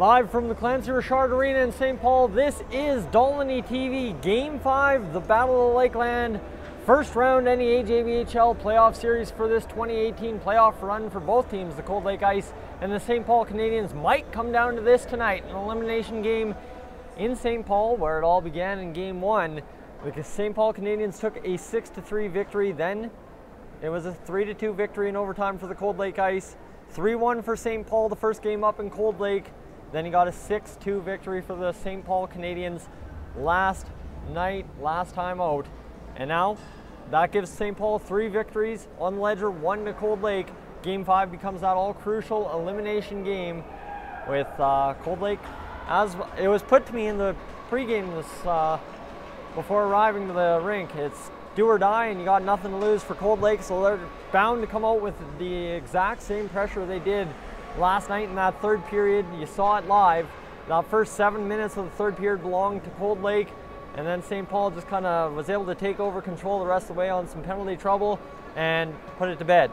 Live from the Clancy Richard Arena in St. Paul, this is Dolynny TV Game 5, the Battle of Lakeland, first round NEAJBHL playoff series for this 2018 playoff run for both teams. The Cold Lake Ice and the St. Paul Canadiens might come down to this tonight, an elimination game in St. Paul where it all began in Game 1. The St. Paul Canadiens took a 6-3 victory, then it was a 3-2 victory in overtime for the Cold Lake Ice, 3-1 for St. Paul the first game up in Cold Lake. Then he got a 6-2 victory for the St. Paul Canadiens last night, last time out. And now that gives St. Paul 3 victories on the ledger, 1 to Cold Lake. Game 5 becomes that all-crucial elimination game with Cold Lake. As it was put to me in the pregame before arriving to the rink, it's do or die and you got nothing to lose for Cold Lake, so they're bound to come out with the exact same pressure they did last night in that third period. You saw it live. That first 7 minutes of the third period belonged to Cold Lake, and then St. Paul just kind of was able to take over control the rest of the way on some penalty trouble and put it to bed.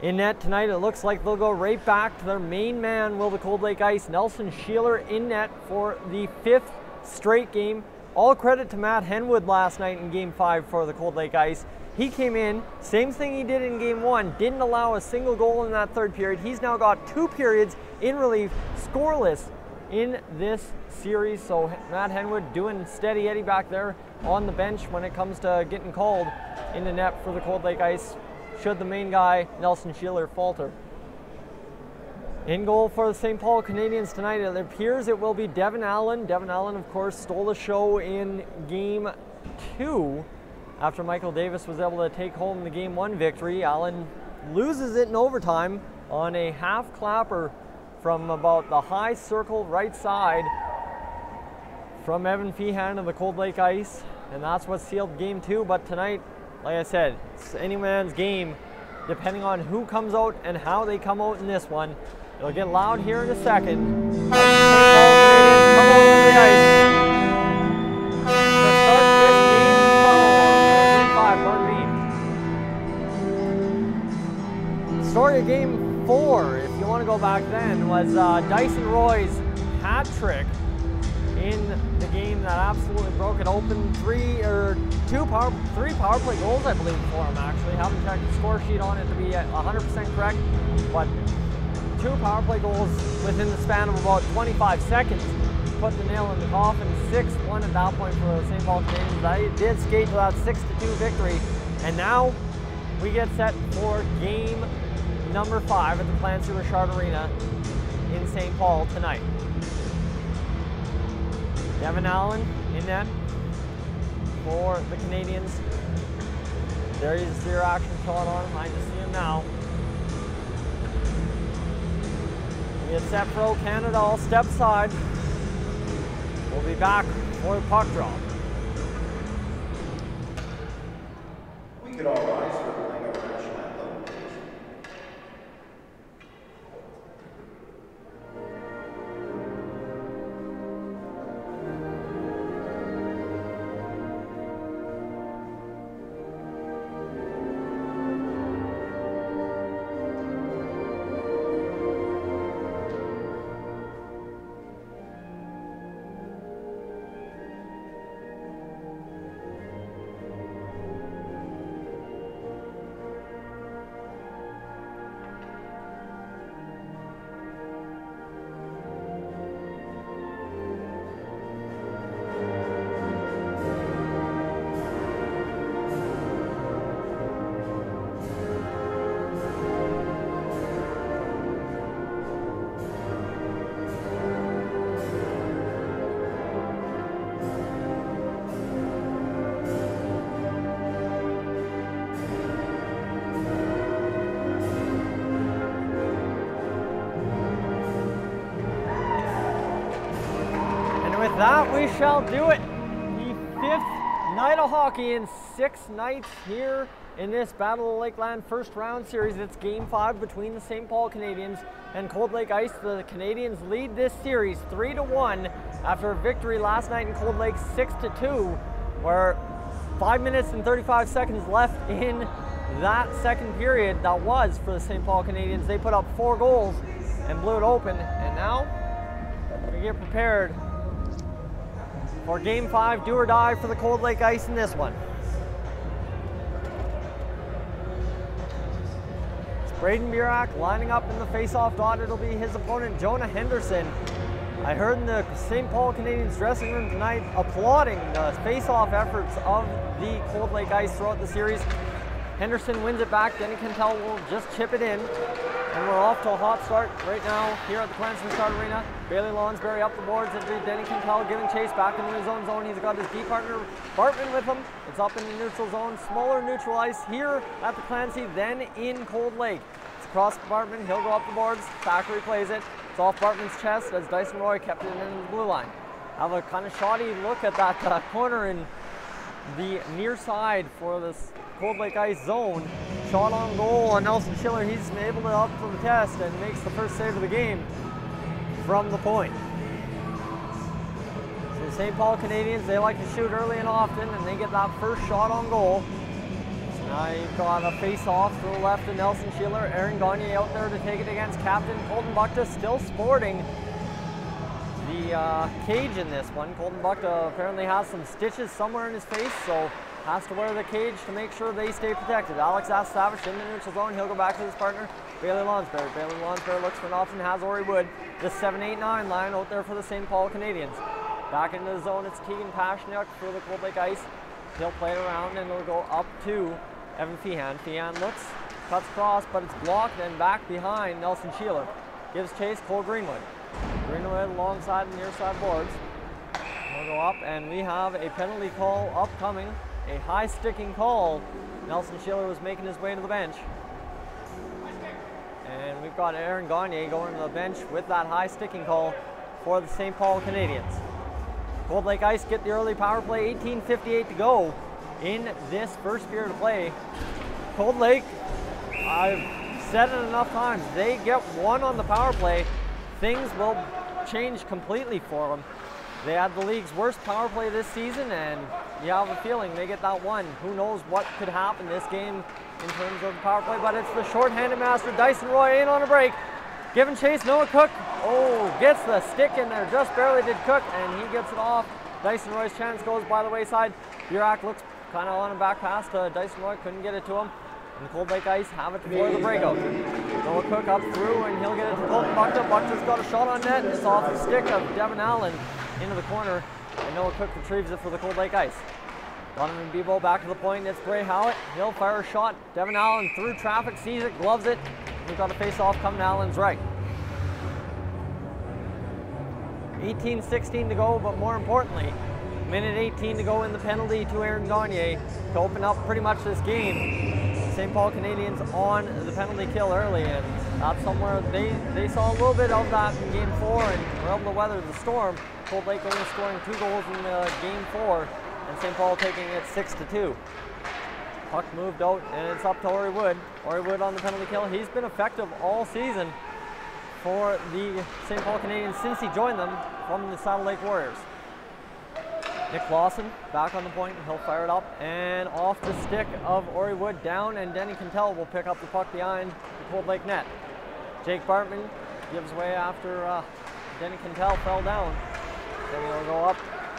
In net tonight, it looks like they'll go right back to their main man, will the Cold Lake Ice. Nelson Sheeler in net for the 5th straight game. All credit to Matt Henwood last night in Game 5 for the Cold Lake Ice. He came in, same thing he did in Game 1, didn't allow a single goal in that third period. He's now got 2 periods in relief, scoreless in this series. So Matt Henwood doing steady Eddie back there on the bench when it comes to getting called in the net for the Cold Lake Ice, should the main guy, Nelson Sheeler, falter. In goal for the St. Paul Canadiens tonight, it appears it will be Devin Allen. Devin Allen, of course, stole the show in Game 2. After Michael Davis was able to take home the Game 1 victory. Allen loses it in overtime on a half clapper from about the high circle right side from Evan Feehan of the Cold Lake Ice, and that's what sealed Game 2. But tonight, like I said, it's any man's game depending on who comes out and how they come out in this one. It'll get loud here in a second. Come over to the ice. Story of Game 4, if you want to go back then, was Dyson Roy's hat trick in the game that absolutely broke it open. 3 power play goals, I believe, for him, actually. Haven't checked the score sheet on it to be 100% correct, but 2 power play goals within the span of about 25 seconds put the nail in the coffin. 6-1 at that point for the St. Paul Canadiens. They did skate to that 6-2 victory, and now we get set for Game number 5 at the Clancy Richard Arena in St. Paul tonight. Devin Allen in net for the Canadiens. There is your action shot on him. I just see him now. We get set for Canada. I'll step aside. We'll be back for the puck drop. We could all rise for playing our national anthem. With that, we shall do it. The 5th night of hockey in 6 nights here in this Battle of Lakeland first round series. It's Game 5 between the St. Paul Canadiens and Cold Lake Ice. The Canadiens lead this series 3-1 after a victory last night in Cold Lake 6-2, where 5 minutes and 35 seconds left in that second period. That was for the St. Paul Canadiens. They put up 4 goals and blew it open, and now to get prepared for Game 5, do or die for the Cold Lake Ice in this one. It's Braden Burak lining up in the face-off dot. It'll be his opponent, Jonah Henderson. I heard in the St. Paul Canadiens dressing room tonight applauding the face-off efforts of the Cold Lake Ice throughout the series. Henderson wins it back. Denny Cantel will just chip it in. And we're off to a hot start right now here at the Cranston Start Arena. Bailey Lonsberry up the boards. It'll be Denny Cantel giving chase back into his own zone. He's got his D partner Bartman with him. It's up in the neutral zone. Smaller neutral ice here at the Clancy than in Cold Lake. It's across Bartman. He'll go up the boards. Thackeray plays it. It's off Bartman's chest as Dyson Roy kept it in the blue line. Have a kind of shoddy look at that corner in the near side for this Cold Lake Ice zone. Shot on goal on Nelson Schiller. He's able to up for the test and makes the first save of the game from the point. So the St. Paul Canadiens, they like to shoot early and often, and they get that first shot on goal. So now you've got a face-off to the left of Nelson Schiller. Aaron Gagne out there to take it against captain Colton Buckta, still sporting the cage in this one. Colton Buckta apparently has some stitches somewhere in his face, so has to wear the cage to make sure they stay protected. Alex Astavish in the neutral zone. He'll go back to his partner, Bailey Lonsberry. Bailey Lonsberry looks for an option, has Ori Wood. The 7-8-9 line out there for the St. Paul Canadiens. Back into the zone, it's Keegan Pashniuk for the Cold Lake Ice. He'll play it around and it'll go up to Evan Feehan. Feehan looks, cuts across, but it's blocked and back behind Nelson Schiller. Gives chase, Cole Greenwood. Greenwood alongside the near side boards. We'll go up and we have a penalty call upcoming. A high sticking call. Nelson Schiller was making his way to the bench. And we've got Aaron Gagne going to the bench with that high sticking call for the St. Paul Canadiens. Cold Lake Ice get the early power play, 18:58 to go in this first period of play. Cold Lake, I've said it enough times, they get one on the power play, things will change completely for them. They had the league's worst power play this season, and you have a feeling they get that one. Who knows what could happen this game in terms of the power play, but it's the short-handed master, Dyson Roy, in on a break. Giving chase, Noah Cook. Oh, gets the stick in there, just barely did Cook, and he gets it off. Dyson Roy's chance goes by the wayside. Burak looks kind of on a back pass to Dyson Roy, couldn't get it to him. And the Cold Lake Ice have it before the breakout. Noah Cook up through, and he'll get it to Colton Buckta. Buckta's got a shot on net, and it's off the stick of Devin Allen into the corner, and Noah Cook retrieves it for the Cold Lake Ice. Donovan Bebo back to the point. It's Bray Howlett. He'll fire a shot. Devin Allen through traffic, sees it, gloves it. We've got a face-off coming to Allen's right. 18:16 to go, but more importantly, minute 18 to go in the penalty to Aaron Gagne to open up pretty much this game. St. Paul Canadiens on the penalty kill early, and that's somewhere they saw a little bit of that in Game 4 and were able to weather the storm. Cold Lake only scoring 2 goals in Game 4, and St. Paul taking it 6-2. Puck moved out, and it's up to Ori Wood. Ori Wood on the penalty kill. He's been effective all season for the St. Paul Canadiens since he joined them from the Saddle Lake Warriors. Nick Lawson back on the point, and he'll fire it up and off the stick of Ori Wood down, and Denny Cantel will pick up the puck behind the Cold Lake net. Jake Bartman gives way after Denny Cantel fell down. Then he'll go up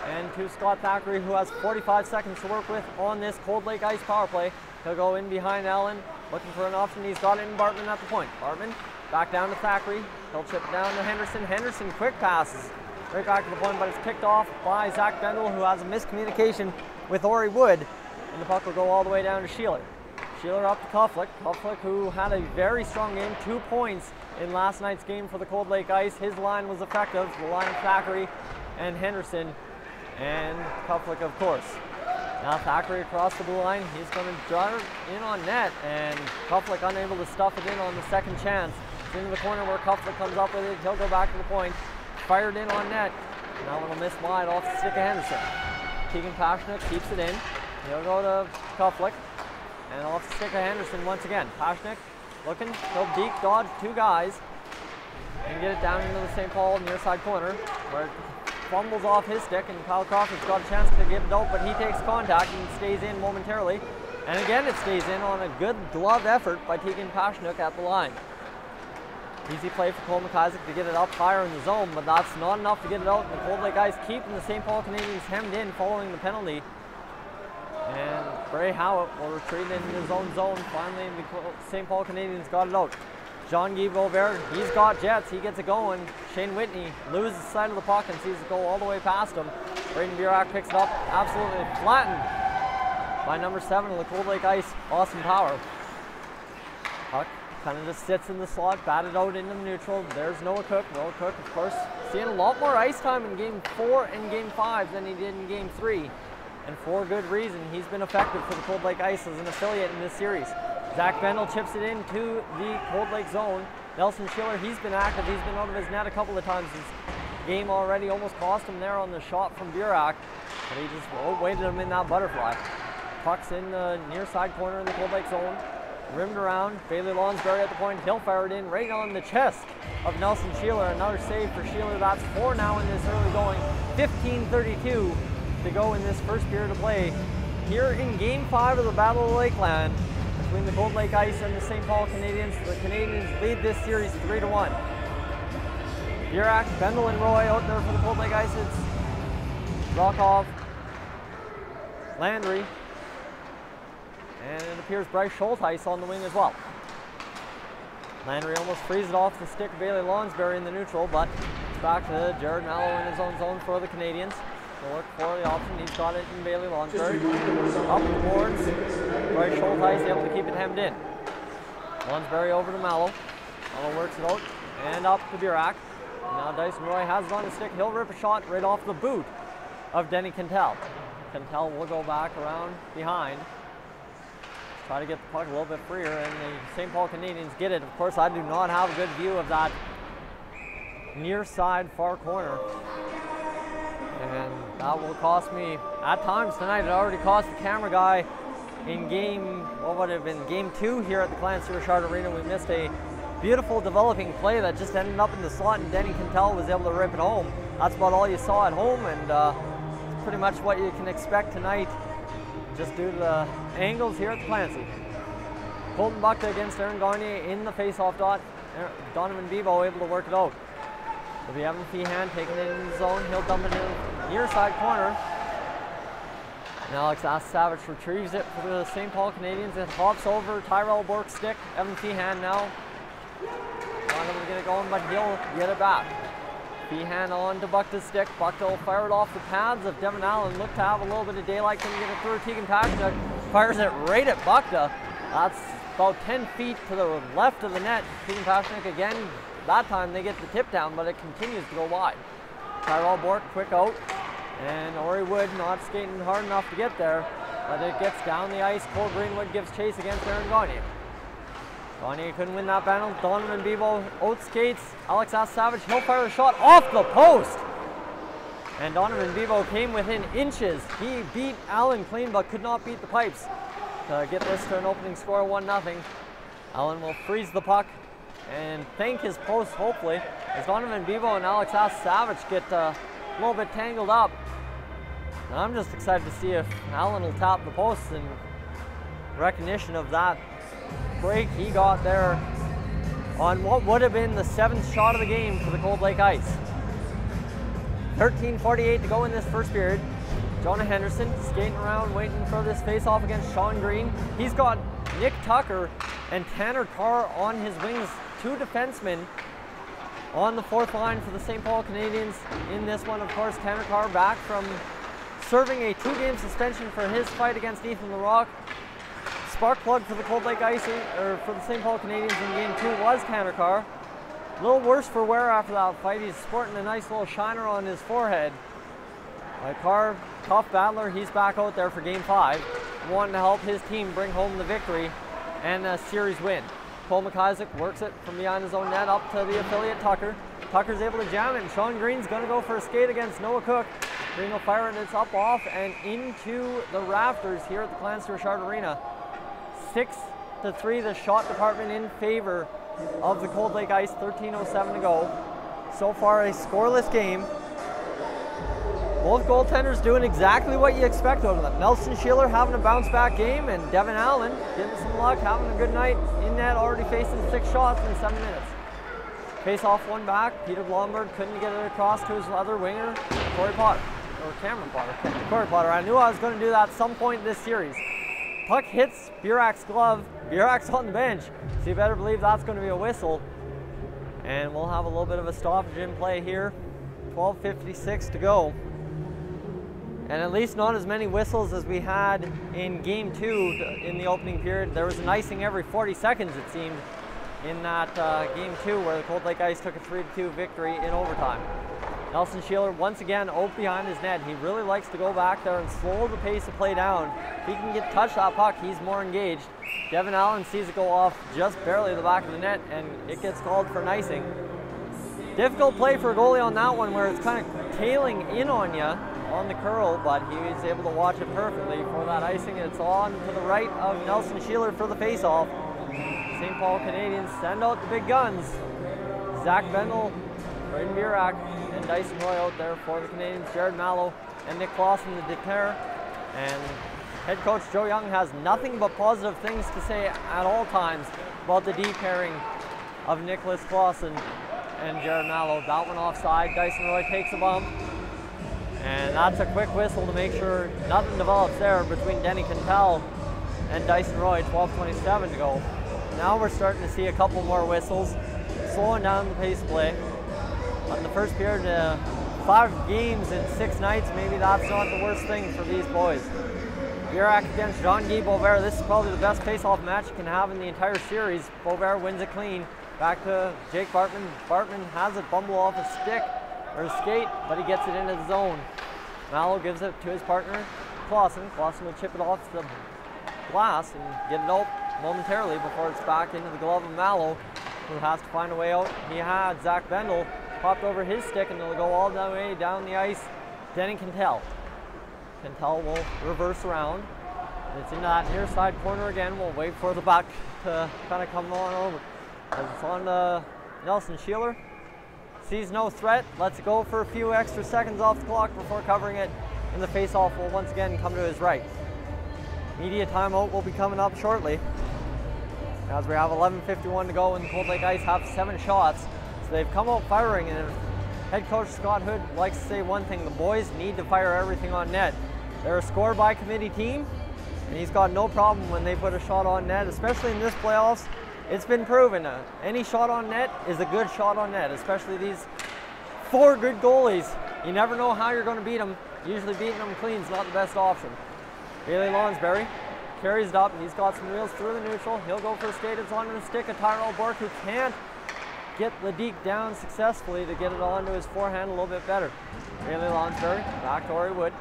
and to Scott Thackeray, who has 45 seconds to work with on this Cold Lake Ice power play. He'll go in behind Allen, looking for an option. He's got it in Bartman at the point. Bartman back down to Thackeray. He'll chip it down to Henderson. Henderson quick passes right back to the point, but it's picked off by Zach Bendel, who has a miscommunication with Ori Wood, and the puck will go all the way down to Sheeler. Sheeler up to Kuflick. Kuflick, who had a very strong game, 2 points in last night's game for the Cold Lake Ice. His line was effective, the line of Thackeray and Henderson, and Kuflick, of course. Now Thackeray across the blue line. He's going to drive in on net, and Kuflick unable to stuff it in on the second chance. It's into the corner where Kuflick comes up with it. He'll go back to the point. Fired in on net. Now it'll miss wide off the stick of Henderson. Keegan Pashniuk keeps it in. He'll go to Kuflick. And off the stick of Henderson once again. Pashniuk looking. He'll deep dodge 2 guys. And get it down into the St. Paul near side corner, where it fumbles off his stick, and Kyle Crawford's got a chance to get it out, but he takes contact and stays in momentarily. And again it stays in on a good glove effort by Keegan Pashniuk at the line. Easy play for Cole McIsaac to get it up higher in the zone, but that's not enough to get it out. And the Cold Lake Ice keeping the St. Paul Canadiens hemmed in following the penalty. And Bray Howitt will retreat into his own zone. Finally, the St. Paul Canadiens got it out. Jean-Guy Beauvert, he's got jets, he gets it going. Shane Whitney loses sight of the puck and sees it go all the way past him. Braden Burak picks it up, absolutely flattened by number 7 of the Cold Lake Ice, Austin Power. Puck kind of just sits in the slot, batted out into the neutral. There's Noah Cook. Noah Cook, of course, seeing a lot more ice time in Game 4 and Game 5 than he did in Game 3. And for good reason. He's been effective for the Cold Lake Ice as an affiliate in this series. Zach Bendel chips it into the Cold Lake zone. Nelson Schiller, he's been active. He's been out of his net a couple of times this game already. Almost cost him there on the shot from Burak. But he just waited him in that butterfly. Puck's in the near side corner in the Cold Lake zone. Rimmed around. Bailey Lonsberry at the point. He'll fire it in right on the chest of Nelson Schiller. Another save for Schiller. That's 4 now in this early going. 15:32 to go in this first period of play. Here in Game 5 of the Battle of Lakeland between the Cold Lake Ice and the St. Paul Canadiens. The Canadiens lead this series 3-1. Burak, Bendel, and Roy out there for the Cold Lake Ice. It's Rockhoff, Landry, and it appears Bryce Schultheis on the wing as well. Landry almost frees it off the stick of Bailey Lonsberry in the neutral, but it's back to Jared Mallow in his own zone for the Canadiens. They'll look for the option. He's got it in Bailey Lonsberry. Up the boards. Bryce Schultheis able to keep it hemmed in. Lonsberry over to Mallow. Mallow works it out and up to Burak. Now Dyson Roy has it on his stick. He'll rip a shot right off the boot of Denny Cantel. Cantel will go back around behind. Try to get the puck a little bit freer, and the St. Paul Canadiens get it. Of course, I do not have a good view of that near side far corner. And that will cost me, at times tonight, it already cost the camera guy in what would have been Game 2 here at the Clancy Richard Arena. We missed a beautiful developing play that just ended up in the slot, and Denny Cantel was able to rip it home. That's about all you saw at home, and it's pretty much what you can expect tonight, just due to the angles here at the Clancy. Colton Buckta against Aaron Garnier in the face-off dot. Donovan Bebo able to work it out. It'll be Evan Feehan taking it in the zone. He'll dump it in the near side corner. And Alex Savage retrieves it for the St. Paul Canadiens. It hops over Tyrell Bork's stick. Evan Feehan now not able to get it going, but he'll get it back. Feehan on to Buckta's stick. Buckta will fire it off the pads of Devin Allen. Look to have a little bit of daylight. Can get it through. Tegan Pasternak fires it right at Buckta. That's about 10 feet to the left of the net. Tegan Pasternak again. That time they get the tip down, but it continues to go wide. Tyrell Bork, quick out. And Ori Wood not skating hard enough to get there, but it gets down the ice. Cole Greenwood gives chase against Aaron Garnier. Garnier couldn't win that battle. Donovan Bebo out skates. Alex Savage, he'll fire a shot off the post. And Donovan Bebo came within inches. He beat Allen clean, but could not beat the pipes to get this to an opening score of 1-0. Allen will freeze the puck and thank his post, hopefully, as Donovan Bebo and Alex Savage get a little bit tangled up. And I'm just excited to see if Allen will tap the post in recognition of that break he got there on what would have been the 7th shot of the game for the Cold Lake Ice. 13:48 to go in this first period. Jonah Henderson skating around waiting for this face-off against Sean Green. He's got Nick Tucker and Tanner Carr on his wings, 2 defensemen on the 4th line for the St. Paul Canadiens. In this one, of course, Tanner Carr back from serving a 2-game suspension for his fight against Ethan LaRock. Spark plug for the Cold Lake Ice, or for the St. Paul Canadiens in Game 2 was Tanner Carr. A little worse for wear after that fight. He's sporting a nice little shiner on his forehead. Carr, tough battler, he's back out there for Game 5, wanting to help his team bring home the victory and a series win. Cole McIsaac works it from behind his own net up to the affiliate Tucker. Tucker's able to jam it, and Sean Green's going to go for a skate against Noah Cook. Green will fire it, it's up off and into the rafters here at the Clancy Richard Arena. 6-3, the shot department in favor of the Cold Lake Ice, 13:07 to go. So far a scoreless game. Both goaltenders doing exactly what you expect out of them. Nelson Schiller having a bounce back game, and Devin Allen getting some luck, having a good night in net, already facing 6 shots in 7 minutes. Face-off one back. Peter Blomberg couldn't get it across to his other winger, Corey Potter. Or Cameron Potter. Corey Potter. I knew I was going to do that at some point in this series. Puck hits Burak's glove. Burak's on the bench. So you better believe that's going to be a whistle. And we'll have a little bit of a stoppage in play here. 12:56 to go. And at least not as many whistles as we had in Game 2 in the opening period. There was an icing every 40 seconds, it seemed, in that Game 2 where the Cold Lake Ice took a 3-2 victory in overtime. Nelson Sheeler once again out behind his net. He really likes to go back there and slow the pace of play down. If he can touch that puck, he's more engaged. Devin Allen sees it go off just barely the back of the net, and it gets called for an icing. Difficult play for a goalie on that one where it's kind of tailing in on you on the curl, but he was able to watch it perfectly for that icing. It's on to the right of Nelson Sheeler for the face-off. St. Paul Canadiens send out the big guns. Zach Bendel, Braden Burak, and Dyson Roy out there for the Canadiens. Jared Mallow and Nick Clausen, the deter. And head coach Joe Young has nothing but positive things to say at all times about the D pairing of Nicholas Clausen and Jared Mallow. That one offside. Dyson Roy takes a bump. And that's a quick whistle to make sure nothing develops there between Denny Cantel and Dyson Roy. 12:27 to go. Now we're starting to see a couple more whistles, slowing down the pace of play. On the first period, 5 games in 6 nights, maybe that's not the worst thing for these boys. Burak against Jean-Guy Beauvert. This is probably the best face-off match you can have in the entire series. Beauvert wins it clean. Back to Jake Bartman. Bartman has it bumble off his stick or his skate, but he gets it into the zone. Mallow gives it to his partner, Clausen. Clausen will chip it off the glass and get it out momentarily before it's back into the glove of Mallow, who has to find a way out. He had Zach Bendel popped over his stick, and it'll go all the way down the ice. Denny Cantel. Cantel will reverse around. It's in that near side corner again. We'll wait for the back to kind of come on over. As it's on Nelson Sheeler. Sees no threat, lets it go for a few extra seconds off the clock before covering it, and the face-off will once again come to his right. Media timeout will be coming up shortly, as we have 11:51 to go, and the Cold Lake Ice have 7 shots. So they've come out firing, and head coach Scott Hood likes to say one thing: the boys need to fire everything on net. They're a score-by-committee team, and he's got no problem when they put a shot on net, especially in this playoffs. It's been proven. Any shot on net is a good shot on net, especially these 4 good goalies. You never know how you're going to beat them. Usually beating them clean is not the best option. Bailey Lonsberry carries it up. He's got some wheels through the neutral. He'll go for a skate. It's onto the stick of Tyrell Bork, who can't get the deke down successfully to get it onto his forehand a little bit better. Bailey Lonsberry back to Ori Wood.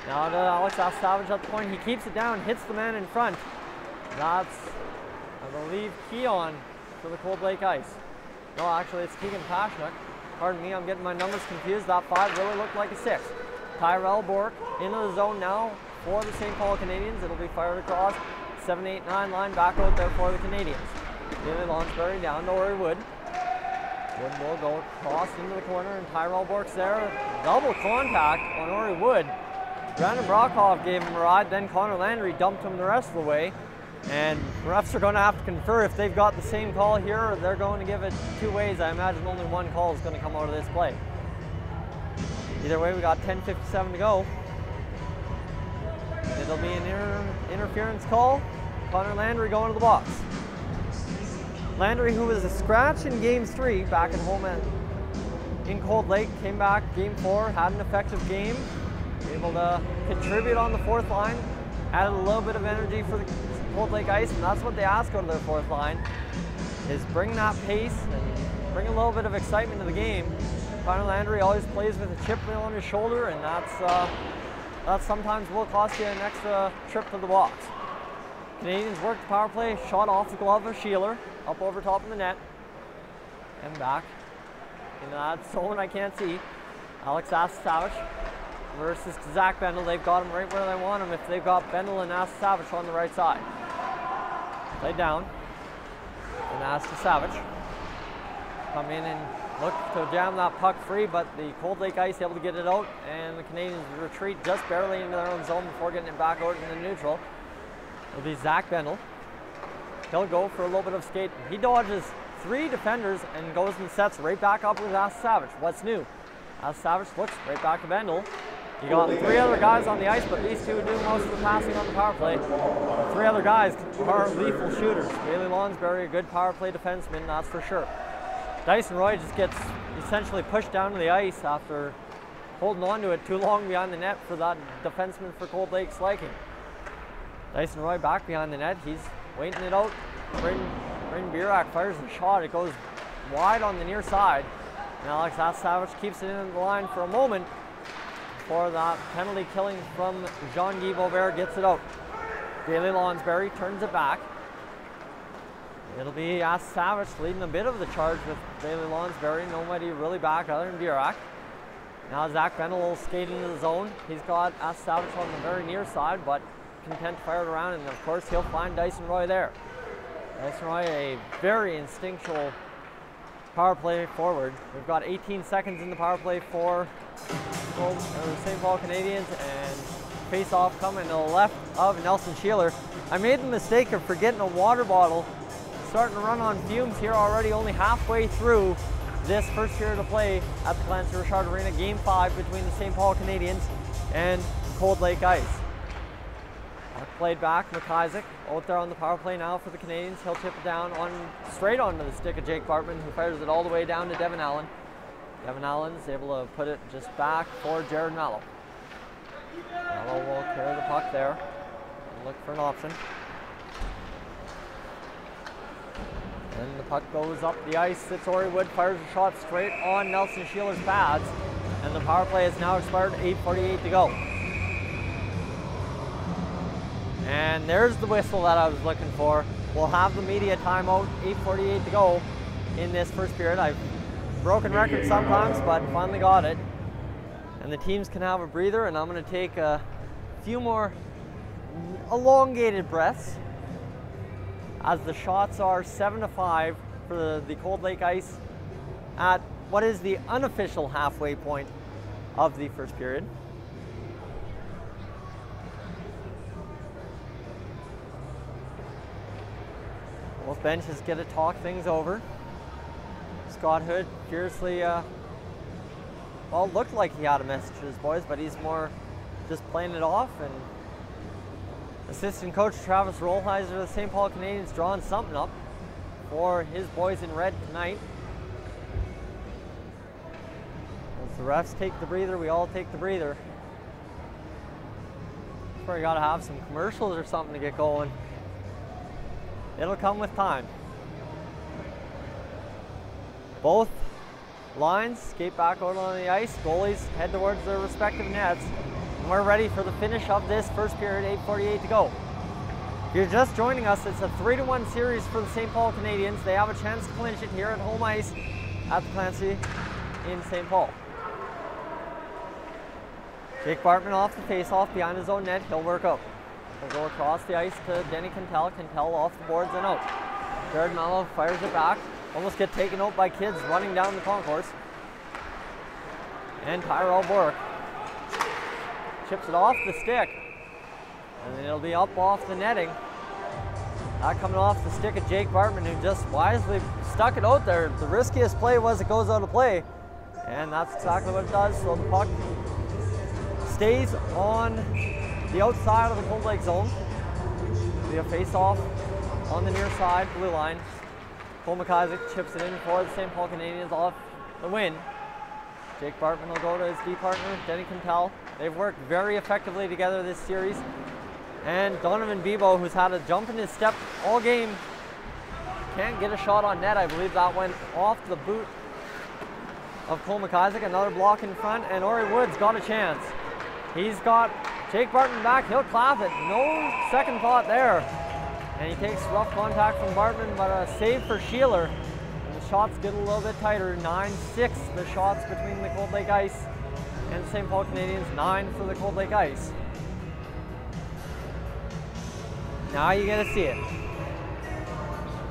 Now to Alex Savage at the point. He keeps it down, hits the man in front. That's, I believe, Keon for the Cold Lake Ice. No, actually it's Keegan Pashnik. Pardon me, I'm getting my numbers confused. That 5 really looked like a 6. Tyrell Bork into the zone now for the St. Paul Canadiens. It'll be fired across 7-8-9 line back out there for the Canadiens. Bailey Lonsberry down to Ori Wood. Wood will go across into the corner, and Tyrell Bork's there. Double contact on Ori Wood. Brandon Brockhoff gave him a ride, then Connor Landry dumped him the rest of the way. And refs are going to have to confer if they've got the same call here, or they're going to give it 2 ways. I imagine only 1 call is going to come out of this play. Either way, we got 10:57 to go. It'll be an interference call. Connor Landry going to the box. Landry, who was a scratch in Game 3 back at home in Cold Lake, came back Game 4, had an effective game, able to contribute on the 4th line, added a little bit of energy for the Cold Lake Ice, and that's what they ask out of their 4th line, is bring that pace and bring a little bit of excitement to the game. Connor Landry always plays with a chip on his shoulder, and that sometimes will cost you an extra trip to the box. Canadiens work the power play, shot off the glove of Sheeler, up over top of the net, and back into that zone I can't see. Alex Savage versus Zach Bendel. They've got him right where they want him if they've got Bendel and Savage on the right side. Play down, and Savage come in and look to jam that puck free, but the Cold Lake Ice able to get it out, and the Canadiens retreat just barely into their own zone before getting it back out in the neutral. It'll be Zach Bendel. He'll go for a little bit of skate. He dodges 3 defenders and goes and sets right back up with Ass Savage. What's new? Ass Savage looks right back to Bendel. You got 3 other guys on the ice, but these 2 do most of the passing on the power play. 3 other guys are lethal shooters. Bailey Lonsberry, a good power play defenseman, that's for sure. Dyson Roy just gets essentially pushed down to the ice after holding on to it too long behind the net for that defenseman for Cold Lake's liking. Dyson Roy back behind the net. He's waiting it out. Brayden Burak fires a shot. It goes wide on the near side. And Alex Ass Savage keeps it in the line for a moment before that penalty killing from Jean-Guy Beaubert gets it out. Bailey Lonsberry turns it back. It'll be Ass Savage leading a bit of the charge with Bailey Lonsberry. Nobody really back other than Burak. Now Zach Bendel will skate into the zone. He's got Ass Savage on the very near side, but content to fire it around, and of course he'll find Dyson Roy there. Dyson Roy, a very instinctual power play forward. We've got 18 seconds in the power play for St. Paul Canadiens, and face-off coming to the left of Nelson Sheeler. I made the mistake of forgetting a water bottle. Starting to run on fumes here already, only halfway through this first period of play at the Clancy Richard Arena, Game 5 between the St. Paul Canadiens and Cold Lake Ice. Played back, McIsaac out there on the power play now for the Canadiens. He'll tip it down straight onto the stick of Jake Bartman, who fires it all the way down to Devin Allen. Devin Allen's able to put it just back for Jared Mallow. Mallow will carry the puck there and look for an option. And the puck goes up the ice. It's Ori Wood, fires a shot straight on Nelson Sheeler's pads. And the power play has now expired, 8:48 to go. And there's the whistle that I was looking for. We'll have the media timeout, 8:48 to go in this first period. I've broken records sometimes, but finally got it. And the teams can have a breather, and I'm going to take a few more elongated breaths as the shots are 7-5 for the Cold Lake Ice at what is the unofficial halfway point of the first period. Both benches get to talk things over. Scott Hood fiercely, well, looked like he had a message to his boys, but he's more just playing it off. And assistant coach Travis Rollheiser of the St. Paul Canadiens drawing something up for his boys in red tonight. As the refs take the breather, we all take the breather. Probably got to have some commercials or something to get going. It'll come with time. Both lines skate back out on the ice. Goalies head towards their respective nets. And we're ready for the finish of this first period, 8:48 to go. If you're just joining us, it's a 3-1 series for the St. Paul Canadiens. They have a chance to clinch it here at home ice at the Clancy in St. Paul. Jake Bartman off the face-off behind his own net. He'll work out. He'll go across the ice to Denny Cantel. Cantel off the boards and out. Jared Mallow fires it back. Almost get taken out by kids running down the concourse. And Tyrell Bork chips it off the stick. And then it'll be up off the netting. That coming off the stick of Jake Bartman, who just wisely stuck it out there. The riskiest play was it goes out of play. And that's exactly what it does. So the puck stays on the outside of the Cold Lake zone. It'll be a face-off on the near side, blue line. Cole McIsaac chips it in for the St. Paul Canadiens off the win. Jake Bartman will go to his D partner, Denny Cantel. They've worked very effectively together this series. And Donovan Bebo, who's had a jump in his step all game, can't get a shot on net. I believe that went off the boot of Cole McIsaac. Another block in front, and Ori Wood's got a chance. He's got Jake Bartman back. He'll clap it. No second thought there. And he takes rough contact from Bartman, but a save for Sheeler. And the shots get a little bit tighter. 9-6 the shots between the Cold Lake Ice and the St. Paul Canadiens. 9 for the Cold Lake Ice. Now you get to see it.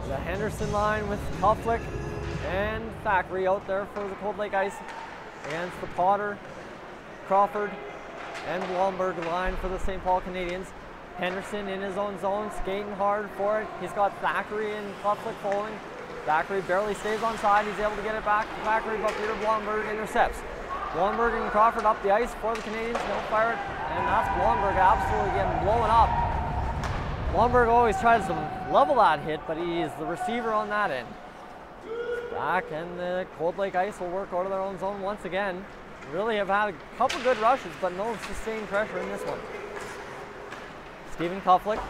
The Henderson line with Kuflick and Thackeray out there for the Cold Lake Ice against the Potter, Crawford, and Blomberg line for the St. Paul Canadiens. Henderson in his own zone, skating hard for it. He's got Thackeray and Kuflick following. Thackeray barely stays on side. He's able to get it back to Thackeray, but Peter Blomberg intercepts. Blomberg and Crawford up the ice for the Canadiens. They'll fire it, and that's Blomberg absolutely getting blown up. Blomberg always tries to level that hit, but he is the receiver on that end. Back, and the Cold Lake Ice will work out of their own zone once again. Really have had a couple good rushes, but no sustained pressure in this one. Stephen Kuflick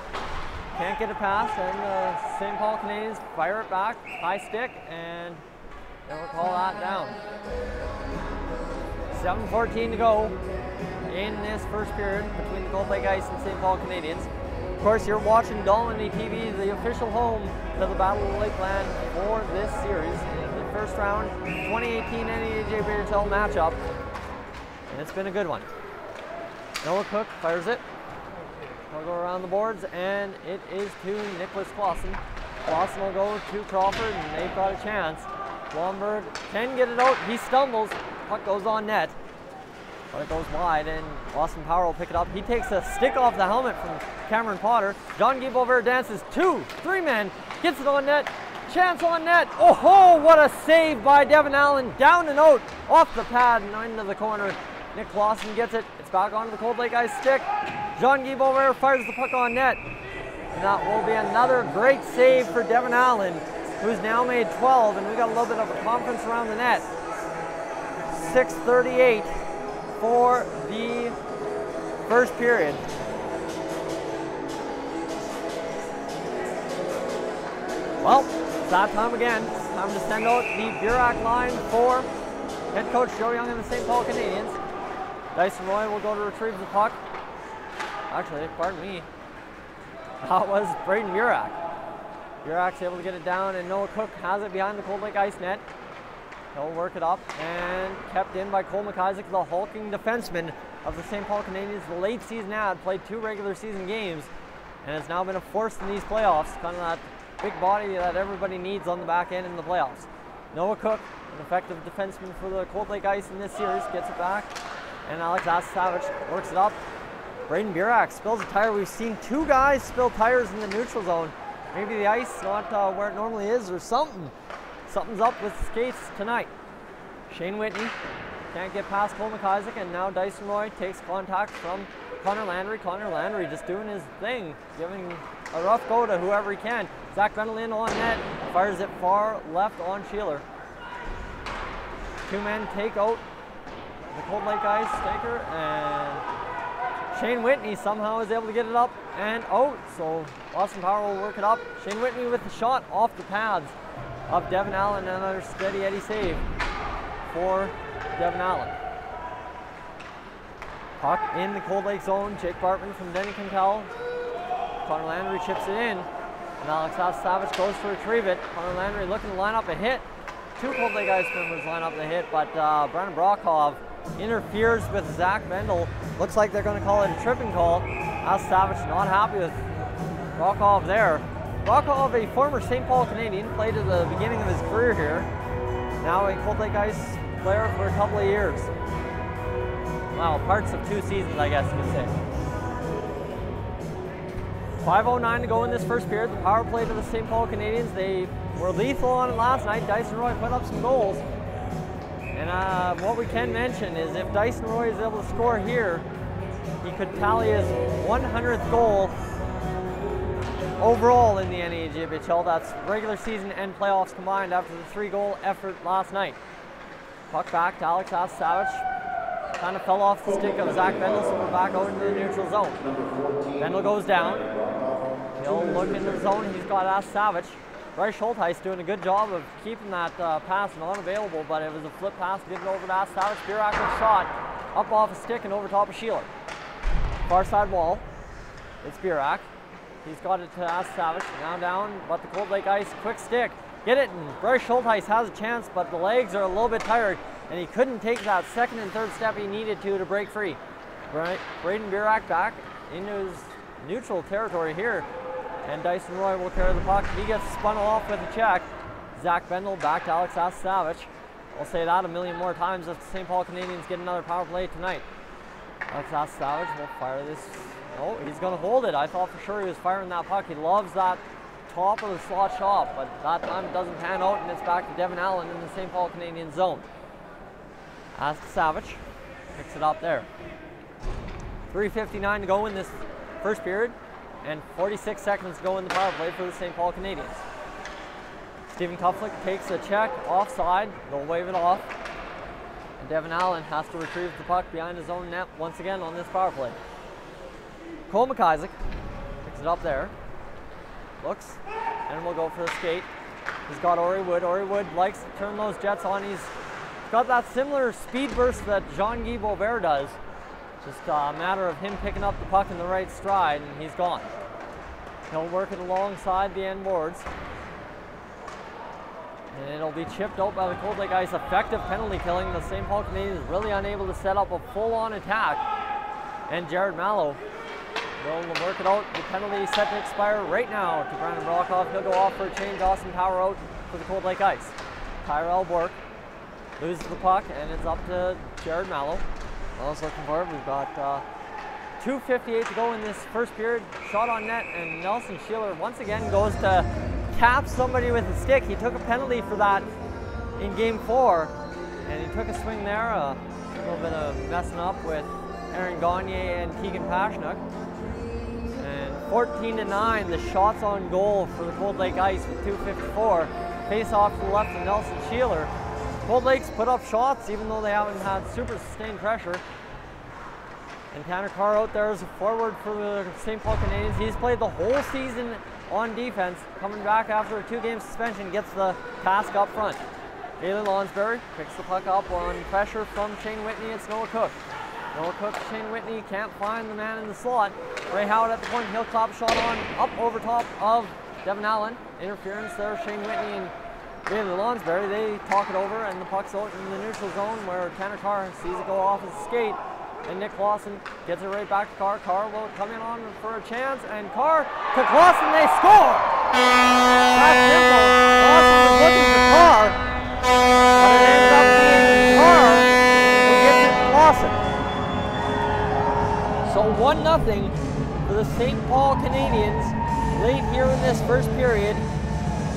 can't get it past, and the St. Paul Canadiens fire it back, high stick, and they'll call that down. 7:14 to go in this first period between the Cold Lake Ice and St. Paul Canadiens. Of course, you're watching Dolynny TV, the official home to the Battle of Lakeland for this series in the first round 2018 NEAJBHL matchup, and it's been a good one. Noah Cook fires it. We'll go around the boards, and it is to Nicholas Clausen. Clausen will go to Crawford, and they've got a chance. Blomberg can get it out. He stumbles. Puck goes on net, but it goes wide, and Austin Power will pick it up. He takes a stick off the helmet from Cameron Potter. John Giebelver dances 2-3 men, gets it on net. Chance on net. Oh ho! What a save by Devin Allen. Down and out, off the pad and into the corner. Nick Clausen gets it. It's back onto the Cold Lake Ice stick. John Giebelver fires the puck on net. And that will be another great save for Devin Allen, who's now made 12, and we got a little bit of a conference around the net. 6:38 for the first period. Well, it's that time again. Time to send out the Burak line for head coach Joe Young and the St. Paul Canadiens. Dyson Roy will go to retrieve the puck. Actually, pardon me. That was Braden Burak. Burak's able to get it down, and Noah Cook has it behind the Cold Lake Ice net. He'll work it up, and kept in by Cole McIsaac, the hulking defenseman of the St. Paul Canadiens. The late season ad, played 2 regular season games, and has now been a force in these playoffs. Kind of that big body that everybody needs on the back end in the playoffs. Noah Cook, an effective defenseman for the Cold Lake Ice in this series, gets it back, and Alex Savage works it up. Braden Burak spills a tire. We've seen 2 guys spill tires in the neutral zone. Maybe the ice not where it normally is, or something. Something's up with the skates tonight. Shane Whitney can't get past Cole McIsaac, and now Dyson Roy takes contact from Connor Landry. Connor Landry just doing his thing, giving a rough go to whoever he can. Zach Bendelin on net, fires it far left on Sheeler. 2 men take out the Cold Lake Ice taker, and Shane Whitney somehow is able to get it up and out, so Austin Power will work it up. Shane Whitney with the shot off the pads of Devin Allen, and another steady Eddie save for Devin Allen. Puck in the Cold Lake zone. Jake Bartman from Denny Cantel. Connor Landry chips it in, and Alex Savage goes to retrieve it. Connor Landry looking to line up a hit. 2 Cold Lake Ice members line up the hit, but Brandon Brockhoff interferes with Zach Bendel. Looks like they're going to call it a tripping call. Savage not happy with Brockhoff there. Brockhoff, a former St. Paul Canadian, played at the beginning of his career here. Now a Cold Lake Ice player for a couple of years. Wow, parts of 2 seasons, I guess you could say. 5:09 to go in this first period. The power play to the St. Paul Canadiens. They were lethal on it last night. Dyson Roy put up some goals. And what we can mention is if Dyson Roy is able to score here, he could tally his 100th goal overall in the NEAJBHL. That's regular season and playoffs combined after the 3-goal effort last night. Puck back to Alex Savage. Kind of fell off the stick of Zach Bendel, so we're back out into the neutral zone. Bendel goes down. He'll look into the zone. He's got Savage. Bryce Schultheis doing a good job of keeping that pass not available, but it was a flip pass to get it over to Savage. Burak with a shot up off a stick and over top of Sheeler. Far side wall. It's Burak. He's got it to Savage. Now down, but the Cold Lake Ice quick stick. Get it, and Bryce Schultheis has a chance, but the legs are a little bit tired, and he couldn't take that second and third step he needed to break free. Braden Burak back into his neutral territory here, and Dyson Roy will carry the puck. He gets spun off with a check. Zach Bendel back to Alex Savage. I'll say that a million more times if the St. Paul Canadiens get another power play tonight. Alex Savage will fire this. Oh, he's going to hold it. I thought for sure he was firing that puck. He loves that top of the slot shot, but that time it doesn't pan out, and it's back to Devin Allen in the St. Paul Canadiens zone. As to Savage, picks it up there. 3:59 to go in this first period, and 46 seconds to go in the power play for the St. Paul Canadiens. Stephen Kuflick takes a check, offside, they'll wave it off. And Devin Allen has to retrieve the puck behind his own net once again on this power play. Cole McIsaac picks it up there, looks, and will go for the skate. He's got Ori Wood. Ori Wood likes to turn those jets on. He's got that similar speed burst that Jean-Guy Beauvert does. Just a matter of him picking up the puck in the right stride, and he's gone. He'll work it alongside the end boards. And it'll be chipped out by the Cold Lake Ice. Effective penalty killing. The St. Paul Canadiens really unable to set up a full-on attack. And Jared Mallow will work it out. The penalty is set to expire right now to Brandon Brokoff. He'll go off for a change. Austin Power out for the Cold Lake Ice. Tyrell Bork loses the puck, and it's up to Jared Mallow. Also looking for it. We've got 2:58 to go in this first period. Shot on net, and Nelson Sheeler once again goes to tap somebody with a stick. He took a penalty for that in Game 4, and he took a swing there. A little bit of messing up with Aaron Gagne and Keegan Pashnuk. And 14-9, the shots on goal for the Cold Lake Ice with 2:54. Face off to the left of Nelson Sheeler. Cold Lake's put up shots even though they haven't had super sustained pressure. And Tanner Carr out there as a forward for the St. Paul Canadiens. He's played the whole season on defense, coming back after a 2-game suspension, gets the task up front. Galen Lonsberry picks the puck up on pressure from Shane Whitney. It's Noah Cook. Noah Cook, Shane Whitney can't find the man in the slot. Ray Howard at the point, he'll clap a shot on, up over top of Devin Allen. Interference there, Shane Whitney and Galen Lonsberry. They talk it over, and the puck's out in the neutral zone where Tanner Carr sees it go off his skate. And Nick Clausen gets it right back to Carr. Carr will come in on for a chance, and Carr to Clausen, they score! That's simple. Clausen was looking for Carr, but it ends up being Carr who gets it to Clausen. So 1-0 for the St. Paul Canadiens late here in this first period.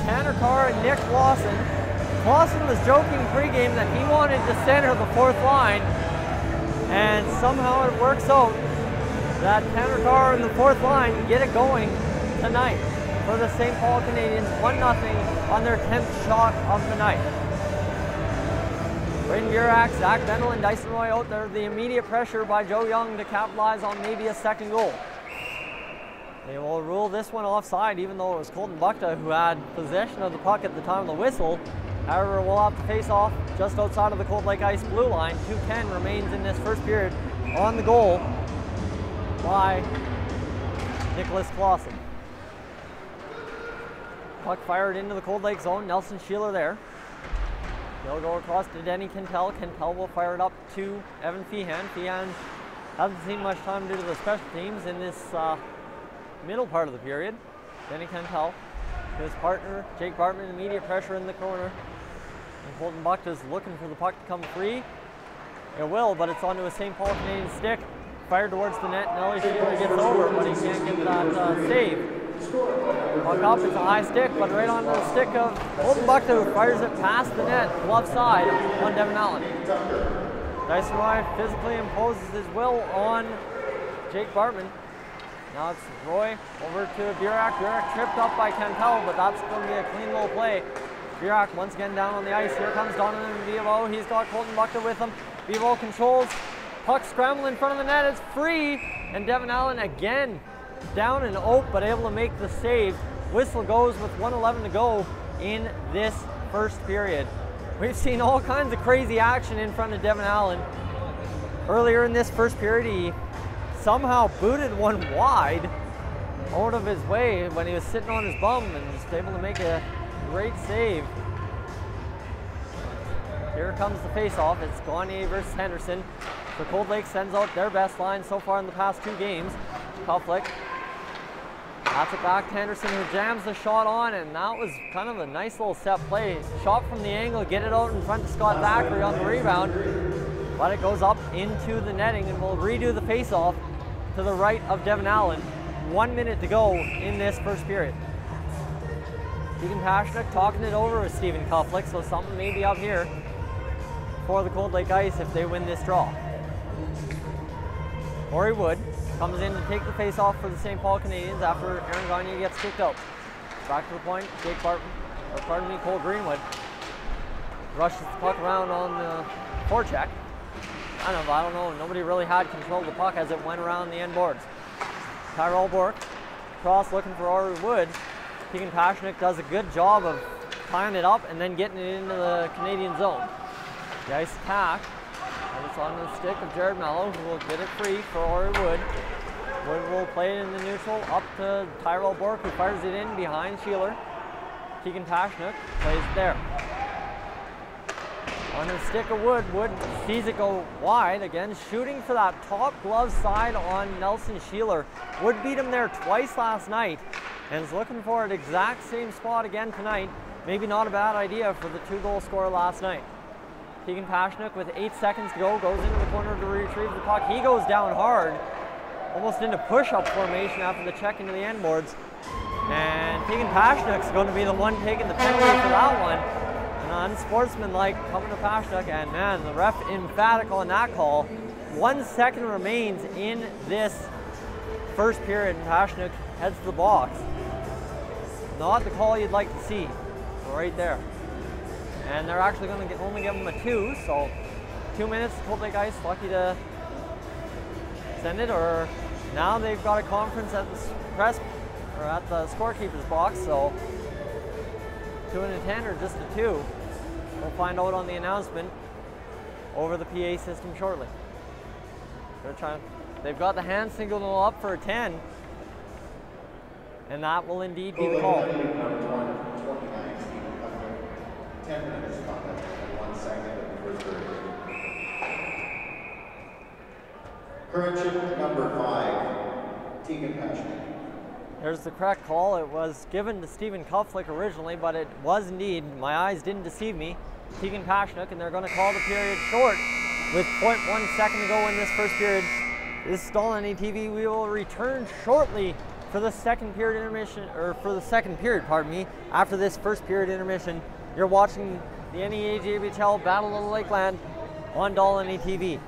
Tanner Carr and Nick Clausen. Clausen was joking pregame that he wanted to center the fourth line, and somehow it works out that Tanner Carr in the fourth line get it going tonight for the St. Paul Canadiens. 1-0 on their 10th shot of the night. Braden Burak, Zach Bendel, and Dyson Roy out there. The immediate pressure by Joe Young to capitalize on maybe a second goal. They will rule this one offside, even though it was Colton Buckta who had possession of the puck at the time of the whistle. However, we'll have to face off just outside of the Cold Lake Ice blue line. 2:10 remains in this first period on the goal by Nicholas Clausen. Puck fired into the Cold Lake zone. Nelson Sheeler there. He'll go across to Denny Kentel. Kentel will fire it up to Evan Feehan. Feehan hasn't seen much time due to the special teams in this middle part of the period. Denny Kentel to his partner, Jake Bartman, immediate pressure in the corner. And Colton Buckta's looking for the puck to come free. It will, but it's onto a St. Paul Canadian stick. Fired towards the net. Nelly Sheeler gets over, but he can't get that save. Puck up, it's a high stick, but right onto the stick of Colton Buckta, who fires it past the net, glove side on Devin Allen. Dyson Roy physically imposes his will on Jake Bartman. Now it's Roy over to Burak. Burak tripped up by Cantel, but that's going to be a clean little play. Burak once again down on the ice. Here comes Donovan Vivo. He's got Colton Buckta with him. Vivo controls. Puck scramble in front of the net. It's free. And Devin Allen again down and out, but able to make the save. Whistle goes with 1:11 to go in this first period. We've seen all kinds of crazy action in front of Devin Allen. Earlier in this first period, he somehow booted one wide out of his way when he was sitting on his bum and was able to make a great save. Here comes the face-off. It's Gagne versus Henderson. So Cold Lake sends out their best line so far in the past 2 games. Kuflick. That's it back to Henderson, who jams the shot on, and that was kind of a nice little set play. Shot from the angle, get it out in front to Scott Thackeray on the rebound. But it goes up into the netting, and we'll redo the face-off to the right of Devin Allen. 1 minute to go in this first period. Keegan Pashnik talking it over with Stephen Kuflick, so something may be up here for the Cold Lake Ice if they win this draw. Corey Wood comes in to take the face-off for the St. Paul Canadiens after Aaron Gagne gets kicked out. Back to the point, Cole Greenwood rushes the puck around on the forecheck. I don't know, nobody really had control of the puck as it went around the end boards. Tyrell Bork, cross looking for Corey Wood. Keegan Pashnik does a good job of tying it up and then getting it into the Canadian zone. The ice attack, and it's on the stick of Jared Mello, who will get it free for Corey Wood. Wood will play it in the neutral, up to Tyrell Bork, who fires it in behind Sheeler. Keegan Pashnik plays it there. On the stick of Wood, Wood sees it go wide, again shooting for that top glove side on Nelson Sheeler. Wood beat him there twice last night, and is looking for an exact same spot again tonight. Maybe not a bad idea for the 2-goal scorer last night. Keegan Pashnik with 8 seconds to go, goes into the corner to retrieve the puck. He goes down hard, almost into push-up formation after the check into the end boards. And Keegan Pashnik's going to be the one taking the penalty for that one. An unsportsmanlike coming to Pashnik, and man, the ref emphatic on that call. 1 second remains in this first period, and Pashnik heads to the box. Not the call you'd like to see, right there. And they're actually going to only give him a 2, so 2 minutes. Cold Lake Ice lucky to send it, or now they've got a conference at the press or at the scorekeeper's box. So 2 and a 10 or just a 2. We'll find out on the announcement over the PA system shortly. They've got the hand signal up for a 10, and that will indeed be the call. 10 minutes, 1 second of the first period. Correction number 5, Keegan Pashnik. There's the correct call. It was given to Stephen Kuflick originally, but it was indeed, my eyes didn't deceive me, Keegan Pashnik, and they're going to call the period short with 0.1 second to go in this first period. This is Dolynny TV. We will return shortly for the second period intermission, or for the second period, pardon me, after this first period intermission. You're watching the NEAJBHL Battle of the Lakeland on Dolynny TV.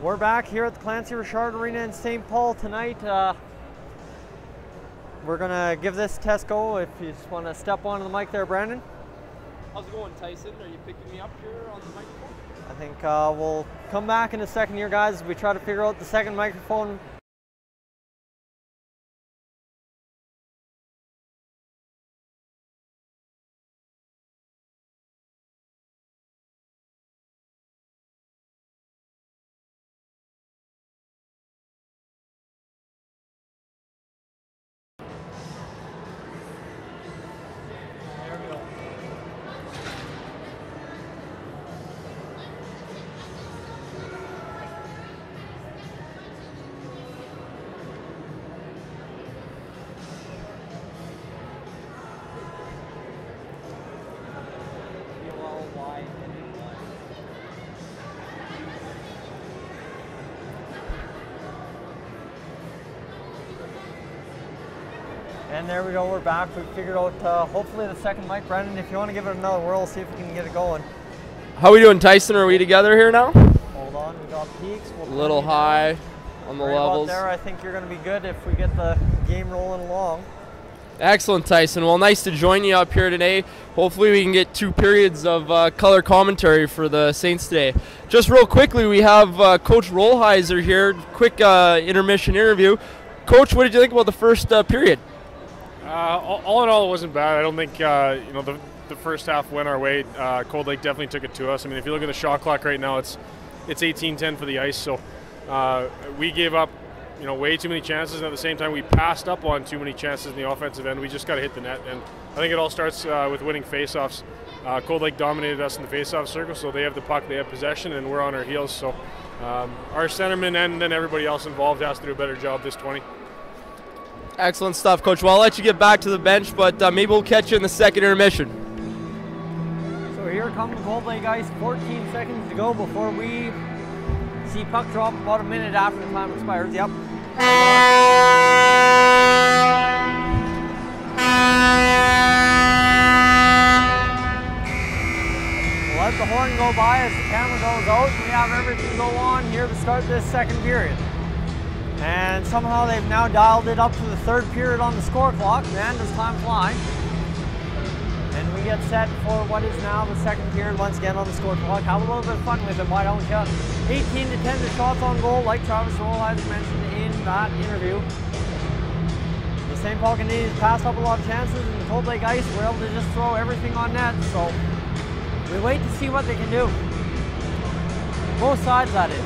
We're back here at the Clancy Richard Arena in St. Paul tonight. We're gonna give this test go. If you just want to step onto the mic there, Brandon. How's it going, Tyson? Are you picking me up here on the microphone? I think we'll come back in a second here, guys, as we try to figure out the second microphone. And there we go, we're back. We figured out hopefully the second mic. Brandon, if you want to give it another whirl, see if we can get it going. How are we doing, Tyson? Are we together here now? Hold on, we got peaks. A little high on the levels. There, I think you're going to be good if we get the game rolling along. Excellent, Tyson. Well, nice to join you up here today. Hopefully we can get 2 periods of color commentary for the Saints today. Just real quickly, we have Coach Rollheiser here. Quick intermission interview. Coach, what did you think about the first period? All in all, it wasn't bad. I don't think the first half went our way. Cold Lake definitely took it to us. I mean, if you look at the shot clock right now, it's 18-10 for the ice. So we gave up, way too many chances. And at the same time, we passed up on too many chances in the offensive end. We just got to hit the net. And I think it all starts with winning faceoffs. Cold Lake dominated us in the faceoff circle, so they have the puck, they have possession, and we're on our heels. So our centerman and then everybody else involved has to do a better job this 20. Excellent stuff, Coach. Well, I'll let you get back to the bench, but maybe we'll catch you in the second intermission. So here comes the Cold Lake Ice, 14 seconds to go before we see puck drop about a minute after the time expires. Yep. We'll let the horn go by as the camera goes out, and we have everything go on here to start this second period. And somehow they've now dialed it up to the third period on the score clock. Man, does time fly. And we get set for what is now the second period once again on the score clock. Have a little bit of fun with it, why don't you? 18-10 the shots on goal, like Travis Rollheiser mentioned in that interview. The St. Paul Canadiens passed up a lot of chances, and the Cold Lake Ice were able to just throw everything on net. So we wait to see what they can do. Both sides, that is.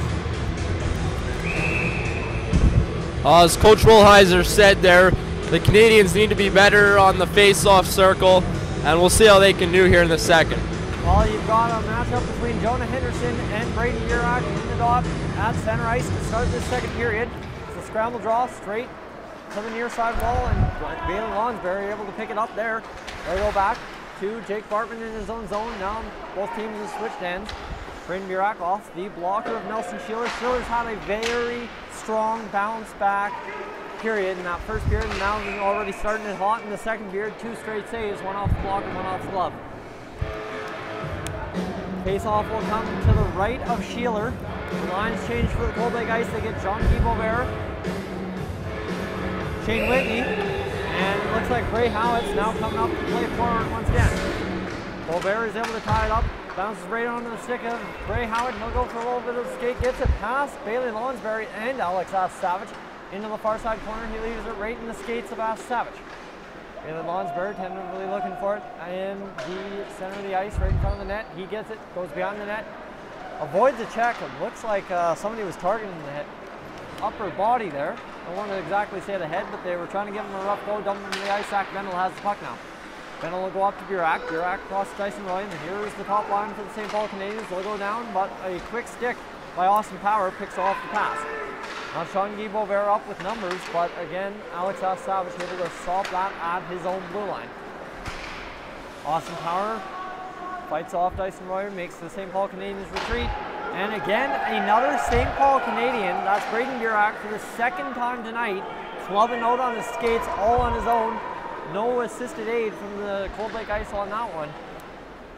As Coach Rollheiser said there, the Canadiens need to be better on the face-off circle, and we'll see how they can do here in the second. Well, you've got a matchup between Jonah Henderson and Brady Burak in the dot at center ice to start this second period. It's a scramble draw straight to the near side wall, and Bailey Lonsberry able to pick it up there. They go back to Jake Bartman in his own zone. Now both teams have switched ends. Brady Burak off the blocker of Nelson Schiller. Schiller's had a very strong bounce back period in that first period, and now he's already starting it hot in the second period. 2 straight saves, one off the block and one off the glove. Face-off will come to the right of Schiller. The lines change for the Cold Lake Ice. They get Jean-Guy Beauvert, Shane Whitney, and it looks like Bray Howitt's now coming up to play forward once again. Beauvert is able to tie it up. Bounces right onto the stick of Bray Howitt. He'll go for a little bit of skate. Gets it past Bailey Lonsberry and Alex Savage into the far side corner. He leaves it right in the skates of Savage. Bailey Lonsberry tentatively looking for it in the center of the ice, right in front of the net. He gets it, goes behind the net, avoids a check. It looks like somebody was targeting the upper body there. I don't want to exactly say the head, but they were trying to give him a rough go. Dump him in the ice. Zach Bendel has the puck now. Bendel will go up to Burak. Burak across Dyson Roy, and here is the top line for the St. Paul Canadiens. They'll go down, but a quick stick by Austin Power picks off the pass. Now Jean-Guy Beauvert up with numbers, but again, Alex Savage able to stop that at his own blue line. Austin Power fights off Dyson Roy, makes the St. Paul Canadiens retreat. And again, another St. Paul Canadian, that's Braden Burak for the second time tonight, clubbing out on his skates all on his own. No assisted aid from the Cold Lake Ice on that one.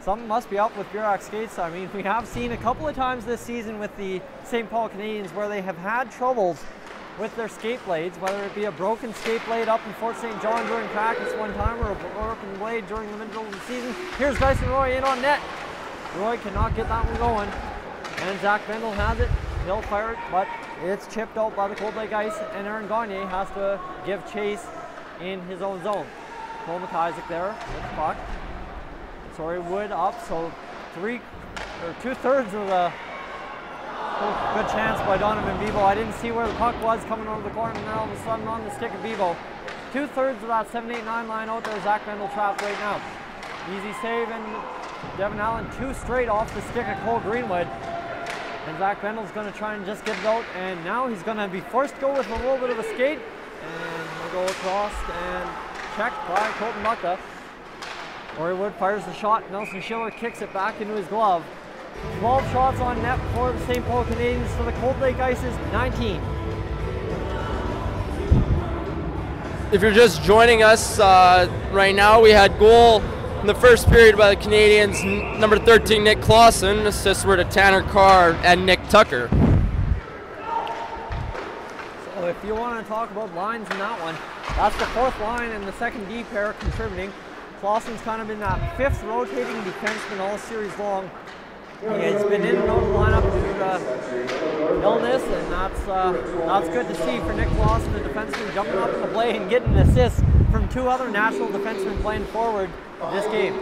something must be up with Burak skates. I mean, we have seen a couple of times this season with the St. Paul Canadiens where they have had troubles with their skate blades, whether it be a broken skate blade up in Fort St. John during practice one time or a broken blade during the middle of the season. Here's Dyson Roy in on net. Roy cannot get that one going. And Zach Bendel has it. He'll fire it, but it's chipped out by the Cold Lake Ice, and Aaron Gagne has to give chase in his own zone. Cole McIsaac there with the puck. Sorry, Wood up, so 2/3 of the good chance by Donovan Bebo. I didn't see where the puck was coming over the corner, and then all of a sudden on the stick of Bebo. 2/3 of that 7-8-9 line out there. Zach Bendel trapped right now. Easy save, and Devin Allen 2 straight off the stick of Cole Greenwood. And Zach Bendel's going to try and just get it out, and now he's going to be forced to go with a little bit of a skate. And he'll go across and checked by Colton Bucka. Rory Wood fires the shot. Nelson Schiller kicks it back into his glove. 12 shots on net for the St. Paul Canadiens, for the Cold Lake Ice's 19. If you're just joining us right now, we had goal in the first period by the Canadiens, number 13, Nick Clausen. Assists were to Tanner Carr and Nick Tucker. So if you want to talk about lines in that one, that's the 4th line and the 2nd D pair contributing. Clausen's kind of been that 5th rotating defenseman all series long. He's been in and out of the lineup due to illness, and that's good to see for Nick Clausen, the defenseman, jumping up in the play and getting an assist from 2 other national defensemen playing forward this game.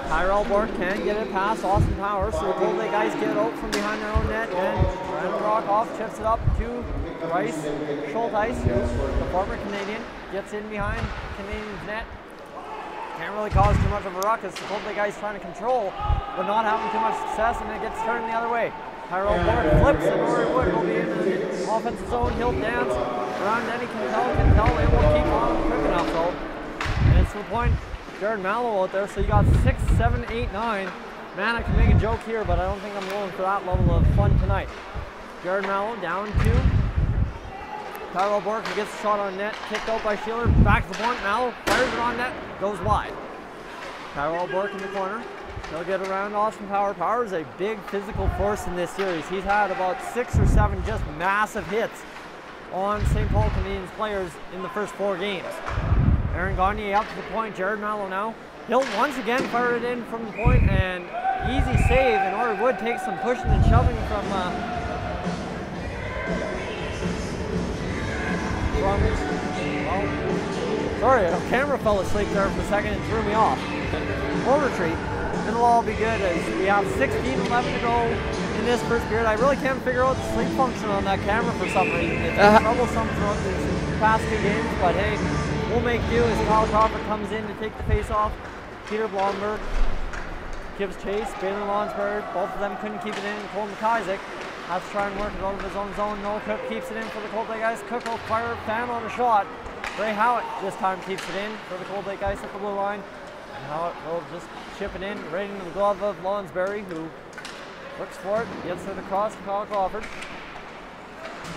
Tyrell Bork can get it past Austin Powers, so the Cold Lake Ice get it out from behind their own net, and Brandon Rockoff chips it up to Bryce Schulteis, the former Canadian, gets in behind Canadian's net. Can't really cause too much of a ruckus. The Cold Lake Ice trying to control, but not having too much success, and it gets turned the other way. Tyrell Bork flips, and Rory Wood will be in the offensive zone. He'll dance around Denny Quintel. It will keep on quick enough though. And it's to the point, Jared Mallow out there, so you got 6, 7, 8, 9. Man, I can make a joke here, but I don't think I'm going for that level of fun tonight. Jared Mallow down to Tyrell Bork, who gets the shot on net, kicked out by Sheeler, back to the point. Mallow fires it on net, goes wide. Tyrell Bork in the corner. He'll get around Austin Power. Power is a big physical force in this series. He's had about 6 or 7 just massive hits on St. Paul Canadiens players in the first 4 games. Aaron Gagne up to the point. Jared Mallow now. He'll once again fire it in from the point, and easy save. And Rory Wood takes some pushing and shoving from sorry, a camera fell asleep there for a second and threw me off. We'll retreat. It'll all be good as we have 16-11 to go in this first period. I really can't figure out the sleep function on that camera for some reason. It's been troublesome throughout these past 2 games, but hey, we'll make do as Kyle Crawford comes in to take the face off. Peter Blomberg gives chase. Baylor Lonsberg, both of them couldn't keep it in. Cole McIsaac has to try and work it out of his own zone. Noah Cook keeps it in for the Cold Lake Ice. Cook will fire fan on a shot. Ray Howitt this time keeps it in for the Cold Lake Ice at the blue line. And Howitt will just chip it in right into the glove of Lonsberry, who looks for it, gets it across to Kyle Crawford.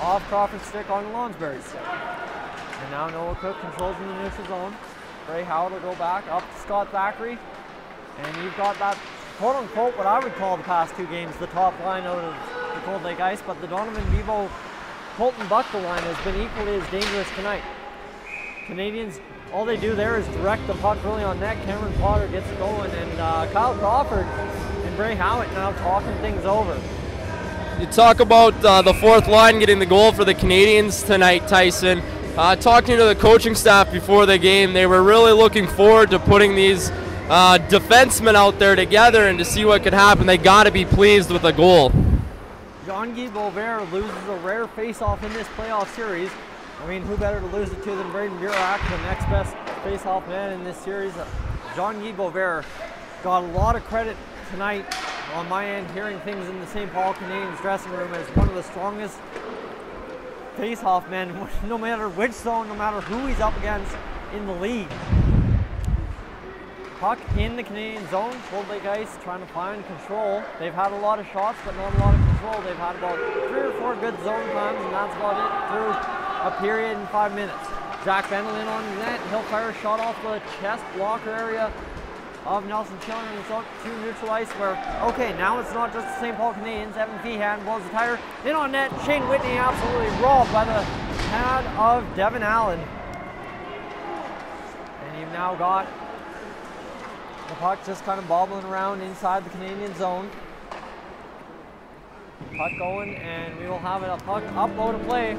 Off Crawford's stick on Lonsberry's stick. And now Noah Cook controls in the neutral zone. Ray Howitt will go back up to Scott Thackeray. And you've got that quote-unquote what I would call the past 2 games, the top line out of the Cold Lake Ice, but the Donovan Bebo Colton Bucka line has been equally as dangerous tonight. Canadians, all they do there is direct the puck really on net. Cameron Potter gets it going, and Kyle Crawford and Ray Howitt now talking things over. You talk about the 4th line getting the goal for the Canadiens tonight, Tyson. Talking to the coaching staff before the game, they were really looking forward to putting these defensemen out there together and to see what could happen. They got to be pleased with the goal. Jean-Guy Beauvert loses a rare face-off in this playoff series. I mean, who better to lose it to than Braden Burak, the next best face-off man in this series. Jean-Guy Beauvert got a lot of credit tonight on my end, hearing things in the St. Paul Canadiens dressing room as one of the strongest face-off men, no matter which zone, no matter who he's up against in the league. Puck in the Canadian zone. Cold Lake Ice trying to find control. They've had a lot of shots, but not a lot of control. They've had about 3 or 4 good zone times, and that's about it through a period in 5 minutes. Jack Bendel in on the net. He'll fire a shot off the chest blocker area of Nelson Chiller and it's out to neutral ice where, okay, now it's not just the St. Paul Canadiens. Evan Feehan blows the tire in on net. Shane Whitney absolutely robbed by the pad of Devin Allen. And you've now got the puck just kind of bobbling around inside the Canadian zone. Puck going, and we will have it a puck upload to play.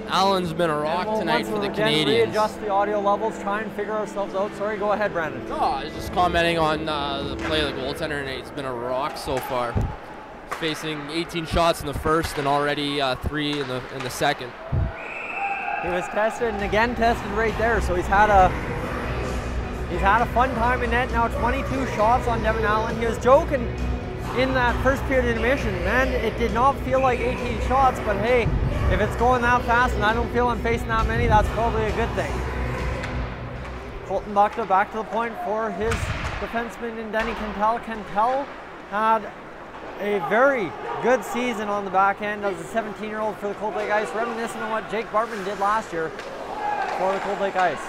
Allen's been a rock tonight for the Canadiens. Readjust the audio levels, try and figure ourselves out. Sorry, go ahead, Brandon. No, I was just commenting on the play of the goaltender, and he's been a rock so far. He's facing 18 shots in the first and already 3 in the second. He was tested and again tested right there, so he's had a fun time in net. Now 22 shots on Devin Allen. He was joking in that first period intermission. Man, it did not feel like 18 shots, but hey, if it's going that fast and I don't feel I'm facing that many, that's probably a good thing. Colton Buckta back to the point for his defenseman in Denny Cantel. Cantel had a very good season on the back end as a 17-year-old for the Cold Lake Ice, reminiscent of what Jake Bartman did last year for the Cold Lake Ice.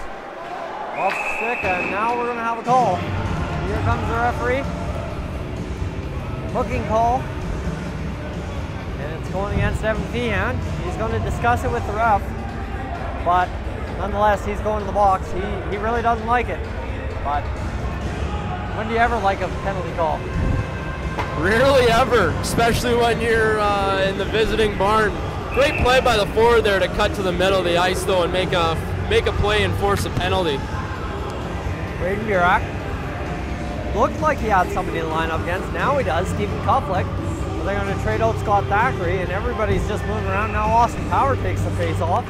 Off stick, and now we're going to have a call. Here comes the referee. Hooking call. And it's going against Evan Feehan. He's going to discuss it with the ref, but nonetheless, he's going to the box. He really doesn't like it, but when do you ever like a penalty call? Rarely ever, especially when you're in the visiting barn. Great play by the forward there to cut to the middle of the ice though and make a play and force a penalty. Braden Burak looked like he had somebody to line up against. Now he does. Stephen Kuflick. They're going to trade out Scott Thackeray, and everybody's just moving around. Now Austin Power takes the face off,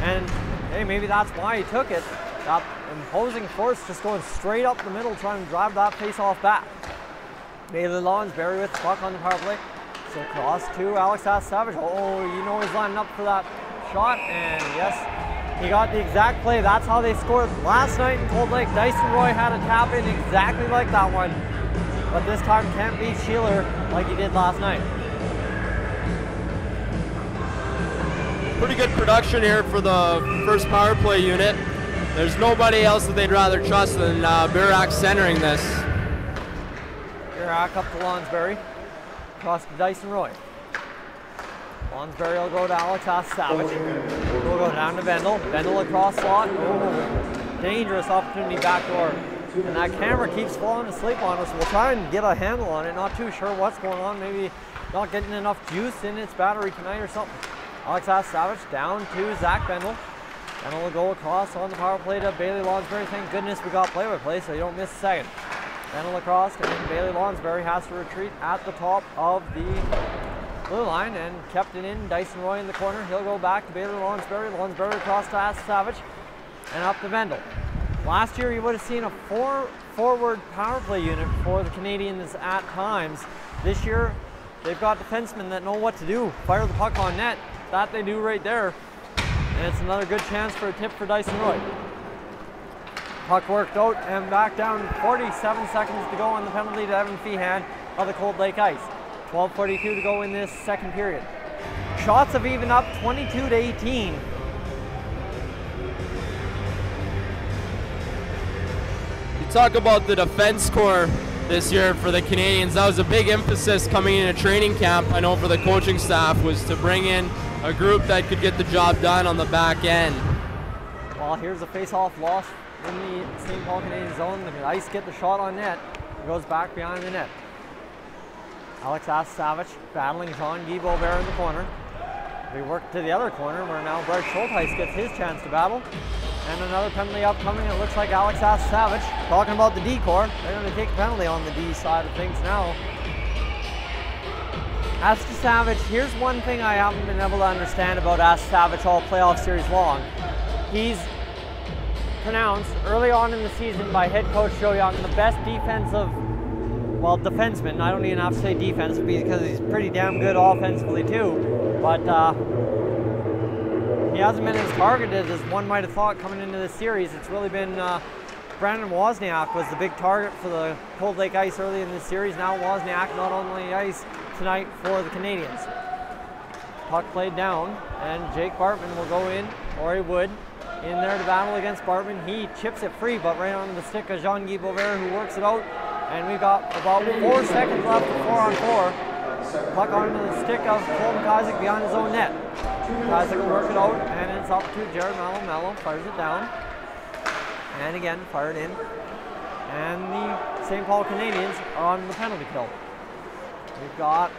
and hey, maybe that's why he took it. That imposing force just going straight up the middle, trying to drive that face off back. Bailey Lonsberry with the puck on the power play. So cross to Alex Savage. Oh, you know he's lining up for that shot, and yes, he got the exact play. That's how they scored last night in Cold Lake. Dyson Roy had a tap in exactly like that one, but this time can't beat Sheeler like he did last night. Pretty good production here for the first power play unit. There's nobody else that they'd rather trust than Burak centering this. Burak up to Lonsberry. Across to Dyson Roy. Lonsberry will go to Alex Savage. We'll go down to Vendel. Vendel across slot. Oh, dangerous opportunity backdoor. And that camera keeps falling asleep on us. We'll try and get a handle on it. Not too sure what's going on. Maybe not getting enough juice in its battery tonight or something. Alex Savage down to Zach Vendel. Vendel will go across on the power play to Bailey Lonsberry. Thank goodness we got play-by-play so you don't miss a second. Vendel across, and Bailey Lonsberry has to retreat at the top of the blue line and kept it in. Dyson Roy in the corner. He'll go back to Bailey Lonsberry. Lonsberry across to Savage and up to Vendel. Last year, you would have seen a forward power play unit for the Canadiens at times. This year, they've got defensemen that know what to do. Fire the puck on net. That they do right there. And it's another good chance for a tip for Dyson Roy. Puck worked out and back down. 47 seconds to go on the penalty to Evan Feehan of the Cold Lake Ice. 12:42 to go in this second period. Shots have evened up 22 to 18. Talk about the defense core this year for the Canadiens. That was a big emphasis coming into training camp. I know for the coaching staff was to bring in a group that could get the job done on the back end. Well, here's a face-off loss in the St. Paul Canadian zone. The Ice get the shot on net. It goes back behind the net. Alex Savage battling Jean-Guy Beauvais in the corner. We work to the other corner where now Bryce Schultheis gets his chance to battle. And another penalty upcoming. It looks like Alex Savage. Talking about the D core, they're going to take a penalty on the D side of things now. As to Savage, here's one thing I haven't been able to understand about Savage all playoff series long. He's pronounced early on in the season by head coach Joe Young the best defenseman. I don't even have to say defense because he's pretty damn good offensively too. But he hasn't been as targeted as one might have thought coming into this series. It's really been Brandon Wozniak was the big target for the Cold Lake Ice early in this series. Now Wozniak not on the ice tonight for the Canadiens. Puck played down, and Jake Bartman will go in, or he would, in there to battle against Bartman. He chips it free, but right on the stick of Jean-Guy Beauvert, who works it out. And we've got about 4 seconds left for 4-on-4. Puck onto the stick of Colton Kazak behind his own net. Kazak will work it out, and it's up to Jared Mello. Mello fires it down. And again, fired in. And the St. Paul Canadiens are on the penalty kill. We've got,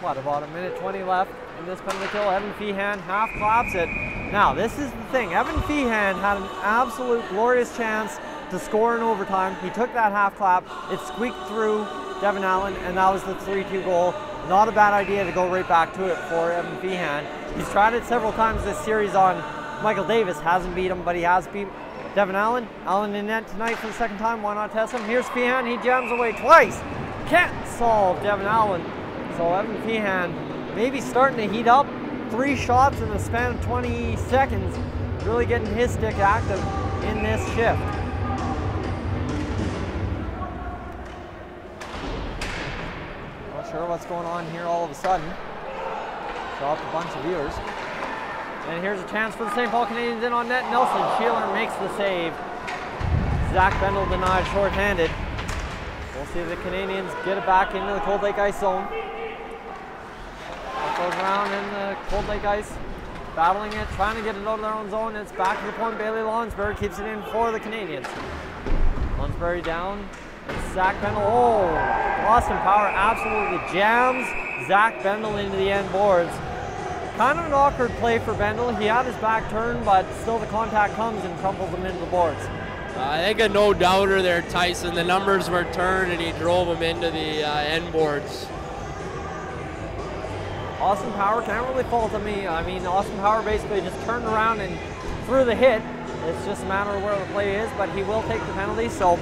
what, about 1:20 left in this penalty kill. Evan Feehan half claps it. Now, this is the thing. Evan Feehan had an absolute glorious chance to score in overtime. He took that half clap. It squeaked through Devin Allen, and that was the 3-2 goal. Not a bad idea to go right back to it for Evan Feehan. He's tried it several times this series on Michael Davis. Hasn't beat him, but he has beat Devin Allen. Allen in net tonight for the second time. Why not test him? Here's Feehan. He jams away twice. Can't solve Devin Allen. So Evan Feehan maybe starting to heat up. 3 shots in the span of 20 seconds. Really getting his stick active in this shift. Not sure what's going on here all of a sudden. Dropped a bunch of viewers. And here's a chance for the St. Paul Canadiens in on net. Nelson Sheeler makes the save. Zach Bendel denied shorthanded. We'll see the Canadiens get it back into the Cold Lake Ice zone. Goes around in the Cold Lake Ice, battling it, trying to get it out of their own zone. It's back to the point. Bailey Lonsberry keeps it in for the Canadiens. Lonsberry down. It's Zach Bendel. Oh, Boston Power absolutely jams Zach Bendel into the end boards. Kind of an awkward play for Bendel. He had his back turned, but still the contact comes and crumples him into the boards. I think a no-doubter there, Tyson. The numbers were turned, and he drove him into the end boards. Austin Power can't really fault him. I mean, Austin Power basically just turned around and threw the hit. It's just a matter of where the play is, but he will take the penalty. So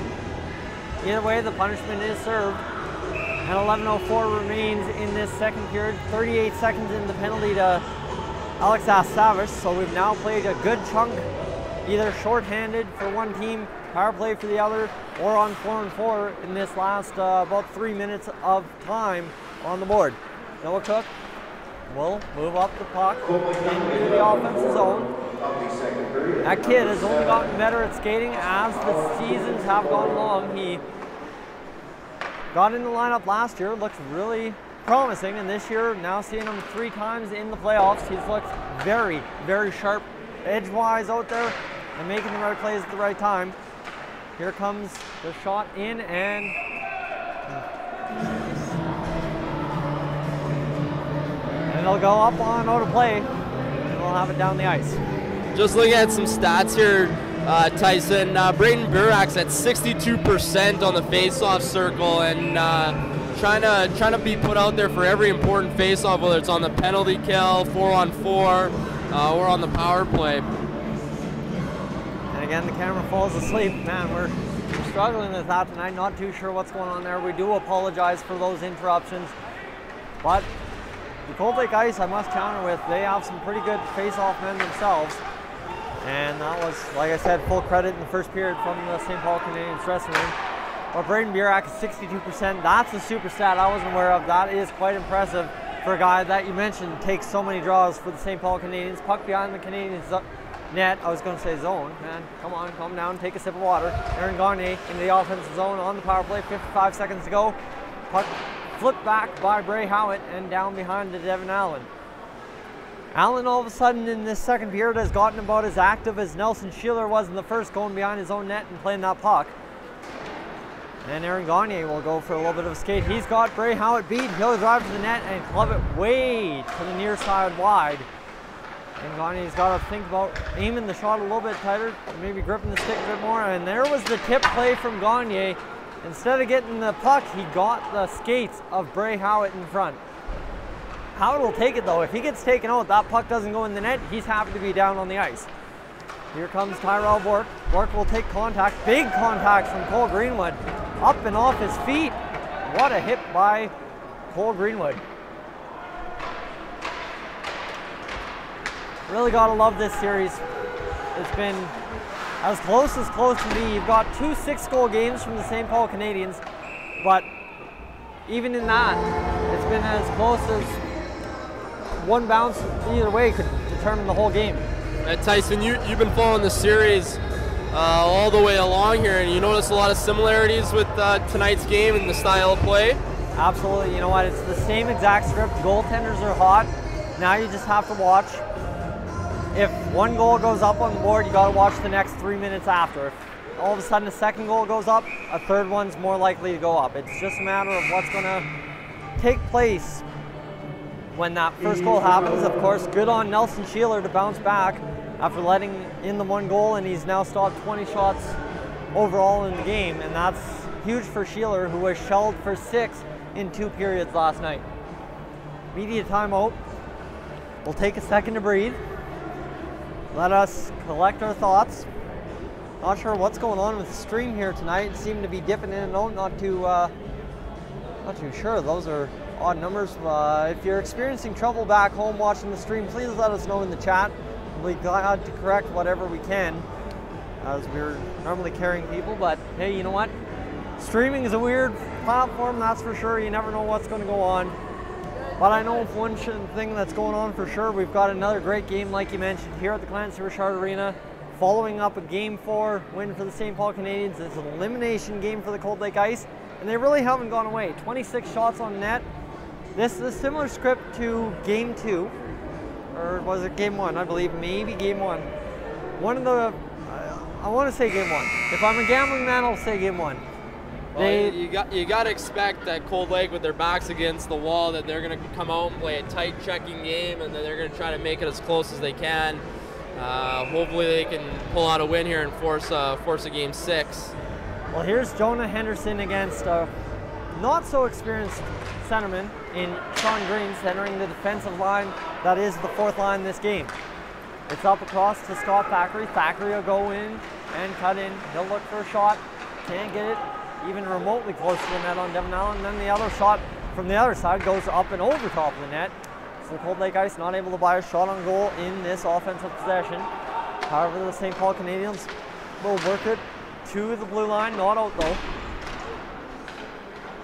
either way, the punishment is served. And 11:04 remains in this second period. 38 seconds in the penalty to Alex Astavis. So we've now played a good chunk, either shorthanded for one team, power play for the other, or on 4-on-4 in this last about 3 minutes of time on the board. Noah Cook will move up the puck into the offensive zone. That kid has only gotten better at skating as the seasons have gone along. He got in the lineup last year, looked really promising, and this year, now seeing him 3 times in the playoffs, he's looked very, very sharp, edgewise out there, and making the right plays at the right time. Here comes the shot in, and it'll go up on out of play, and we'll have it down the ice. Just looking at some stats here, Tyson, Braden Burak's at 62% on the face-off circle, and trying to be put out there for every important face-off, whether it's on the penalty kill, 4-on-4, or on the power play. And again, the camera falls asleep. Man, we're struggling with that tonight. Not too sure what's going on there. We do apologize for those interruptions, but the Cold Lake Ice, I must counter with, they have some pretty good face-off men themselves. And that was, like I said, full credit in the first period from the St. Paul Canadiens dressing room. But Braden Burak is 62%. That's a super stat I wasn't aware of. That is quite impressive for a guy that you mentioned takes so many draws for the St. Paul Canadiens. Puck behind the Canadiens net. I was going to say zone. Man, come on, calm down, take a sip of water. Aaron Gagne into the offensive zone on the power play. 55 seconds to go. Puck flipped back by Bray Howitt and down behind to Devin Allen. Allen all of a sudden in this second period has gotten about as active as Nelson Sheeler was in the first, going behind his own net and playing that puck. And Aaron Gagne will go for a little bit of a skate. He's got Bray Howitt beat. He'll drive to the net and club it way to the near side wide. And Gagne's got to think about aiming the shot a little bit tighter, maybe gripping the stick a bit more. And there was the tip play from Gagne. Instead of getting the puck, he got the skates of Bray Howitt in front. Howitt will take it though. If he gets taken out, that puck doesn't go in the net, he's happy to be down on the ice. Here comes Tyrell Bork. Bork will take contact. Big contact from Cole Greenwood. Up and off his feet. What a hit by Cole Greenwood. Really gotta love this series. It's been as close can be. You've got 2 6-goal games from the St. Paul Canadiens, but even in that, it's been as close as one bounce either way could determine the whole game. Tyson, you've been following the series all the way along here, and you notice a lot of similarities with tonight's game and the style of play? Absolutely. You know what? It's the same exact script. Goaltenders are hot. Now you just have to watch. If one goal goes up on the board, you got to watch the next 3 minutes after. If all of a sudden a second goal goes up, a third one's more likely to go up. It's just a matter of what's going to take place when that first goal happens. Of course, good on Nelson Sheeler to bounce back after letting in the 1 goal, and he's now stopped 20 shots overall in the game, and that's huge for Sheeler, who was shelled for 6 in 2 periods last night. Media timeout. We'll take a second to breathe. Let us collect our thoughts. Not sure what's going on with the stream here tonight. It seemed to be dipping in and out. Not too sure. Those are odd numbers. If you're experiencing trouble back home watching the stream, please let us know in the chat. We'll be glad to correct whatever we can, as we're normally carrying people. But hey, you know what? Streaming is a weird platform, that's for sure. You never know what's going to go on. But I know one thing that's going on for sure. We've got another great game, like you mentioned, here at the Canadiens Arena, following up a Game 4 win for the St. Paul Canadiens. It's an elimination game for the Cold Lake Ice, and they really haven't gone away. 26 shots on net. This is a similar script to Game 2, or was it Game 1? I believe maybe Game 1. I want to say Game 1. If I'm a gambling man, I'll say Game 1. Well, you got to expect that Cold Lake, with their backs against the wall, that they're going to come out and play a tight checking game, and that they're going to try to make it as close as they can. Hopefully they can pull out a win here and force a Game 6. Well, here's Jonah Henderson against a not so experienced centerman in Sean Green, centering the defensive line that is the 4th line this game. It's up across to Scott Thackeray. Thackeray will go in and cut in. He'll look for a shot. Can't get it even remotely close to the net on Devin Allen. And then the other shot from the other side goes up and over top of the net. So the Cold Lake Ice not able to buy a shot on goal in this offensive possession. However, the St. Paul Canadiens will work it to the blue line, not out though.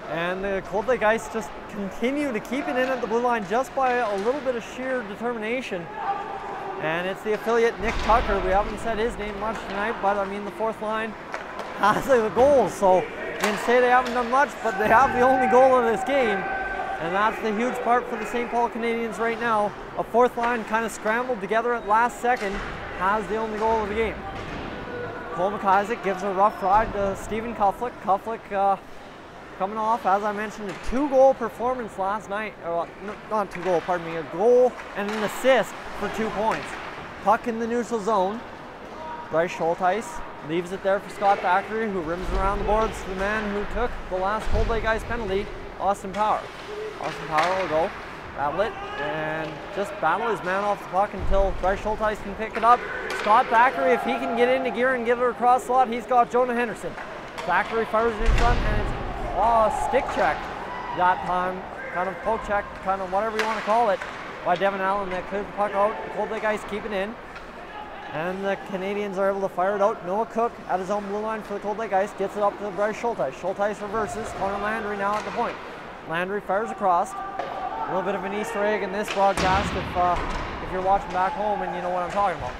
And the Cold Lake Ice just continue to keep it in at the blue line just by a little bit of sheer determination. And it's the affiliate Nick Tucker. We haven't said his name much tonight, but I mean the 4th line has the goals. So you can say they haven't done much, but they have the only goal of this game. And that's the huge part for the St. Paul Canadiens right now. A 4th line kind of scrambled together at last second, has the only goal of the game. Cole McIsaac gives a rough ride to Stephen Kufflick. Kufflick coming off, as I mentioned, a 2-goal performance last night. Or, not 2-goal, pardon me, a goal and an assist for 2 points. Puck in the neutral zone. Bryce Schulteis leaves it there for Scott Thackeray, who rims around the boards to the man who took the last Cold Lake Ice penalty, Austin Power. Austin Power will go, battle it, and just battle his man off the puck until Bryce Schulteis can pick it up. Scott Thackeray, if he can get into gear and get it across slot, he's got Jonah Henderson. Thackeray fires it in front, and it's a stick check that time, kind of poke check, kind of whatever you want to call it, by Devin Allen that cleared the puck out. The Cold Lake Ice keep it in, and the Canadiens are able to fire it out. Noah Cook at his own blue line for the Cold Lake Ice, gets it up to Bryce Schulteis. Schulteis reverses, Connor Landry now at the point. Landry fires across. A little bit of an Easter egg in this broadcast if you're watching back home and you know what I'm talking about.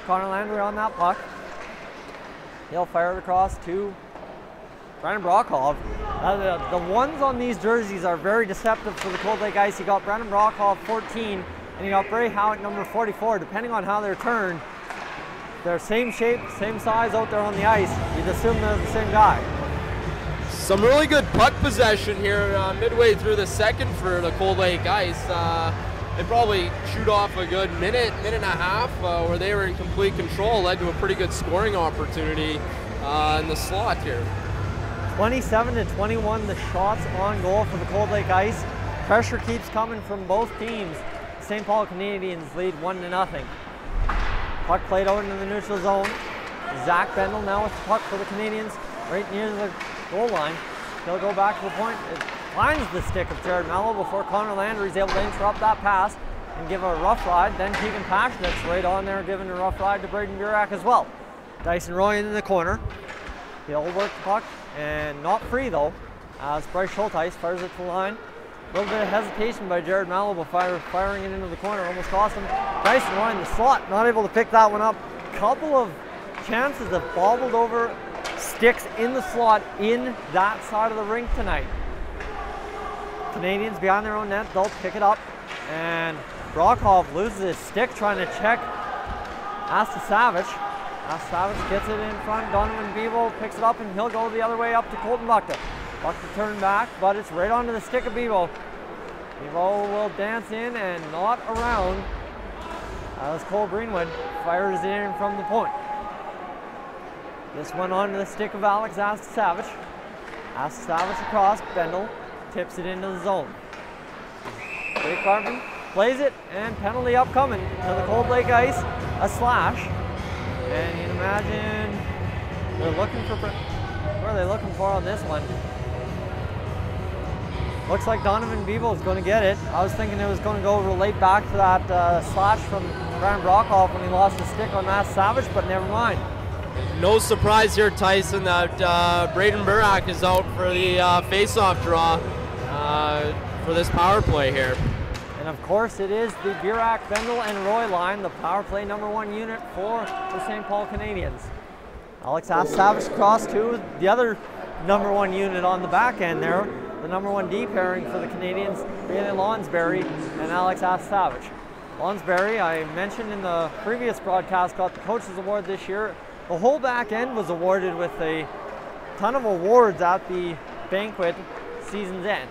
Connor Landry on that puck. He'll fire it across to Brandon Brockhoff. The ones on these jerseys are very deceptive for the Cold Lake Ice. You got Brandon Brockhoff 14 and you got Bray Howitt number 44. Depending on how they're turned, they're same shape, same size out there on the ice. You'd assume they're the same guy. Some really good puck possession here midway through the second for the Cold Lake Ice. They probably shoot off a good minute and a half where they were in complete control. Led to a pretty good scoring opportunity in the slot here. 27-21 the shots on goal for the Cold Lake Ice. Pressure keeps coming from both teams. St. Paul Canadiens lead 1-0. Puck played out into the neutral zone. Zach Bendel now with the puck for the Canadiens right near the goal line. He'll go back to the point. It finds the stick of Jared Mello before Connor Landry is able to interrupt that pass and give a rough ride. Then Keegan Pashnet's right on there giving a rough ride to Braden Burak as well. Dyson Roy in the corner. He'll work the puck, and not free though, as Bryce Schulteis fires it to the line. A little bit of hesitation by Jared Malibu firing it into the corner, almost cost him. Dyson Roy in the slot, not able to pick that one up. Couple of chances that bobbled over sticks in the slot in that side of the rink tonight. Canadiens behind their own net, they'll pick it up, and Brockhoff loses his stick trying to check Astasavich. Astasavich gets it in front, Donovan Bevo picks it up, and he'll go the other way up to Colton Buckta. Buckta turned back, but it's right onto the stick of Bevo. Bevo will dance in and not around as Cole Greenwood fires it in from the point. This one onto the stick of Alex Astasavich. Astasavich across, Bendel tips it into the zone. Jake Barton plays it, and penalty upcoming to the Cold Lake ice, a slash. And you can imagine they're looking for, what are they looking for on this one? Looks like Donovan Bevo is going to get it. I was thinking it was going to go relate back to that slash from Brian Brockhoff when he lost his stick on Matt Savage, but never mind. No surprise here, Tyson, that Braden Burak is out for the face-off draw for this power play here. And of course it is the Burak, Bendel, and Roy line, the power play #1 unit for the St. Paul Canadiens. Alex Astasavich across to the other #1 unit on the back end there, the #1 D pairing for the Canadiens, Bailey Lonsberry and Alex Astasavich. Lonsberry, I mentioned in the previous broadcast, got the Coach's Award this year. The whole back end was awarded with a ton of awards at the banquet season's end.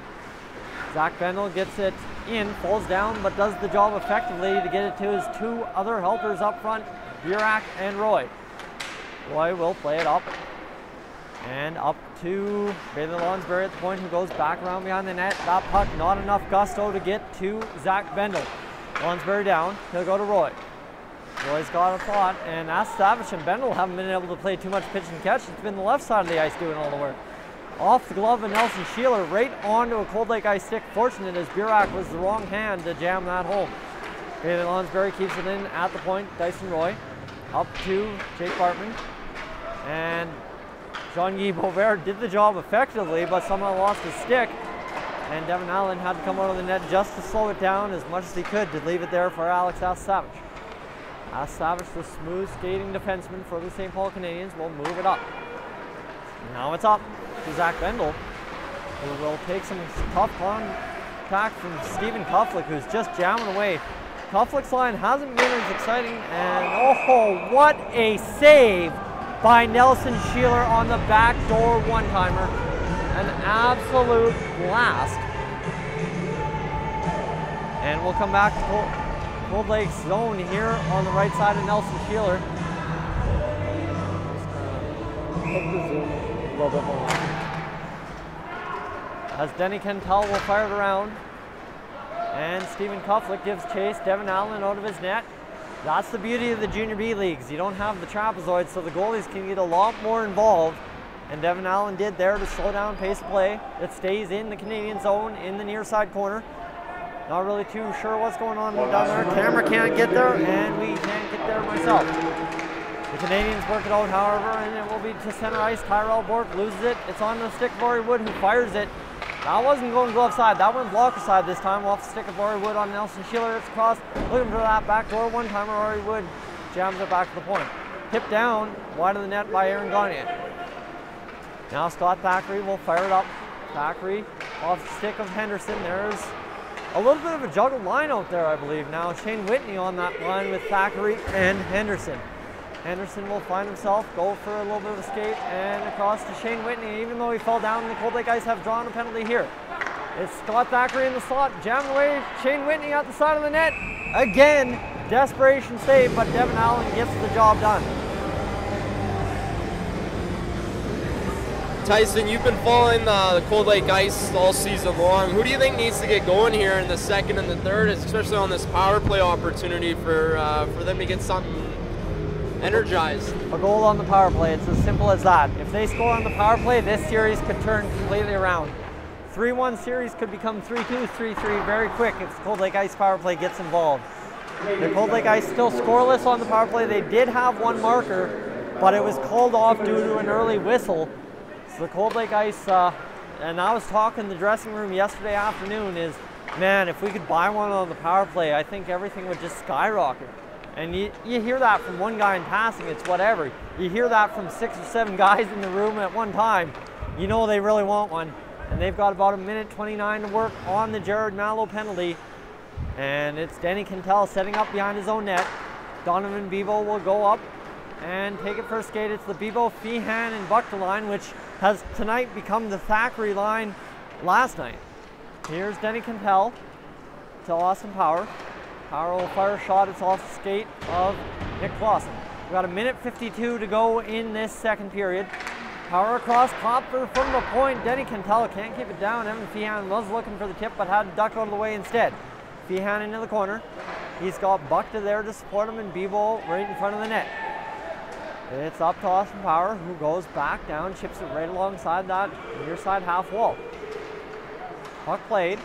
Zach Bendel gets it in, falls down, but does the job effectively to get it to his two other helpers up front, Burak and Roy. Roy will play it up, and up to Bailey Lonsberry at the point, who goes back around behind the net. That puck, not enough gusto to get to Zach Bendel. Lonsberry down, he'll go to Roy. Roy's got a thought, and Astasavich and Bendel haven't been able to play too much pitch and catch. It's been the left side of the ice doing all the work. Off the glove of Nelson Sheeler, right onto a Cold Lake ice stick. Fortunate as Burak was the wrong hand to jam that home. Bailey Lonsberry keeps it in at the point. Dyson Roy up to Jake Bartman. And Jean-Guy Boisvert did the job effectively, but somehow lost his stick. And Devin Allen had to come out of the net just to slow it down as much as he could to leave it there for Alex Astasavich. Astasavich, the smooth skating defenseman for the St. Paul Canadiens, will move it up. Now it's up to Zach Bendel, who will take some tough contact from Stephen Kuflick, who's just jamming away. Kuflick's line hasn't been as exciting, and oh, what a save by Nelson Sheeler on the backdoor one-timer. An absolute blast. And we'll come back to Cold Lake's zone here on the right side of Nelson Sheeler. A little bit more. As Denny Kentel will fire it around. And Stephen Kuflick gives chase. Devin Allen out of his net. That's the beauty of the Junior B leagues. You don't have the trapezoids, so the goalies can get a lot more involved. And Devin Allen did there to slow down pace of play. It stays in the Canadian zone in the near side corner. Not really too sure what's going on down there. Camera can't get there, and we can't get there myself. The Canadiens work it out, however, and it will be to center ice. Tyrell Bork loses it. It's on the stick of Rory Wood, who fires it. That wasn't going glove side. That went blocker side this time, off the stick of Rory Wood on Nelson Sheeler. It's across, looking for that backdoor one-timer. Rory Wood jams it back to the point. Tipped down, wide of the net by Aaron Gagne. Now Scott Thackeray will fire it up. Thackeray off the stick of Henderson. There's a little bit of a juggled line out there, I believe. Now Shane Whitney on that line with Thackeray and Henderson. Henderson will find himself, go for a little bit of a skate, and across to Shane Whitney. Even though he fell down, the Cold Lake Ice have drawn a penalty here. It's Scott Thackeray in the slot, jammed away. Shane Whitney at the side of the net. Again, desperation save, but Devin Allen gets the job done. Tyson, you've been following the Cold Lake Ice all season long. Who do you think needs to get going here in the second and the third, especially on this power play opportunity for them to get something energized? A goal on the power play, it's as simple as that. If they score on the power play, this series could turn completely around. 3-1 series could become 3-2, 3-3 very quick if the Cold Lake Ice power play gets involved. The Cold Lake Ice still scoreless on the power play. They did have one marker but it was called off due to an early whistle. So the Cold Lake Ice, and I was talking in the dressing room yesterday afternoon, is, man, if we could buy one on the power play, I think everything would just skyrocket. And you hear that from one guy in passing, it's whatever. You hear that from 6 or 7 guys in the room at one time, you know they really want one. And they've got about 1:29 to work on the Jared Mallow penalty. And it's Denny Cantel setting up behind his own net. Donovan Bebo will go up and take it for a skate. It's the Bebo, Feehan, and Buckter line, which has tonight become the Thackeray line last night. Here's Denny Cantel to Austin Power. Power will fire a shot. It's off the skate of Nick Clausen. We've got 1:52 to go in this second period. Power across, Copper from the point. Denny Cantel can't keep it down. Evan Feehan was looking for the tip, but had to duck out of the way instead. Feehan into the corner. He's got Buckter there to support him, and Bebo right in front of the net. It's up to Austin Power, who goes back down, chips it right alongside that near side half wall. Puck played,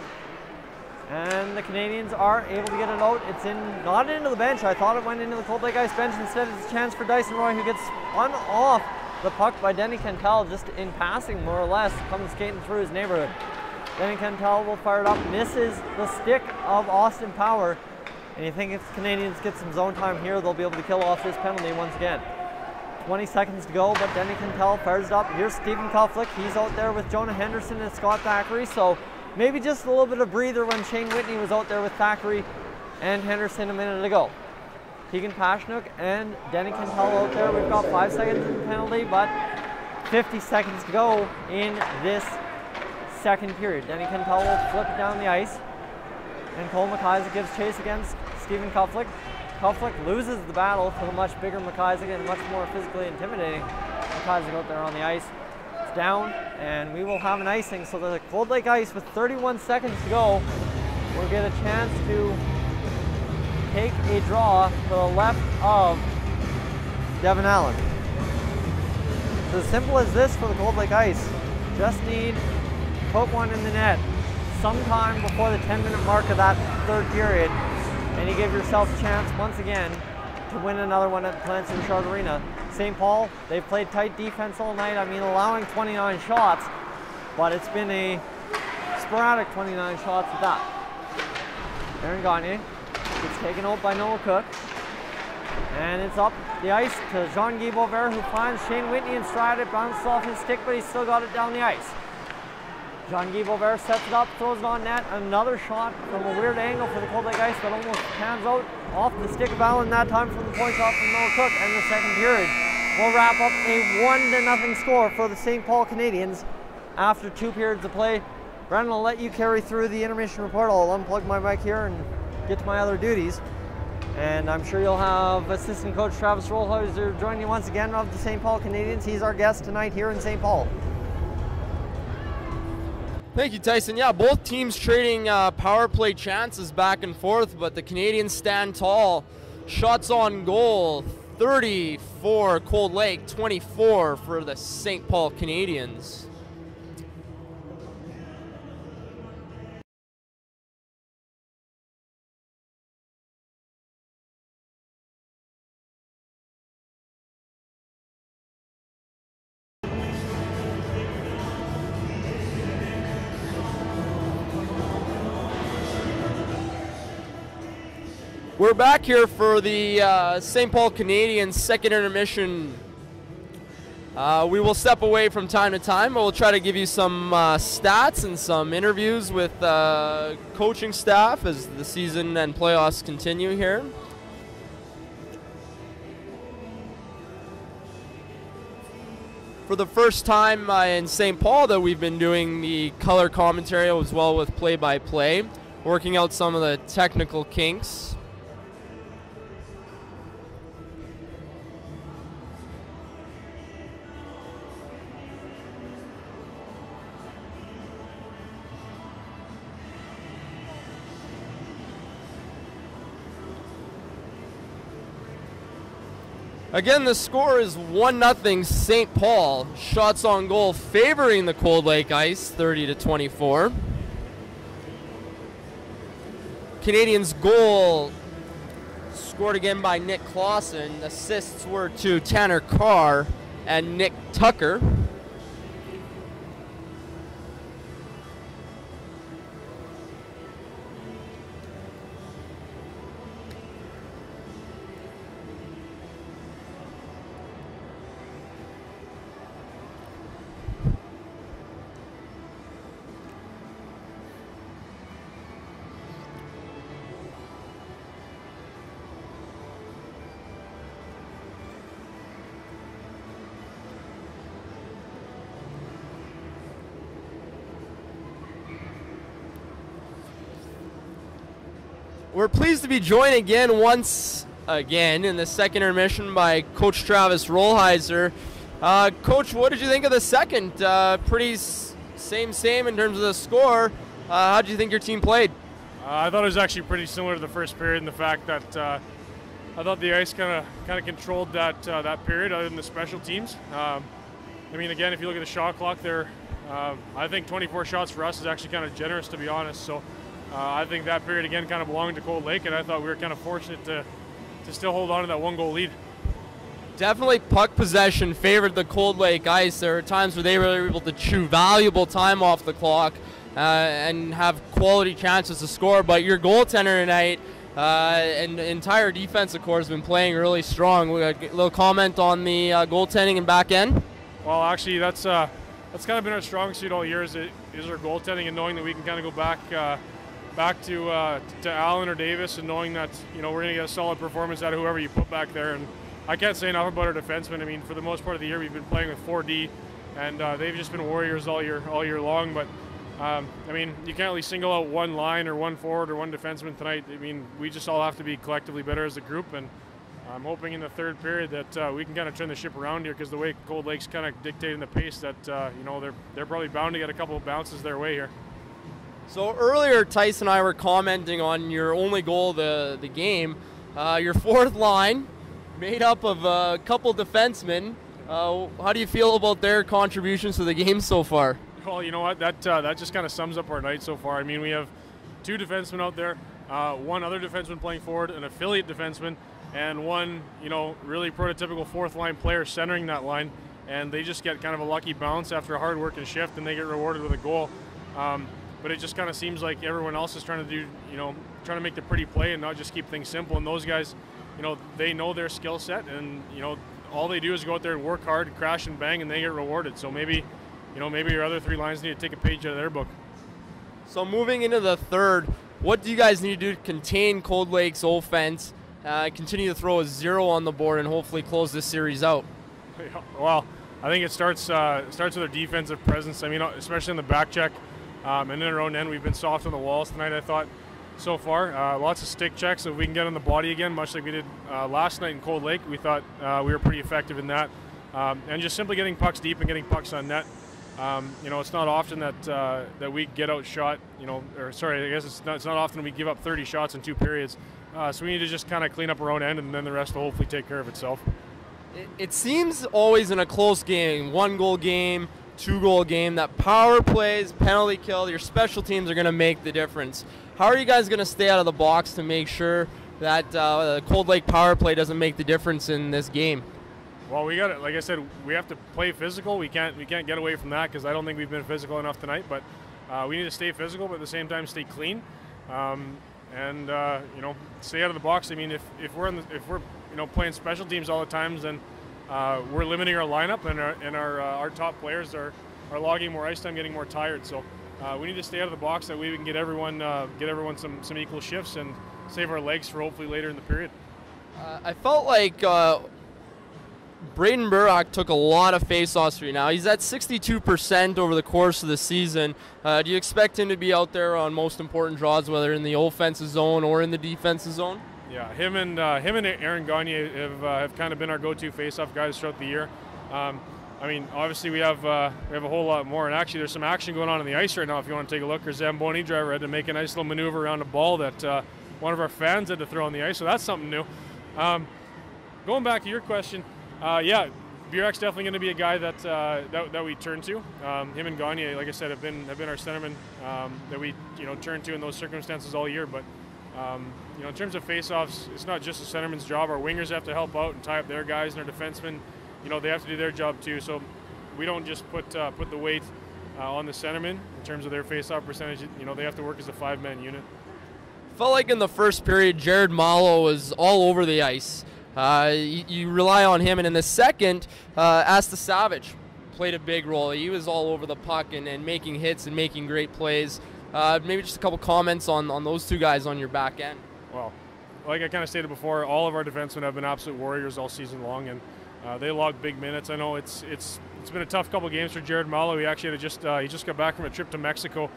and the Canadiens are able to get it out. It's not into the bench. I thought it went into the Cold Lake Ice bench. Instead, it's a chance for Dyson Roy, who gets spun off the puck by Denny Cantel, just in passing more or less, comes skating through his neighborhood. Denny Cantel will fire it up, misses the stick of Austin Power, and you think if the Canadiens get some zone time here, they'll be able to kill off this penalty once again. 20 seconds to go, but Denny Cantel fires it up. Here's Stephen Kuflick. He's out there with Jonah Henderson and Scott Thackeray, so maybe just a little bit of breather when Shane Whitney was out there with Thackeray and Henderson a minute ago. Keegan Pashnuk and Denny Cantel out there. We've got 5 seconds in the penalty, but 50 seconds to go in this second period. Denny Cantel will flip it down the ice, and Cole McIsaac gives chase against Stephen Kuflick. Kuflick loses the battle to the much bigger McIsaac and much more physically intimidating McIsaac out there on the ice. It's down, and we will have an icing. So the Cold Lake Ice, with 31 seconds to go, will get a chance to take a draw to the left of Devin Allen. It's as simple as this for the Cold Lake Ice. Just need to put one in the net sometime before the 10-minute mark of that third period, and you give yourself a chance once again to win another one at the Plants and Richard Arena. St. Paul, they've played tight defense all night. I mean, allowing 29 shots, but it's been a sporadic 29 shots at that. Aaron Gagne gets taken out by Noah Cook, and it's up the ice to Jean-Guy Boisvert, who finds Shane Whitney in stride. It bounces off his stick, but he's still got it down the ice. Jean-Guy Boisvert sets it up, throws it on net. Another shot from a weird angle for the Cold Lake Ice, but almost pans out off the stick of Allen, that time from the point shot from Noah Cook. And the second period will wrap up a 1-0 score for the St. Paul Canadiens after 2 periods of play. Brendan, I'll let you carry through the intermission report. I'll unplug my mic here and get to my other duties. And I'm sure you'll have assistant coach Travis Rollhauser join you once again of the St. Paul Canadiens. He's our guest tonight here in St. Paul. Thank you, Tyson. Yeah, both teams trading power play chances back and forth, but the Canadiens stand tall. Shots on goal, 30 for Cold Lake, 24 for the St. Paul Canadiens. We're back here for the St. Paul Canadiens second intermission. We will step away from time to time, but we'll try to give you some stats and some interviews with coaching staff as the season and playoffs continue here. For the first time in St. Paul that we've been doing the color commentary as well with play-by-play, working out some of the technical kinks. Again, the score is 1-0 St. Paul. Shots on goal favoring the Cold Lake Ice, 30-24. Canadiens goal scored again by Nick Clausen. Assists were to Tanner Carr and Nick Tucker. We're pleased to be joined once again in the second intermission by Coach Travis Rolheiser. Coach, what did you think of the second? Pretty same in terms of the score. How did you think your team played? I thought it was actually pretty similar to the first period in the fact that I thought the ice kind of controlled that period, other than the special teams. I mean, again, if you look at the shot clock there, I think 24 shots for us is actually kind of generous, to be honest. So I think that period again kind of belonged to Cold Lake, and I thought we were kind of fortunate to still hold on to that 1-goal lead. Definitely puck possession favored the Cold Lake Ice. There were times where they were able to chew valuable time off the clock and have quality chances to score, but your goaltender tonight and the entire defensive core has been playing really strong. We got a little comment on the goaltending and back end? Well, actually, that's kind of been our strong suit all year is our goaltending, and knowing that we can kind of go back to Allen or Davis, and knowing that we're going to get a solid performance out of whoever you put back there. And I can't say enough about our defensemen. I mean, for the most part of the year, we've been playing with 4D, and they've just been warriors all year long. But I mean, you can't really single out one line or one forward or one defenseman tonight. I mean, we just all have to be collectively better as a group, and I'm hoping in the third period that we can kind of turn the ship around here, because the way Cold Lake's kind of dictating the pace, that they're probably bound to get a couple of bounces their way here. So earlier, Tyson and I were commenting on your only goal of the game. Your fourth line, made up of a couple defensemen. How do you feel about their contributions to the game so far? Well, you know what? That just kind of sums up our night so far. I mean, we have two defensemen out there, one other defenseman playing forward, an affiliate defenseman, and one really prototypical fourth line player centering that line. And they just get kind of a lucky bounce after a hard working shift, and they get rewarded with a goal. But it just kind of seems like everyone else is trying to make the pretty play and not just keep things simple. And those guys, they know their skill set, and all they do is go out there and work hard, crash and bang, and they get rewarded. So maybe your other three lines need to take a page out of their book. So moving into the third, what do you guys need to do to contain Cold Lake's offense, continue to throw a 0 on the board, and hopefully close this series out? Well, I think it starts with their defensive presence. I mean, especially in the back check. And in our own end, we've been soft on the walls tonight, I thought, so far. Lots of stick checks, so if we can get on the body again, much like we did last night in Cold Lake, we thought we were pretty effective in that. And just simply getting pucks deep and getting pucks on net. It's not often that we get outshot, I guess it's not often we give up 30 shots in 2 periods. So we need to just kind of clean up our own end, and then the rest will hopefully take care of itself. It seems always in a close game, 1-goal game, 2-goal game, that power plays, penalty kill, your special teams are going to make the difference. How are you guys going to stay out of the box to make sure that the Cold Lake power play doesn't make the difference in this game? Well, we got it. Like I said, we have to play physical. We can't get away from that, because I don't think we've been physical enough tonight. But we need to stay physical, but at the same time stay clean, and stay out of the box. I mean, if we're playing special teams all the times, then we're limiting our lineup, and our top players are logging more ice time, getting more tired. So we need to stay out of the box. That way we can get everyone some equal shifts and save our legs for hopefully later in the period. I felt like Braden Burrock took a lot of face-offs for you now. He's at 62% over the course of the season. Do you expect him to be out there on most important draws, whether in the offensive zone or in the defensive zone? Yeah, him and Aaron Gagne have kind of been our go-to face-off guys throughout the year. I mean, obviously we have a whole lot more, and actually there's some action going on the ice right now. If you want to take a look, our Zamboni driver had to make a nice little maneuver around a ball that one of our fans had to throw on the ice, so that's something new. Going back to your question, yeah, Burek's definitely going to be a guy that we turn to. Him and Gagne, like I said, have been our centermen that we turn to in those circumstances all year. But You know, in terms of face-offs, it's not just the centerman's job. Our wingers have to help out and tie up their guys, and our defensemen, you know, they have to do their job too. So we don't just put the weight on the centerman in terms of their face-off percentage. You know, they have to work as a 5-man unit. Felt like in the first period, Jared Malo was all over the ice. You rely on him, and in the second, Asta Savage played a big role. He was all over the puck and making hits and making great plays. Maybe just a couple comments on those two guys on your back end. Well, like I kind of stated before, all of our defensemen have been absolute warriors all season long, and they logged big minutes. I know it's been a tough couple games for Jared Malo. He actually he just got back from a trip to Mexico,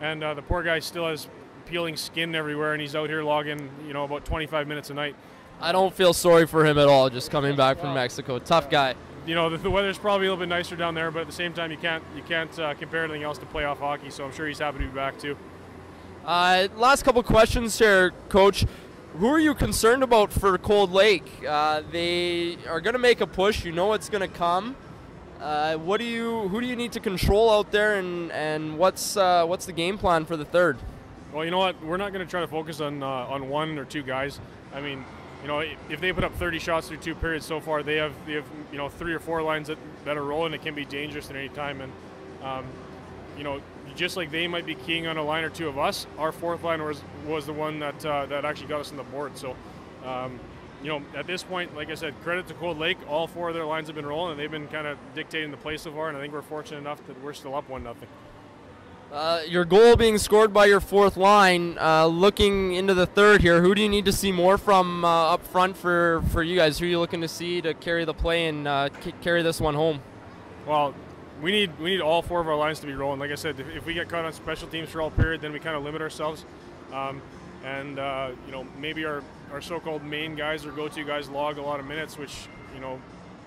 and the poor guy still has peeling skin everywhere, and he's out here logging, you know, about 25 minutes a night. I don't feel sorry for him at all, just coming back from Mexico. Tough guy. You know, the weather's probably a little bit nicer down there, but at the same time, you can't compare anything else to playoff hockey, so I'm sure he's happy to be back too. Last couple questions here, Coach. Who are you concerned about for Cold Lake? They are going to make a push. You know it's going to come. Who do you need to control out there, and what's the game plan for the third? Well, you know what? We're not going to try to focus on one or two guys. I mean, you know, if they put up 30 shots through 2 periods so far, they have you know 3 or 4 lines that are rolling. It can be dangerous at any time, and you know, just like they might be keying on a line or two of us, our fourth line was the one that actually got us on the board. So, you know, at this point, like I said, credit to Cold Lake. All 4 of their lines have been rolling, and they've been kind of dictating the play so far. And I think we're fortunate enough that we're still up 1-0. Your goal being scored by your fourth line. Looking into the third here, who do you need to see more from up front for you guys? Who are you looking to see to carry the play and carry this one home? Well, we need all 4 of our lines to be rolling. Like I said, if we get caught on special teams for all period, then we kind of limit ourselves. And you know, maybe our so-called main guys or go-to guys log a lot of minutes, which, you know,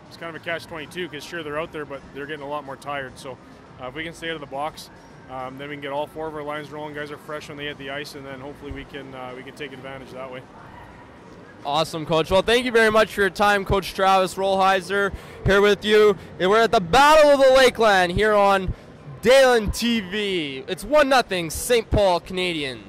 it's kind of a catch-22 because sure they're out there, but they're getting a lot more tired. So if we can stay out of the box, then we can get all 4 of our lines rolling. Guys are fresh when they hit the ice, and then hopefully we can take advantage that way. Awesome, Coach. Well, thank you very much for your time, Coach Travis Rollheiser, here with you. And we're at the Battle of the Lakeland here on Dolynny TV. It's 1-0 St. Paul Canadiens.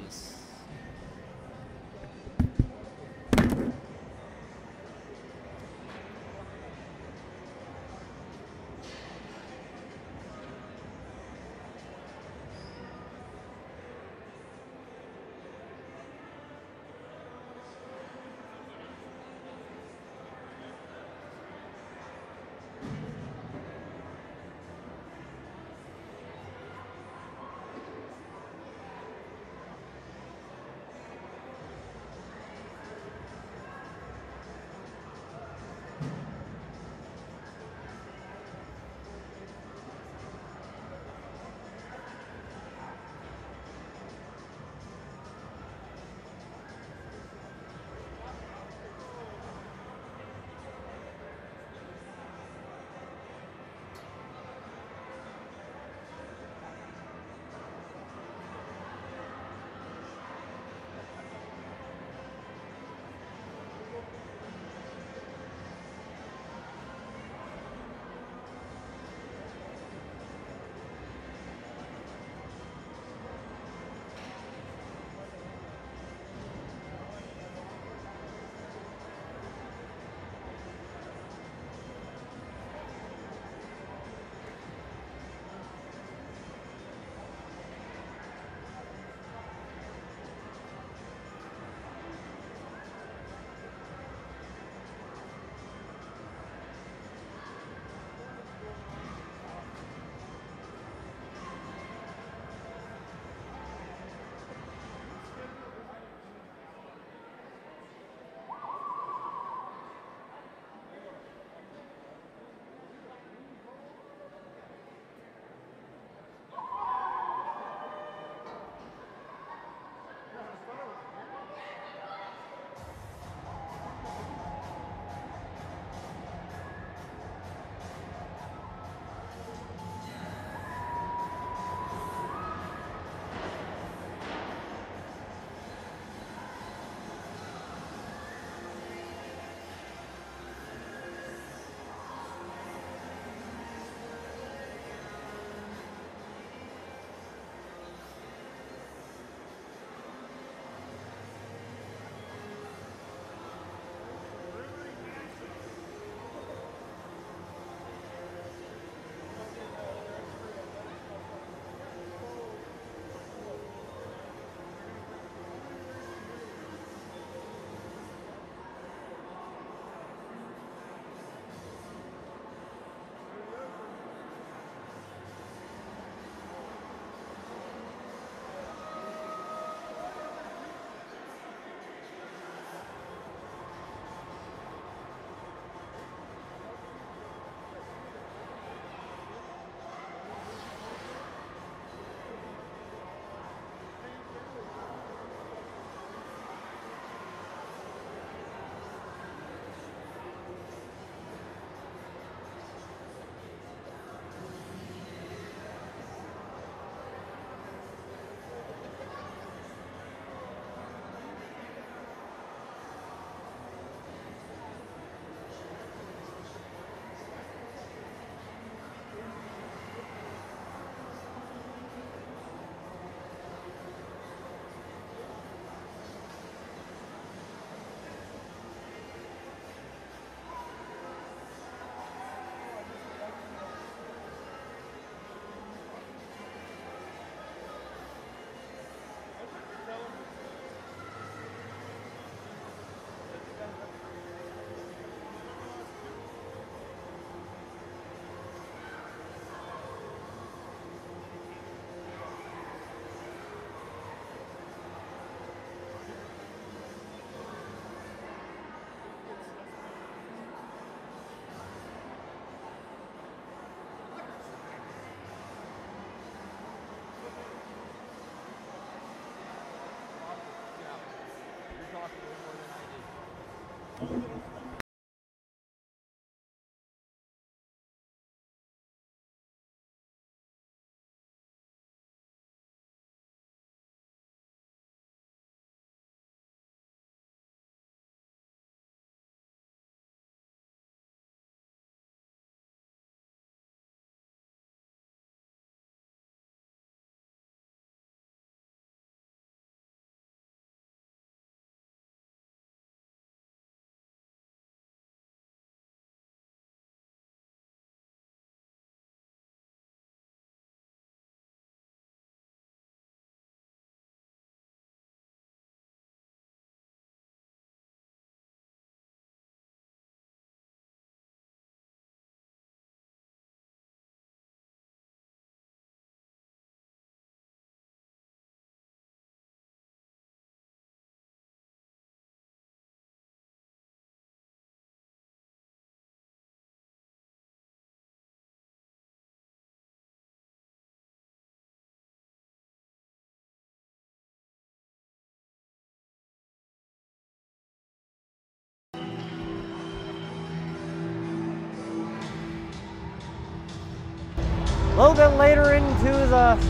little bit later into the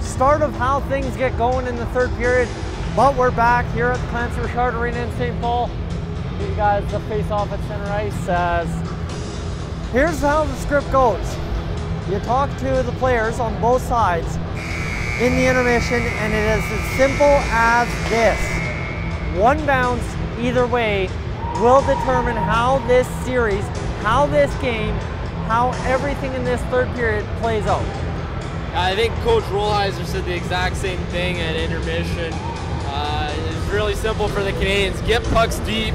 start of how things get going in the third period, but we're back here at the Clancy Richard Arena in St. Paul. You guys the face off at center ice. As here's how the script goes. You talk to the players on both sides in the intermission, and it is as simple as this. One bounce either way will determine how this series, how this game, how everything in this third period plays out. I think Coach Rolheiser said the exact same thing at intermission. It's really simple for the Canadiens. Get pucks deep,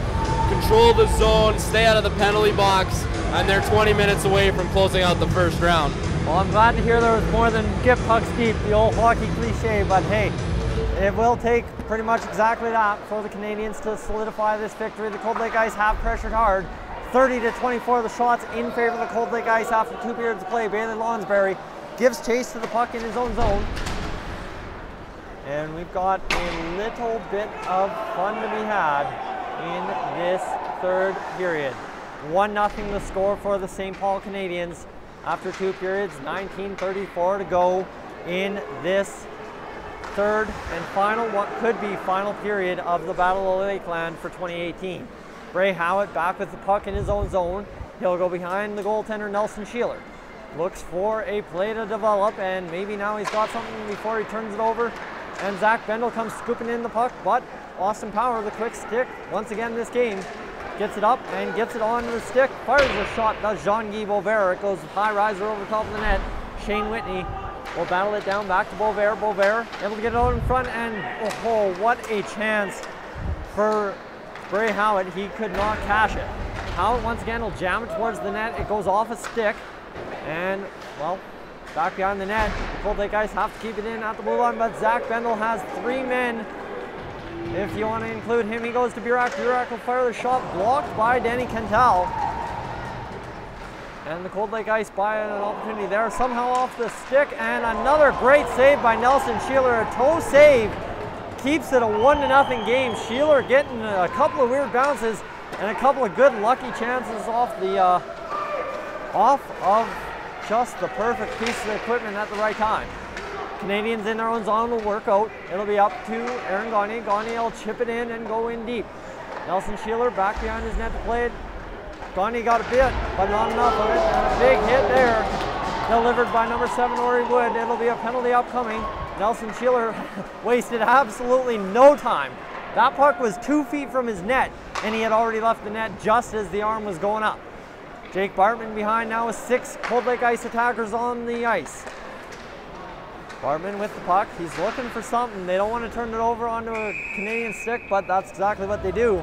control the zone, stay out of the penalty box, and they're 20 minutes away from closing out the first round. Well, I'm glad to hear there was more than get pucks deep, the old hockey cliche, but hey, it will take pretty much exactly that for the Canadiens to solidify this victory. The Cold Lake Ice have pressured hard. 30-24 the shots in favor of the Cold Lake Ice after 2 periods of play. Bailey Lonsberry gives chase to the puck in his own zone. And we've got a little bit of fun to be had in this third period. 1-0 the score for the St. Paul Canadiens after 2 periods, 19:34 to go in this third and final, what could be final period of the Battle of Lakeland for 2018. Bray Howitt back with the puck in his own zone. He'll go behind the goaltender Nelson Sheeler. Looks for a play to develop, and maybe now he's got something before he turns it over. And Zach Bendel comes scooping in the puck, but Austin Power, the quick stick, once again this game, gets it up and gets it onto the stick. Fires a shot, does Jean-Guy Beauvert. It goes high riser over the top of the net. Shane Whitney will battle it down back to Beauvert. Beauvert able to get it out in front, and oh, what a chance for Bray Howitt. He could not cash it. Howitt once again will jam it towards the net. It goes off a stick, and well, back behind the net. The Cold Lake Ice have to keep it in at the blue line, but Zach Bendel has 3 men. If you want to include him, he goes to Burak. Burak will fire the shot, blocked by Danny Cantal. And the Cold Lake Ice by an opportunity there, somehow off the stick, and another great save by Nelson Sheeler. A toe save keeps it a 1-0 game. Sheeler getting a couple of weird bounces and a couple of good lucky chances off of just the perfect piece of equipment at the right time. Canadiens in their own zone will work out. It'll be up to Aaron Gagne. Gagne will chip it in and go in deep. Nelson Sheeler back behind his net to play it. Gagne got a bit, but not enough of it. And a big hit there, delivered by number 7, Ori Wood. It'll be a penalty upcoming. Nelson Sheeler wasted absolutely no time. That puck was 2 feet from his net, and he had already left the net just as the arm was going up. Jake Bartman behind now with 6 Cold Lake Ice attackers on the ice. Bartman with the puck. He's looking for something. They don't want to turn it over onto a Canadian stick, but that's exactly what they do.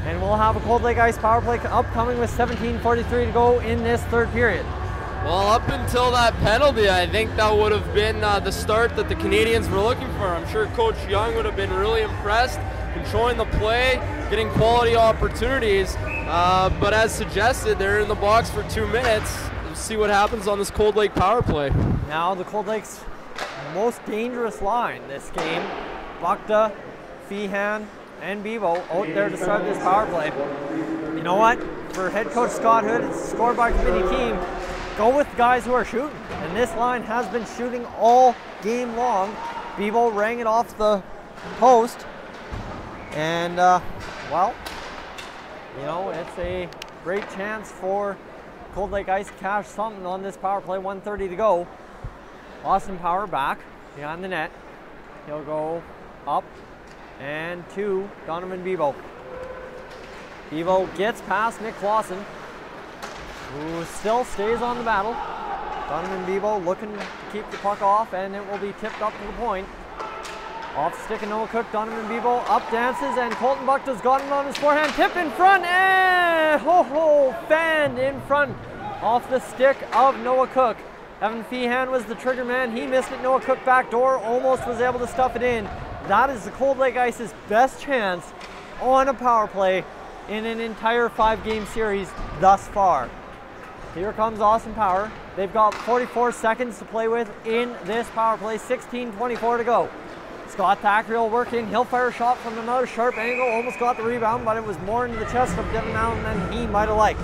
And we'll have a Cold Lake Ice power play upcoming with 17:43 to go in this third period. Well, up until that penalty, I think that would have been the start that the Canadiens were looking for. I'm sure Coach Young would have been really impressed, controlling the play, getting quality opportunities. But as suggested, they're in the box for 2 minutes. We'll see what happens on this Cold Lake power play. Now the Cold Lake's most dangerous line this game. Bukta, Feehan, and Bebo out there to start this power play. You know what? For head coach Scott Hood, it's a score by committee team. Go with guys who are shooting. And this line has been shooting all game long. Bebo rang it off the post. And, well, you know, it's a great chance for Cold Lake Ice to cash something on this power play. 1:30 to go. Austin Power back behind the net. He'll go up and to Donovan Bebo. Bebo gets past Nick Clausen, who still stays on the battle. Donovan Bebo looking to keep the puck off, and it will be tipped up to the point. Off the stick of Noah Cook, Donovan Bebo up dances, and Colton Bukta's got him on his forehand. Tip in front, and fanned in front off the stick of Noah Cook. Evan Feehan was the trigger man. He missed it. Noah Cook back door, almost was able to stuff it in. That is the Cold Lake Ice's best chance on a power play in an entire 5-game series thus far. Here comes Austin Power. They've got 44 seconds to play with in this power play. 16:24 to go. Scott Thackeray will work in. He'll fire a shot from another sharp angle. Almost got the rebound, but it was more into the chest of Devin Allen than he might have liked.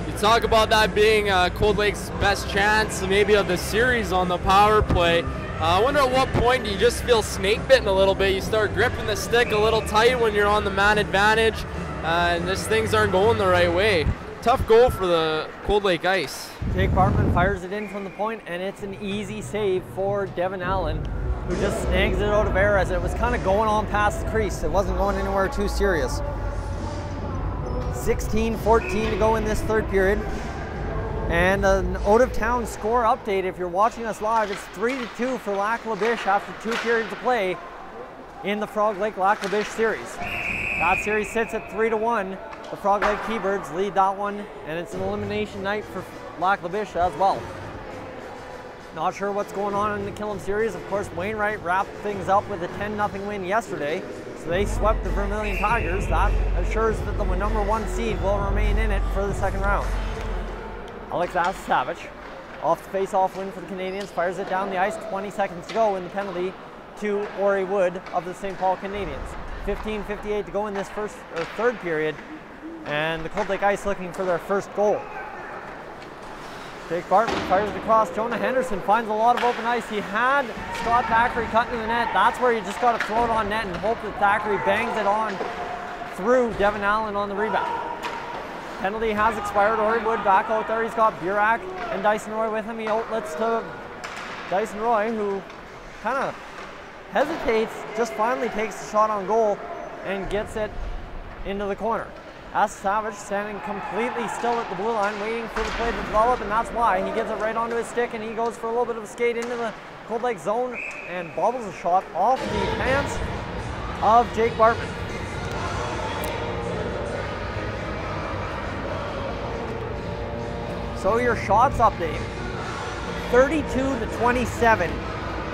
You'd talk about that being Cold Lake's best chance maybe of the series on the power play. I wonder at what point do you just feel snake bitten a little bit? You start gripping the stick a little tight when you're on the man advantage, and just things aren't going the right way. Tough goal for the Cold Lake Ice. Jake Bartman fires it in from the point, and it's an easy save for Devin Allen, who just snags it out of air as it was kind of going on past the crease. It wasn't going anywhere too serious. 16-14 to go in this third period. And an out-of-town score update, if you're watching us live, it's 3-2 for Lac La Biche after 2 periods of play in the Frog Lake Lac La Biche series. That series sits at 3-1. The Frog Lake T-Birds lead that one, and it's an elimination night for Lac La Biche as well. Not sure what's going on in the Killam series. Of course, Wainwright wrapped things up with a 10-0 win yesterday, so they swept the Vermilion Tigers. That assures that the number 1 seed will remain in it for the second round. Alex Savage, off the face-off win for the Canadiens, fires it down the ice, 20 seconds to go in the penalty to Ori Wood of the St. Paul Canadiens. 15:58 to go in this third period, and the Cold Lake Ice looking for their first goal. Jake Barton fires it across. Jonah Henderson finds a lot of open ice. He had Scott Thackeray cut into the net. That's where you just got to throw it on net and hope that Thackeray bangs it on through Devin Allen on the rebound. Penalty has expired. Ori Wood back out there. He's got Burak and Dyson Roy with him. He outlets to Dyson Roy, who kind of hesitates, just finally takes the shot on goal and gets it into the corner. Savage standing completely still at the blue line, waiting for the play to develop, and that's why he gets it right onto his stick, and he goes for a little bit of a skate into the Cold Lake zone and bobbles a shot off the pants of Jake Bartman. So your shots update, 32-27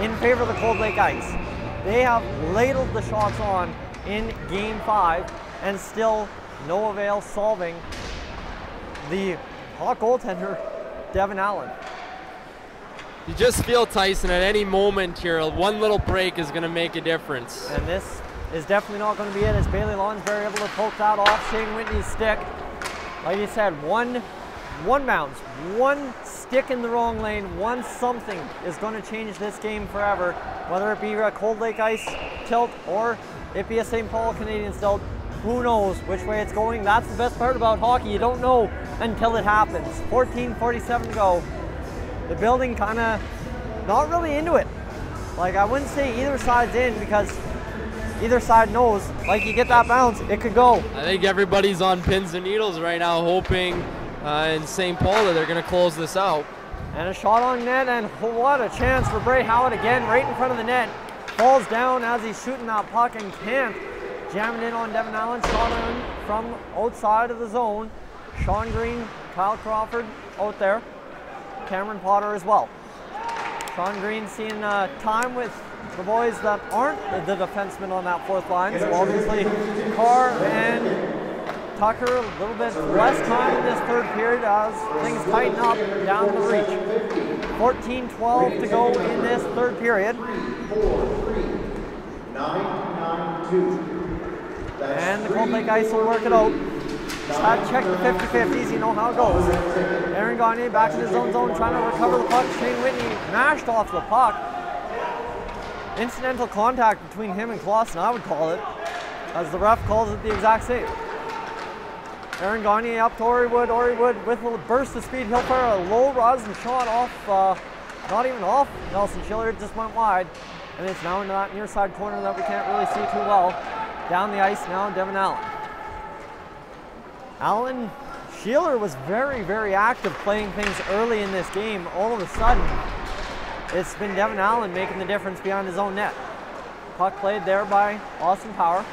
in favor of the Cold Lake Ice. They have ladled the shots on in Game 5 and still no avail solving the hot goaltender, Devin Allen. You just feel, Tyson, at any moment here, one little break is going to make a difference. And this is definitely not going to be it, as Bailey Lonsberry able to poke that off Shane Whitney's stick. Like you said, one bounce, one stick in the wrong lane, one something is going to change this game forever, whether it be a Cold Lake Ice tilt or it be a St. Paul Canadiens tilt. Who knows which way it's going? That's the best part about hockey. You don't know until it happens. 14:47 to go. The building kind of not really into it. Like, I wouldn't say either side's in, because either side knows, like, you get that bounce, it could go. I think everybody's on pins and needles right now, hoping in St. Paul that they're going to close this out. And a shot on net, and what a chance for Bray Howard again, right in front of the net. Falls down as he's shooting that puck and can't. Jamming in on Devin Allen, shot in from outside of the zone. Sean Green, Kyle Crawford out there. Cameron Potter as well. Sean Green seeing time with the boys that aren't the defensemen on that fourth line. So obviously Carr and Tucker, a little bit less time in this third period as things tighten up down the reach. 14:12 to go in this third period. 9-9-2. And the Cold Lake Ice will work it out. Just had to check the 50-50s, you know how it goes. Aaron Gagne back in his own zone trying to recover the puck. Shane Whitney mashed off the puck. Incidental contact between him and Clausen, I would call it, as the ref calls it the exact same. Aaron Gagne up to Ori Wood. Ori Wood with a burst of speed. He'll fire a low rosin shot off, not even off Nelson Schiller, it just went wide. And it's now into that near side corner that we can't really see too well. Down the ice now, Devin Allen. Schiller was very, very active playing things early in this game. All of a sudden, it's been Devin Allen making the difference behind his own net. Puck played there by Austin Power.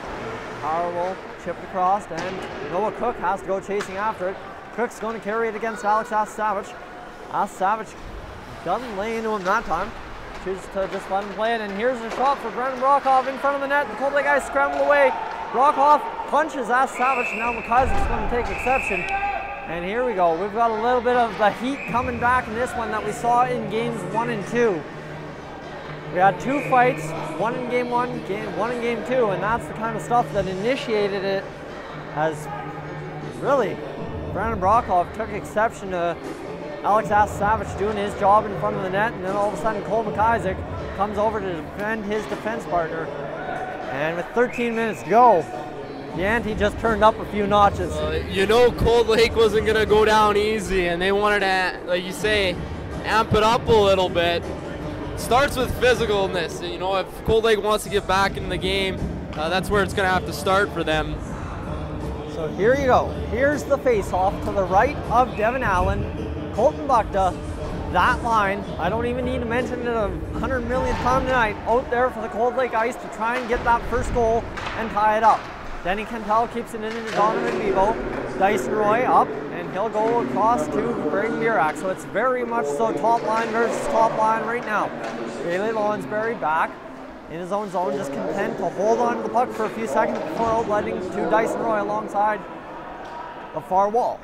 Power will chip it across, and Noah Cook has to go chasing after it. Cook's going to carry it against Alex Savage. Savage doesn't lay into him that time. Chooses to just let him play it, and here's a shot for Brendan Brockhoff in front of the net. The Cold Lake Ice scramble away. Brockhoff punches Savage, and now McIsaac's going to take exception. And here we go. We've got a little bit of the heat coming back in this one that we saw in games 1 and 2. We had 2 fights, one in game 1, one in game 2, and that's the kind of stuff that initiated it, as really Brandon Brockhoff took exception to Alex Savage doing his job in front of the net, and then all of a sudden Cole McIsaac comes over to defend his defense partner. And with 13 minutes to go, the ante just turned up a few notches. You know Cold Lake wasn't going to go down easy, and they wanted to, like you say, amp it up a little bit. Starts with physicalness. You know, if Cold Lake wants to get back in the game, that's where it's going to have to start for them. So here you go. Here's the face-off to the right of Devin Allen, Colton Buckta. That line, I don't even need to mention it 100 million times tonight, out there for the Cold Lake Ice to try and get that first goal and tie it up. Denny Cantel keeps it into Donovan Bevo. Dyson Roy up, and he'll go across to Braden Burak. So it's very much so top line versus top line right now. Bailey Lonsberry back in his own zone, just content to hold on to the puck for a few seconds before outletting to Dyson Roy alongside the far wall.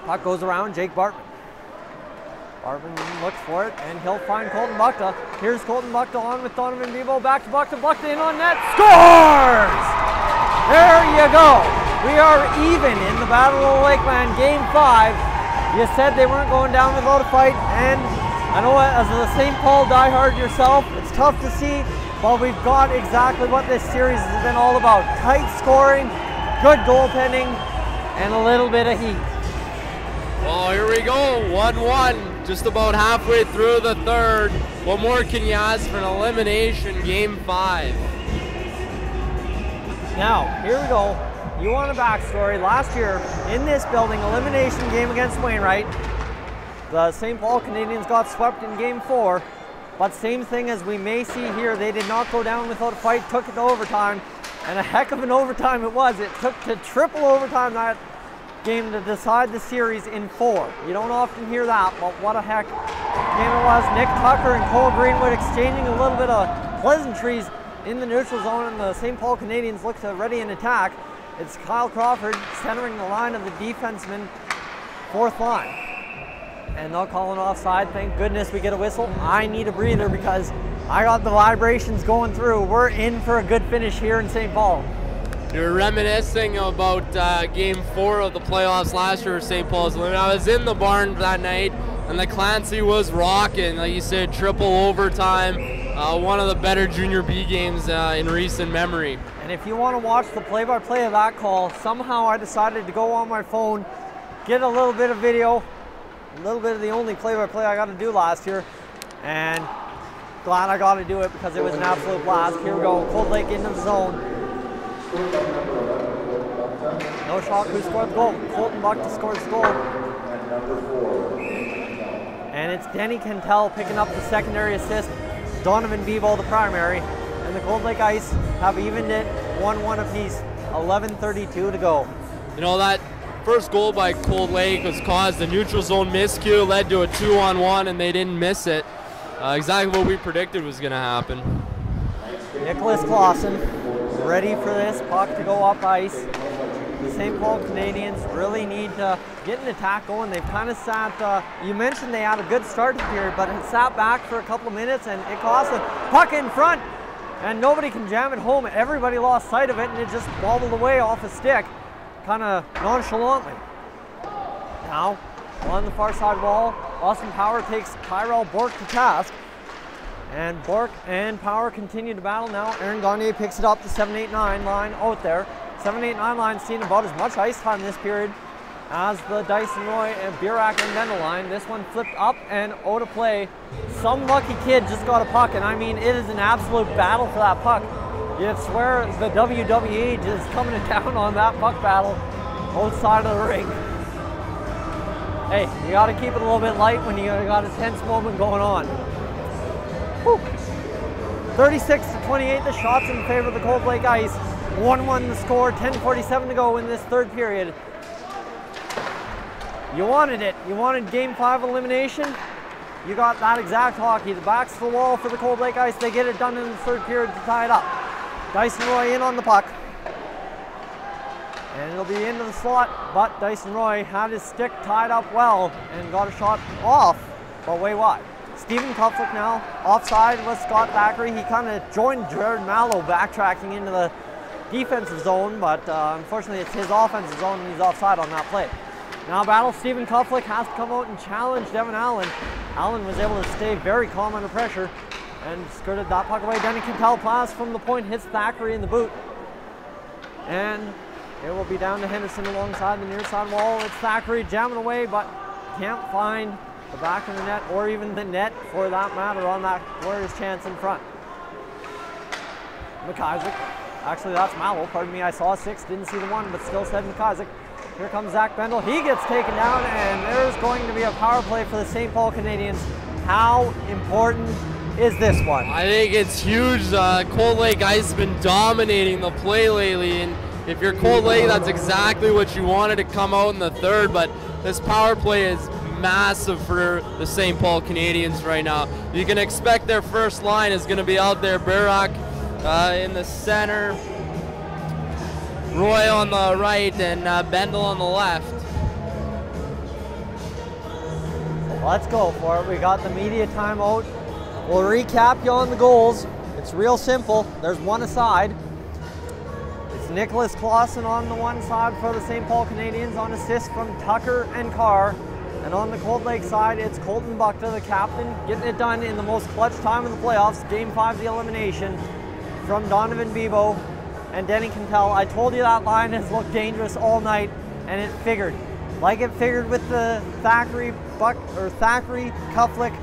Puck goes around Jake Bartman. Bartman looks for it, and he'll find Colton Buckta. Here's Colton Buckta on with Donovan Bevo, back to Buckta, Buckta in on net, scores! There you go. We are even in the Battle of Lakeland Game 5. You said they weren't going down without a fight, and I know as a St. Paul diehard yourself, it's tough to see, but we've got exactly what this series has been all about. Tight scoring, good goaltending, and a little bit of heat. Well, here we go, 1-1, just about halfway through the third. What more can you ask for an elimination Game 5? Now, here we go. You want a backstory. Last year, in this building, elimination game against Wainwright, the St. Paul Canadiens got swept in Game 4, but same thing as we may see here, they did not go down without a fight, took it to overtime, and a heck of an overtime it was. It took to triple overtime that game to decide the series in 4. You don't often hear that, but what a heck game it was. Nick Tucker and Cole Greenwood exchanging a little bit of pleasantries in the neutral zone, and the St. Paul Canadiens look to ready an attack. It's Kyle Crawford centering the line of the defenseman, fourth line. And they'll call an offside. Thank goodness we get a whistle. I need a breather because I got the vibrations going through. We're in for a good finish here in St. Paul. You're reminiscing about Game 4 of the playoffs last year for St. Paul's. I was in the barn that night, and the Clancy was rocking. Like you said, triple overtime. One of the better Junior B games in recent memory. And if you want to watch the play-by-play of that call, somehow I decided to go on my phone, get a little bit of video, a little bit of the only play-by-play I got to do last year, and glad I got to do it because it was an absolute blast. Here we go, Cold Lake into the zone. No shock, who scored the goal? Colton Buckta scores the goal. And it's Denny Cantel picking up the secondary assist. Donovan Bevo the primary, and the Cold Lake Ice have evened it 1-1 apiece, 11:32 to go. You know, that first goal by Cold Lake was caused a neutral zone miscue, led to a 2-on-1, and they didn't miss it. Exactly what we predicted was going to happen. Nicholas Clausen ready for this puck to go up ice. The St. Paul Canadiens really need to get an attack going. They've kind of sat, you mentioned they had a good start to the period, but it sat back for a couple of minutes and it cost them. Puck in front, and nobody can jam it home. Everybody lost sight of it, and it just wobbled away off a stick, kind of nonchalantly. Now, on the far side wall, Austin Power takes Tyrell Bork to task, and Bork and Power continue to battle now. Aaron Gagne picks it up, the 7-8-9 line out there. 7-8-9 line seeing about as much ice time this period as the Dyson Roy and Burak and Bendel line. This one flipped up and out of play. Some lucky kid just got a puck, and I mean, it is an absolute battle for that puck. You'd swear the WWE is coming down on that puck battle outside of the ring. Hey, you got to keep it a little bit light when you got a tense moment going on. Whew. 36-28, the shots in favor of the Cold Lake Ice. 1-1 the score, 10:47 to go in this third period. You wanted it. You wanted Game 5 elimination. You got that exact hockey. The back's to the wall for the Cold Lake Ice. They get it done in the third period to tie it up. Dyson Roy in on the puck. And it'll be into the slot, but Dyson Roy had his stick tied up well and got a shot off, but way wide. Stephen Kupflick now offside with Scott Thackeray. He kind of joined Jared Mallow backtracking into the defensive zone, but unfortunately it's his offensive zone and he's offside on that play. Now battle, Stephen Kuflick has to come out and challenge Devin Allen. Allen was able to stay very calm under pressure and skirted that puck away. Denny Cantel pass from the point, hits Thackeray in the boot. And it will be down to Henderson alongside the near side wall. It's Thackeray jamming away, but can't find the back of the net or even the net for that matter on that glorious chance in front. McIsaac. Actually, that's Mallow. Pardon me, I saw 6, didn't see the 1, but still said McIsaac. Here comes Zach Bendel. He gets taken down, and there's going to be a power play for the St. Paul Canadiens. How important is this one? I think it's huge. Cold Lake Ice has been dominating the play lately, and if you're Cold Lake, that's exactly what you wanted to come out in the third, but this power play is massive for the St. Paul Canadiens right now. You can expect their first line is going to be out there. Barak in the center, Roy on the right, and Bendel on the left. Let's go for it. We got the media timeout. We'll recap you on the goals. It's real simple. There's one aside. It's Nicholas Clausen on the one side for the St. Paul Canadiens on assist from Tucker and Carr. And on the Cold Lake side, it's Colton Buckta, the captain, getting it done in the most clutch time of the playoffs, Game 5, the elimination, from Donovan Bebo and Denny Cantel. I told you that line has looked dangerous all night, and it figured. Like it figured with the Thackeray, Kuflick,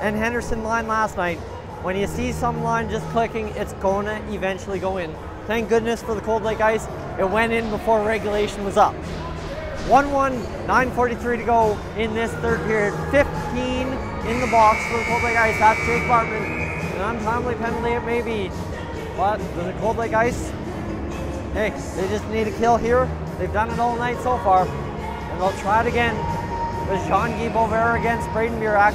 and Henderson line last night. When you see some line just clicking, it's going to eventually go in. Thank goodness for the Cold Lake Ice, it went in before regulation was up. 1-1, 9:43 to go in this third period. 15 in the box for the Cold Lake Ice. That's Jake Bartman. An untimely penalty it may be. But the Cold Lake Ice, hey, they just need a kill here. They've done it all night so far. And they'll try it again with Jean-Guy Boisvert against Braden Burak.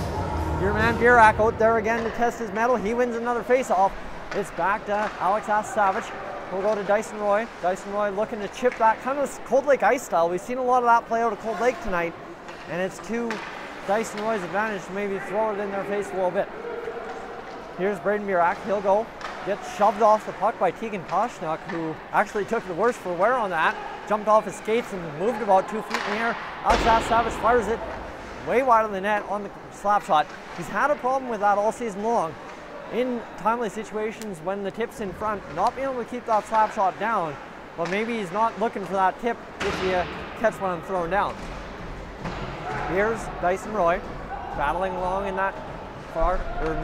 Your man Burak out there again to test his mettle. He wins another face-off. It's back to Alex Savage. We'll go to Dyson Roy. Dyson Roy looking to chip that kind of Cold Lake Ice style. We've seen a lot of that play out of Cold Lake tonight. And it's to Dyson Roy's advantage to maybe throw it in their face a little bit. Here's Braden Burak. He'll go. Gets shoved off the puck by Tegan Koshnak, who actually took the worst for wear on that. Jumped off his skates and moved about 2 feet in the air. Alex Savage fires it way wide of the net on the slap shot. He's had a problem with that all season long. In timely situations when the tip's in front, not being able to keep that slap shot down, but maybe he's not looking for that tip if you catch when I'm throwing down. Here's Dyson Roy battling along in that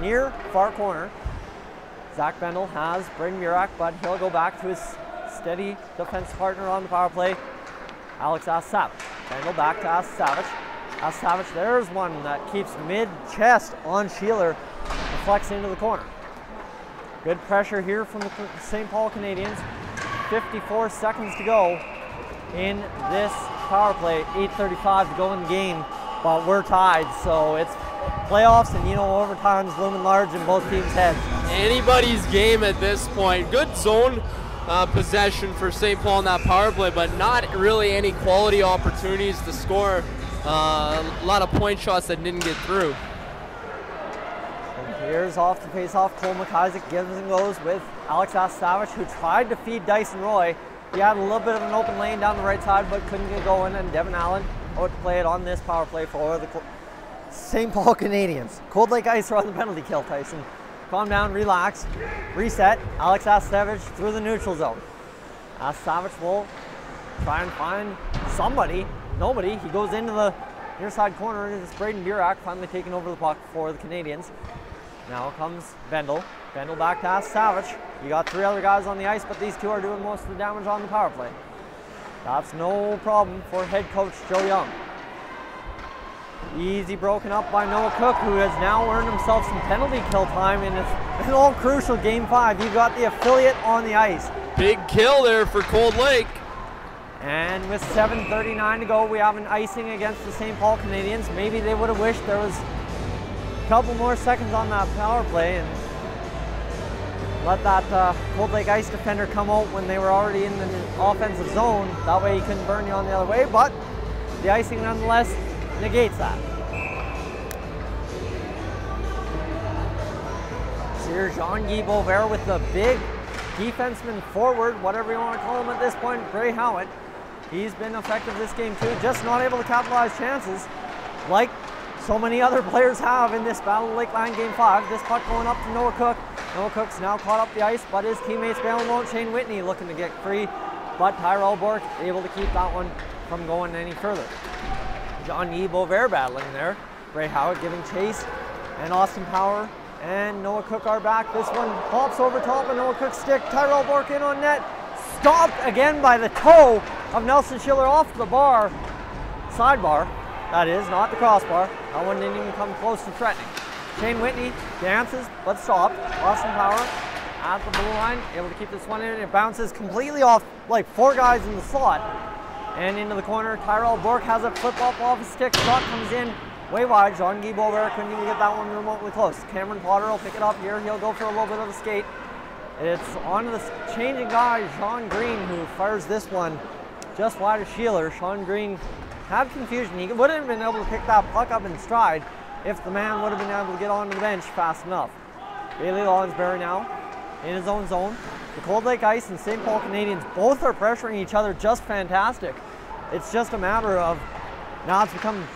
near far corner. Zach Bendel has Braden Burak, but he'll go back to his steady defense partner on the power play, Alex Savage. Bendel back to Savage. Savage, there's one that keeps mid-chest on Sheeler, deflects into the corner. Good pressure here from the St. Paul Canadiens. 54 seconds to go in this power play. 8:35 to go in the game, but we're tied, so it's playoffs, and you know overtime's looming large in both teams' heads. Anybody's game at this point. Good zone possession for St. Paul in that power play, but not really any quality opportunities to score. A lot of point shots that didn't get through. And here's off the face-off. Cole McIsaac gives and goes with Alex Savage, who tried to feed Dyson Roy. He had a little bit of an open lane down the right side, but couldn't get going, and Devin Allen out to play it on this power play for the St. Paul Canadiens. Cold Lake Ice are on the penalty kill, Tyson. Calm down, relax, reset. Alex Savage through the neutral zone. Savage will try and find somebody. Nobody. He goes into the near side corner, and it's Braden Burak finally taking over the puck for the Canadiens. Now comes Bendel. Bendel back to Savage. You got 3 other guys on the ice, but these 2 are doing most of the damage on the power play. That's no problem for head coach Joe Young. Easy broken up by Noah Cook, who has now earned himself some penalty kill time in an all crucial Game 5. You got the affiliate on the ice. Big kill there for Cold Lake. And with 7:39 to go, we have an icing against the St. Paul Canadiens. Maybe they would have wished there was a couple more seconds on that power play and let that Cold Lake Ice defender come out when they were already in the offensive zone. That way he couldn't burn you on the other way, but the icing nonetheless negates that. So here's Jean-Guy Boisvert with the big defenseman forward, whatever you want to call him at this point, Gray Howitt. He's been effective this game too, just not able to capitalize chances like so many other players have in this Battle of Lakeland Game 5. This puck going up to Noah Cook. Noah Cook's now caught up the ice, but his teammates bailing out. Shane Whitney looking to get free, but Tyrell Bork able to keep that one from going any further. NEAJBHL battling there. Ray Howard giving chase, and Austin Power and Noah Cook are back. This one pops over top of Noah Cook's stick. Tyrell Bork in on net. Stopped again by the toe of Nelson Schiller off the bar. Sidebar, that is, not the crossbar. That one didn't even come close to threatening. Shane Whitney dances, but stopped. Austin Power at the blue line, able to keep this one in. It bounces completely off like 4 guys in the slot and into the corner. Tyrell Bork has a flip up off his stick. Shot comes in way wide. NEAJBHL couldn't even get that one remotely close. Cameron Potter will pick it up here. He'll go for a little bit of a skate. It's on to the changing guy, Sean Green, who fires this one just wide of Sheeler. Sean Green had confusion. He wouldn't have been able to pick that puck up in stride if the man would have been able to get onto the bench fast enough. Bailey Lonsberry now in his own zone. The Cold Lake Ice and St. Paul Canadiens both are pressuring each other just fantastic. It's just a matter of, now it's become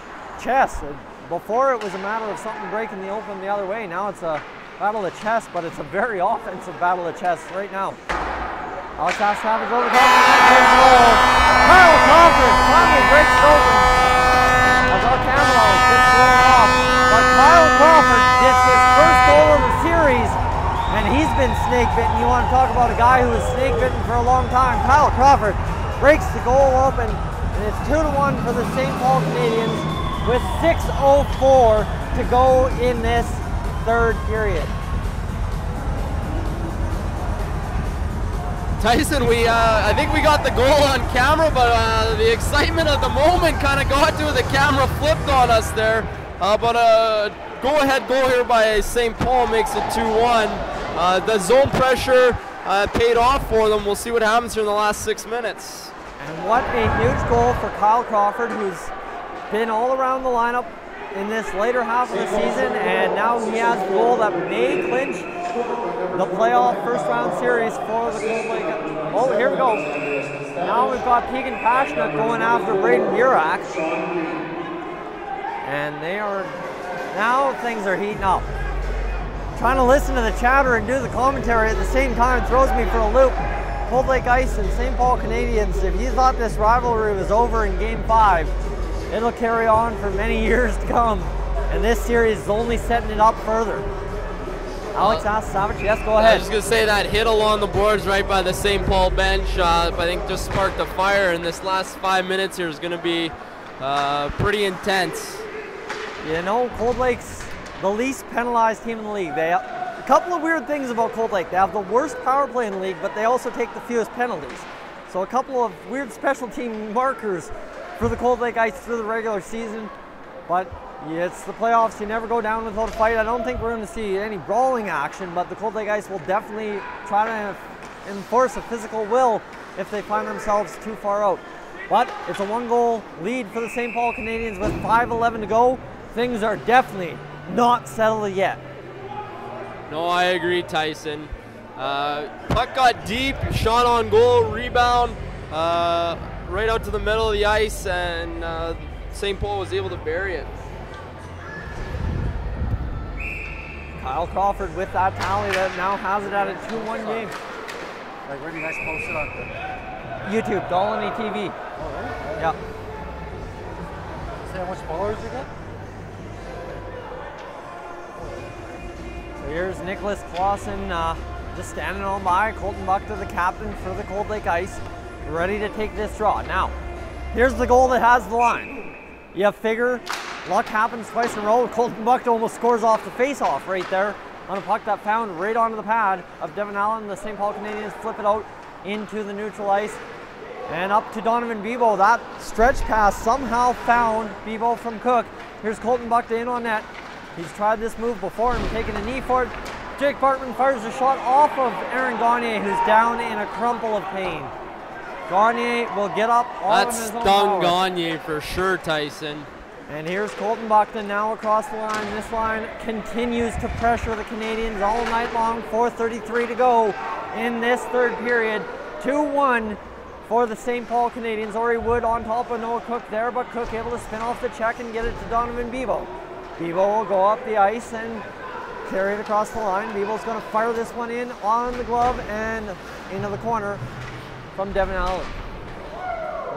chess. Before it was a matter of something breaking the open the other way. Now it's a battle of chess, but it's a very offensive battle of chess right now. Alex Savage over the top. Kyle Crawford finally breaks it open as our camera gets thrown off. But Kyle Crawford gets his first goal of the series, and he's been snake bitten. You want to talk about a guy who was snake bitten for a long time. Kyle Crawford breaks the goal open, and it's 2-1 for the St. Paul Canadiens with 6:04 to go in this third period. Tyson, I think we got the goal on camera, but the excitement of the moment kind of got to it. The camera flipped on us there. But a go-ahead goal here by St. Paul makes it 2-1. The zone pressure paid off for them. We'll see what happens here in the last 6 minutes. And what a huge goal for Kyle Crawford, who's been all around the lineup in this later half of the season, and now he has a goal that may clinch the playoff first round series for the Cold Lake. Oh, here we go. Now we've got Keegan Passionate going after Braden Burak. And they are, now things are heating up. Trying to listen to the chatter and do the commentary at the same time throws me for a loop. Cold Lake Ice and St. Paul Canadiens, if you thought this rivalry was over in Game 5, it'll carry on for many years to come. And this series is only setting it up further. Alex Savage, yes, go ahead. I was just going to say that hit along the boards right by the St. Paul bench, I think just sparked a fire, and this last 5 minutes here is going to be pretty intense. You know, Cold Lake's the least penalized team in the league. They a couple of weird things about Cold Lake. They have the worst power play in the league, but they also take the fewest penalties. So a couple of weird special team markers for the Cold Lake Ice through the regular season. But it's the playoffs. You never go down without a fight. I don't think we're going to see any brawling action, but the Cold Lake Ice will definitely try to enforce a physical will if they find themselves too far out. But it's a 1-goal lead for the St. Paul Canadiens with 5:11 to go. Things are definitely not settled yet. No, I agree, Tyson. Puck got deep, shot on goal, rebound, right out to the middle of the ice, and St. Paul was able to bury it. Kyle Crawford with that tally that now has it at a 2-1 game. Like, where do you guys post it on? YouTube, Dolynny TV. Oh, really? Yeah. See how much followers you got? So here's Nicholas Clausen just standing on by. Colton Buchter, the captain for the Cold Lake Ice, ready to take this draw. Now, here's the goal that has the line. You figure luck happens twice in a row. Colton Buchter almost scores off the face-off right there on a puck that found right onto the pad of Devin Allen. The St. Paul Canadiens flip it out into the neutral ice and up to Donovan Bebo. That stretch pass somehow found Bebo from Cook. Here's Colton Buchter in on net. He's tried this move before and taken a knee for it. Jake Bartman fires a shot off of Aaron Gagne, who's down in a crumple of pain. Gagne will get up all That on his own stung power. Gagne for sure, Tyson. And here's Colton Buchter now across the line. This line continues to pressure the Canadiens all night long. 4:33 to go in this third period. 2-1 for the St. Paul Canadiens, or he would on top of Noah Cook there, but Cook able to spin off the check and get it to Donovan Bebo. Bebo will go up the ice and carry it across the line. Bebo's going to fire this one in on the glove and into the corner from Devin Allen.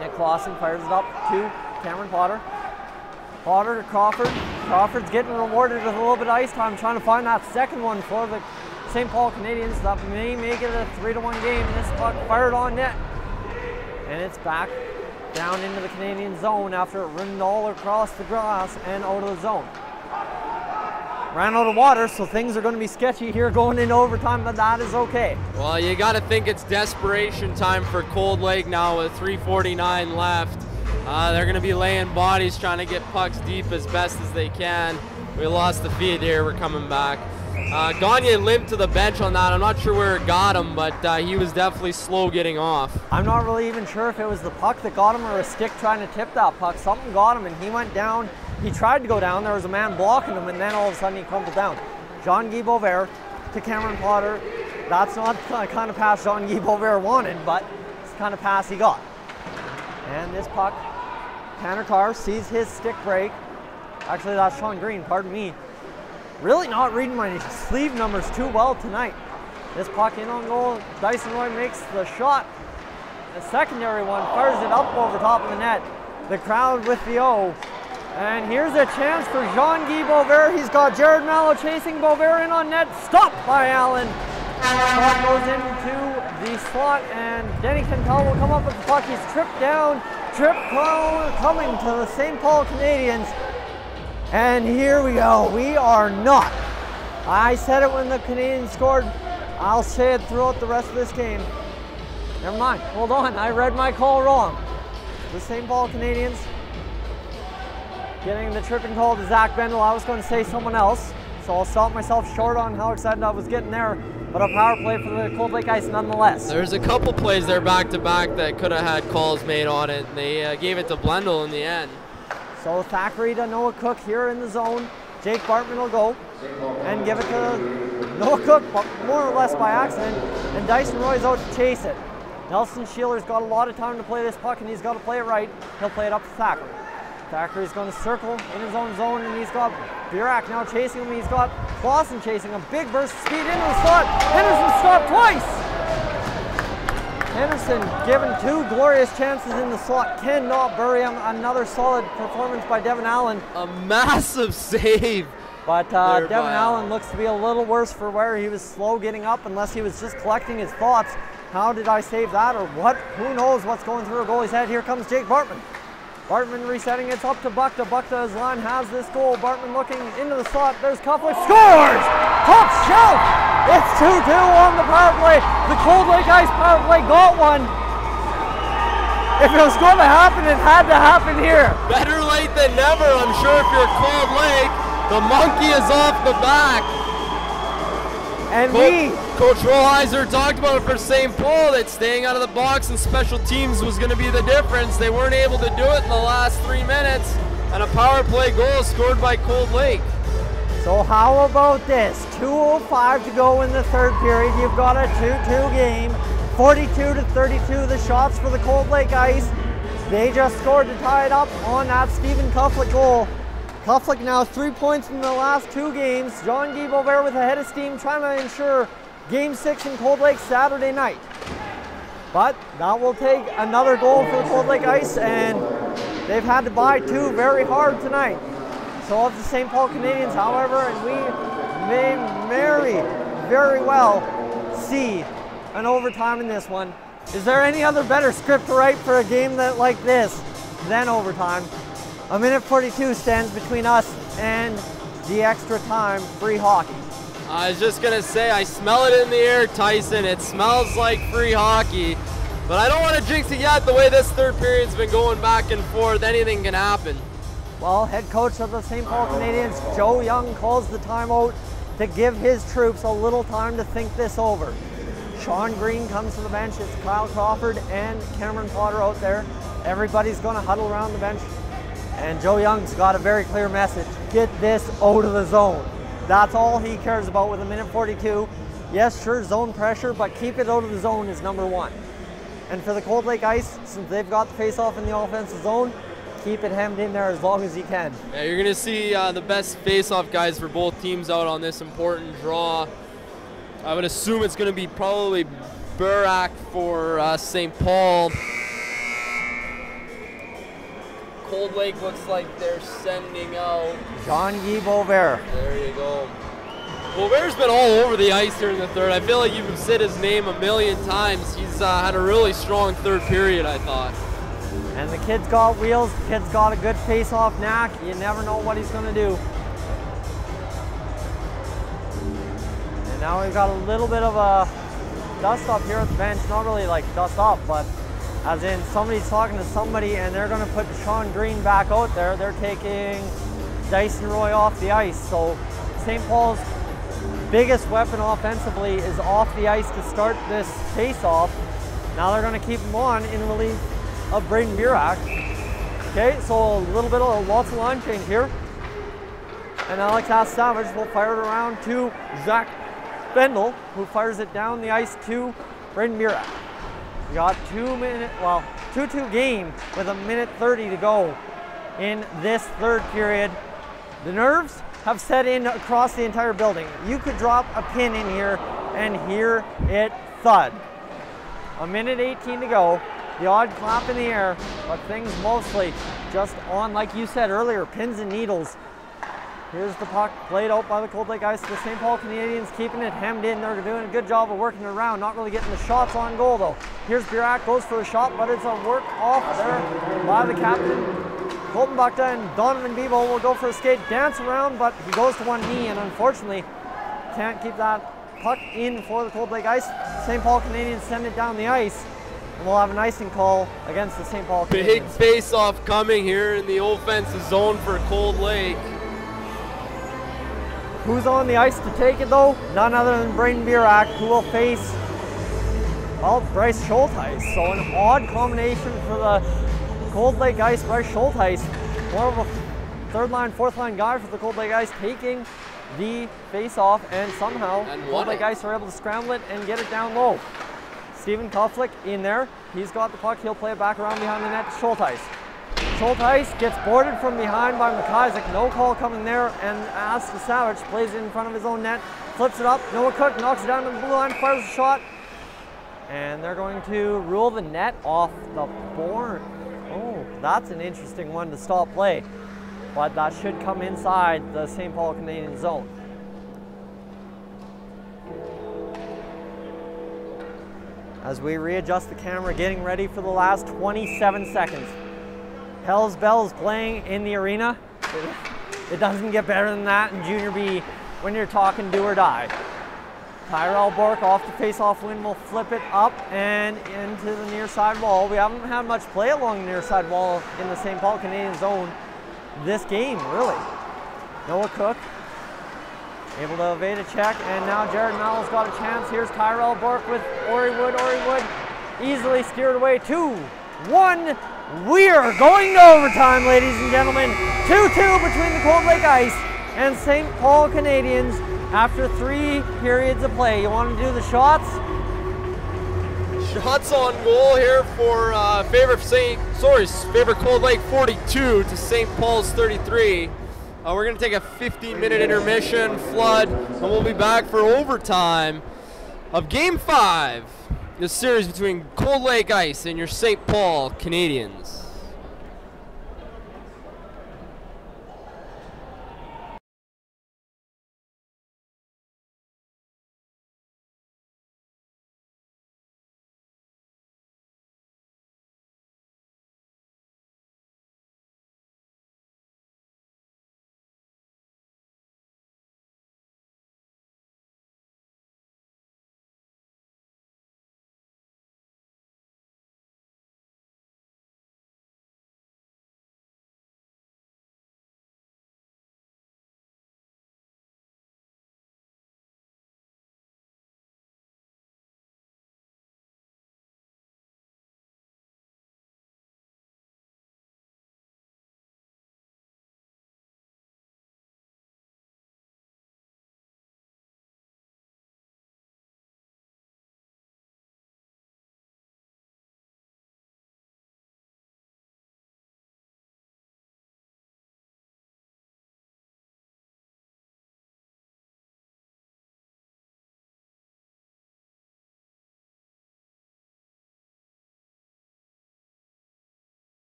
Nick Clausen fires it up to Cameron Potter. Potter to Crawford. Crawford's getting rewarded with a little bit of ice time, trying to find that second one for the St. Paul Canadiens. That may make it a 3-1 game. This puck fired on net. And it's back down into the Canadian zone after it ran all across the grass and out of the zone. Ran out of water, so things are going to be sketchy here going into overtime, but that is okay. Well, you got to think it's desperation time for Cold Lake now with 3:49 left. They're going to be laying bodies, trying to get pucks deep as best as they can. We lost the feed here. We're coming back. Gagne limped to the bench on that. I'm not sure where it got him, but he was definitely slow getting off. I'm not really even sure if it was the puck that got him or a stick trying to tip that puck. Something got him and he went down. He tried to go down. There was a man blocking him, and then all of a sudden he crumpled down. Jean-Guy Beauvert to Cameron Potter. That's not the kind of pass Jean-Guy Beauvert wanted, but it's the kind of pass he got. And this puck, Tanner Carr sees his stick break. Actually, that's Sean Green, pardon me. Really not reading my sleeve numbers too well tonight. This puck in on goal. Dyson Roy makes the shot. The secondary one fires it up over top of the net. The crowd with the O. And here's a chance for Jean-Guy Beauvert. He's got Jared Mallow chasing Beauvert in on net. Stopped by Allen. Puck goes into the slot, and Denny Cantal will come up with the puck. He's tripped down. Trip coming to the St. Paul Canadiens. And here we go. We are not. I said it when the Canadiens scored. I'll say it throughout the rest of this game. Never mind. Hold on. I read my call wrong. The St. Paul Canadiens getting the tripping call to Zach Bendel. I was going to say someone else, so I'll stop myself short on how excited I was getting there. But a power play for the Cold Lake Ice nonetheless. There's a couple plays there back-to-back that could have had calls made on it. They gave it to Blendl in the end. So Thackeray to Noah Cook here in the zone. Jake Bartman will go and give it to Noah Cook, but more or less by accident. And Dyson Roy's out to chase it. Nelson Sheeler's got a lot of time to play this puck, and he's got to play it right. He'll play it up to Thackeray. Thackeray's going to circle in his own zone, and he's got Burak now chasing him. He's got Clausen chasing him. Big burst of speed into the slot. Henderson stopped twice. Henderson given two glorious chances in the slot. Cannot bury him. Another solid performance by Devin Allen. A massive save. But Devin Allen looks to be a little worse for where he was slow getting up, unless he was just collecting his thoughts. How did I save that, or what? Who knows what's going through a goalie's head. Here comes Jake Bartman. Bartman resetting, it's up to Buckta. Buckta, his line has this goal. Bartman looking into the slot. There's Kufflick. Scores! Top shelf! It's 2-2 on the power play. The Cold Lake Ice power play got one. If it was going to happen, it had to happen here. Better late than never, I'm sure, if you're Cold Lake. The monkey is off the back. And Coach Rollheiser talked about it for St. Paul, that staying out of the box and special teams was going to be the difference. They weren't able to do it in the last 3 minutes, and a power play goal scored by Cold Lake. So how about this? 2:05 to go in the third period. You've got a 2-2 game. 42-32 the shots for the Cold Lake Ice. They just scored to tie it up on that Stephen Kufflick goal. Kufflick now 3 points in the last 2 games. Jean-Guy Beauvert with a head of steam, trying to ensure Game 6 in Cold Lake Saturday night. But that will take another goal for the Cold Lake Ice, and they've had to buy 2 very hard tonight. So of the St. Paul Canadiens, however, and we may very well see an overtime in this one. Is there any other better script to write for a game like this than overtime? A minute 42 stands between us and the extra time free hockey. I was just going to say, I smell it in the air, Tyson. It smells like free hockey. But I don't want to jinx it yet. The way this third period's been going back and forth, anything can happen. Well, head coach of the St. Paul Canadiens, Joe Young, calls the timeout to give his troops a little time to think this over. Sean Green comes to the bench. It's Kyle Crawford and Cameron Potter out there. Everybody's going to huddle around the bench. And Joe Young's got a very clear message. Get this out of the zone. That's all he cares about with a minute 42. Yes, sure, zone pressure, but keep it out of the zone is number 1. And for the Cold Lake Ice, since they've got the face-off in the offensive zone, keep it hemmed in there as long as you can. Yeah, you're going to see the best face-off guys for both teams out on this important draw. I would assume it's going to be probably Burak for St. Paul. Cold Lake looks like they're sending out Jean-Guy Beauvert. There you go. Beauvert's been all over the ice here in the third. I feel like you've said his name a million times. He's had a really strong third period, I thought. And the kid's got wheels. The kid's got a good face-off knack. You never know what he's going to do. And now we've got a little bit of a dust up here at the bench. Not really like dust up, but as in somebody's talking to somebody and they're going to put Sean Green back out there. They're taking Dyson Roy off the ice. So St. Paul's biggest weapon offensively is off the ice to start this face-off. Now they're going to keep him on in relief of Braden Burak. Okay, so a little bit of lots of line change here. And Alex Savage will fire it around to Zach Bendel, who fires it down the ice to Braden Burak. We got 2-2 game with 1:30 to go in this third period. The nerves have set in across the entire building. You could drop a pin in here and hear it thud. 1:18 to go. The odd clap in the air, but things mostly just on, like you said earlier, pins and needles. Here's the puck played out by the Cold Lake Ice. The St. Paul Canadiens keeping it hemmed in. They're doing a good job of working it around, not really getting the shots on goal though. Here's Burak, goes for a shot, but it's a work off there by the captain. Colton Buckta and Donovan Bebo will go for a skate, dance around, but he goes to one knee and unfortunately can't keep that puck in for the Cold Lake Ice. St. Paul Canadiens send it down the ice. And we'll have an icing call against the St. Paul Canadiens. Big face-off coming here in the offensive zone for Cold Lake. Who's on the ice to take it though? None other than Braden Burak, who will face, well, Bryce Schultheis. So an odd combination for the Cold Lake Ice. Bryce Schultheis, more of a third line, fourth line guy for the Cold Lake Ice, taking the face-off, and somehow Cold Lake Ice are able to scramble it and get it down low. Steven Koflik in there. He's got the puck. He'll play it back around behind the net to Schultheis. Schultheis gets boarded from behind by McIsaac. No call coming there, and as the Savage plays it in front of his own net, flips it up. Noah Cook knocks it down to the blue line, fires a shot, and they're going to rule the net off the board. Oh, that's an interesting one to stop play, but that should come inside the St. Paul Canadian zone. As we readjust the camera, getting ready for the last 27 seconds. Hell's Bells playing in the arena. It doesn't get better than that in Junior B when you're talking do or die. Tyrell Bork off the face-off win will flip it up and into the near side wall. We haven't had much play along the near side wall in the St. Paul Canadian zone this game, really. Noah Cook able to evade a check, and now Jared Mallow's got a chance. Here's Tyrell Bork with Ori Wood. Ori Wood easily steered away. 2-1. We are going to overtime, ladies and gentlemen. 2-2 between the Cold Lake Ice and St. Paul Canadiens after 3 periods of play. You want to do the shots? Shots on goal here for favorite Cold Lake 42 to St. Paul's 33. We're going to take a 15-minute intermission, flood, and we'll be back for overtime of Game 5, the series between Cold Lake Ice and your St. Paul Canadiens.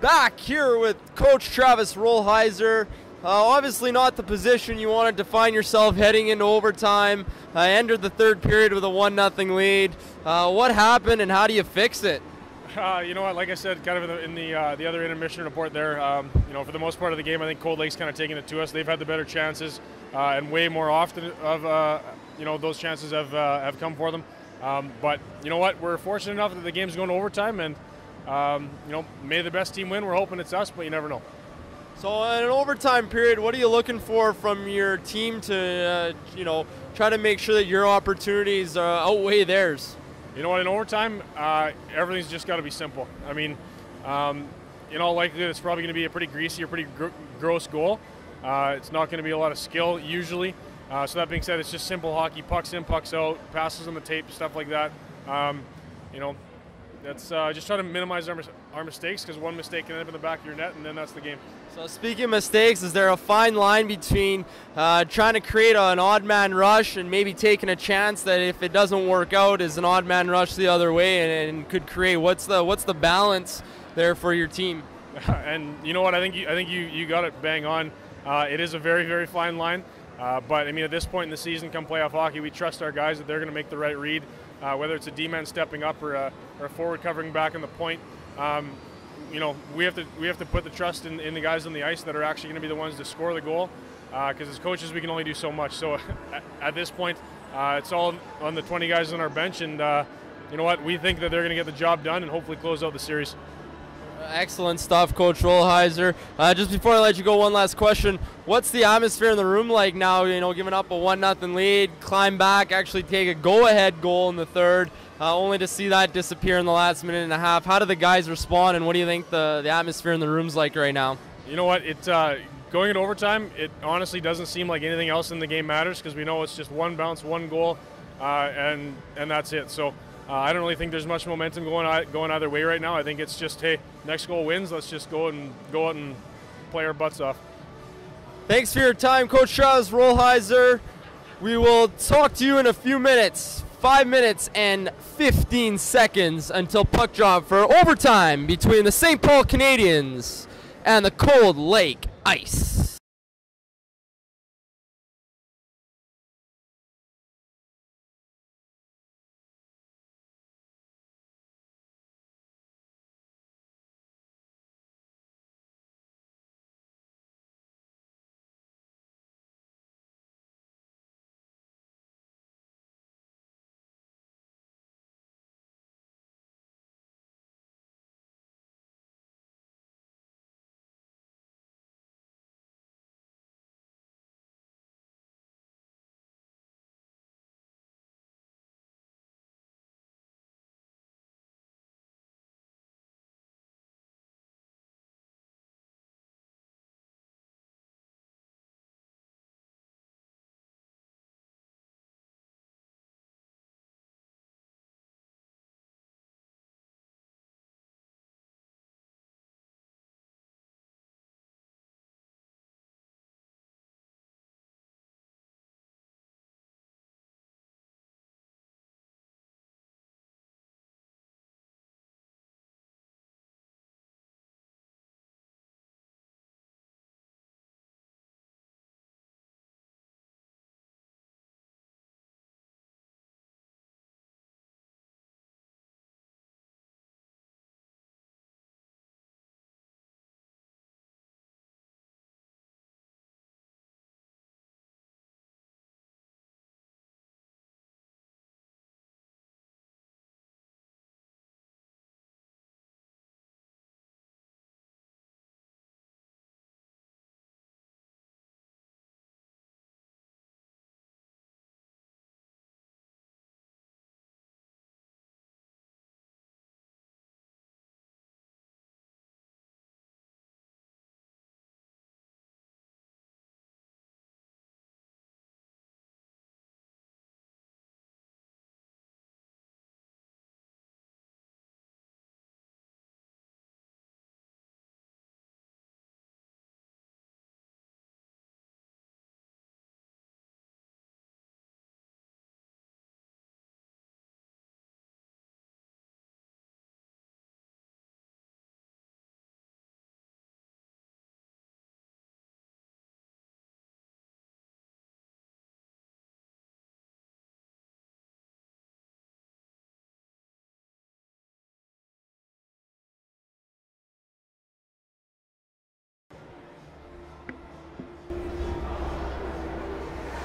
Back here with Coach Travis Rolheiser. Obviously not the position you wanted to find yourself heading into overtime. Entered the third period with a 1-0 lead. What happened and how do you fix it? You know what, like I said, kind of in the other intermission report there, you know, for the most part of the game, I think Cold Lake's kind of taking it to us. They've had the better chances, and way more often of, you know, those chances have come for them. But you know what, we're fortunate enough that the game's going to overtime, and you know, may the best team win. We're hoping it's us, but you never know. So in an overtime period, what are you looking for from your team to, you know, try to make sure that your opportunities outweigh theirs? You know what, in overtime, everything's just got to be simple. I mean, in all likelihood, it's probably going to be a pretty greasy or pretty gross goal. It's not going to be a lot of skill usually. So that being said, it's just simple hockey: pucks in, pucks out, passes on the tape, stuff like that. You know, that's just try to minimize our mistakes, because one mistake can end up in the back of your net, and then that's the game. So speaking of mistakes, is there a fine line between trying to create an odd man rush and maybe taking a chance that if it doesn't work out, is an odd man rush the other way and could create? What's the balance there for your team? And you know what, I think you got it bang on. It is a very, very fine line. But I mean, at this point in the season, come playoff hockey, we trust our guys that they're going to make the right read, whether it's a D-man stepping up or a forward covering back on the point. You know, we have to put the trust in the guys on the ice that are actually going to be the ones to score the goal, because as coaches we can only do so much. So at this point, it's all on the 20 guys on our bench, and you know what, we think that they're going to get the job done and hopefully close out the series. Excellent stuff, Coach Rolheiser. Just before I let you go, one last question. What's the atmosphere in the room like now, you know, giving up a 1-0 lead, climb back, actually take a go-ahead goal in the third, only to see that disappear in the last minute and a half? How do the guys respond, and what do you think the atmosphere in the room's like right now? You know what, going into overtime, it honestly doesn't seem like anything else in the game matters, because we know it's just one bounce, one goal, and that's it. So I don't really think there's much momentum going either way right now. I think it's just, hey, next goal wins. Let's just go out and play our butts off. Thanks for your time, Coach Travis Rolheiser. We will talk to you in a few minutes. 5 minutes and 15 seconds until puck drop for overtime between the St. Paul Canadiens and the Cold Lake Ice.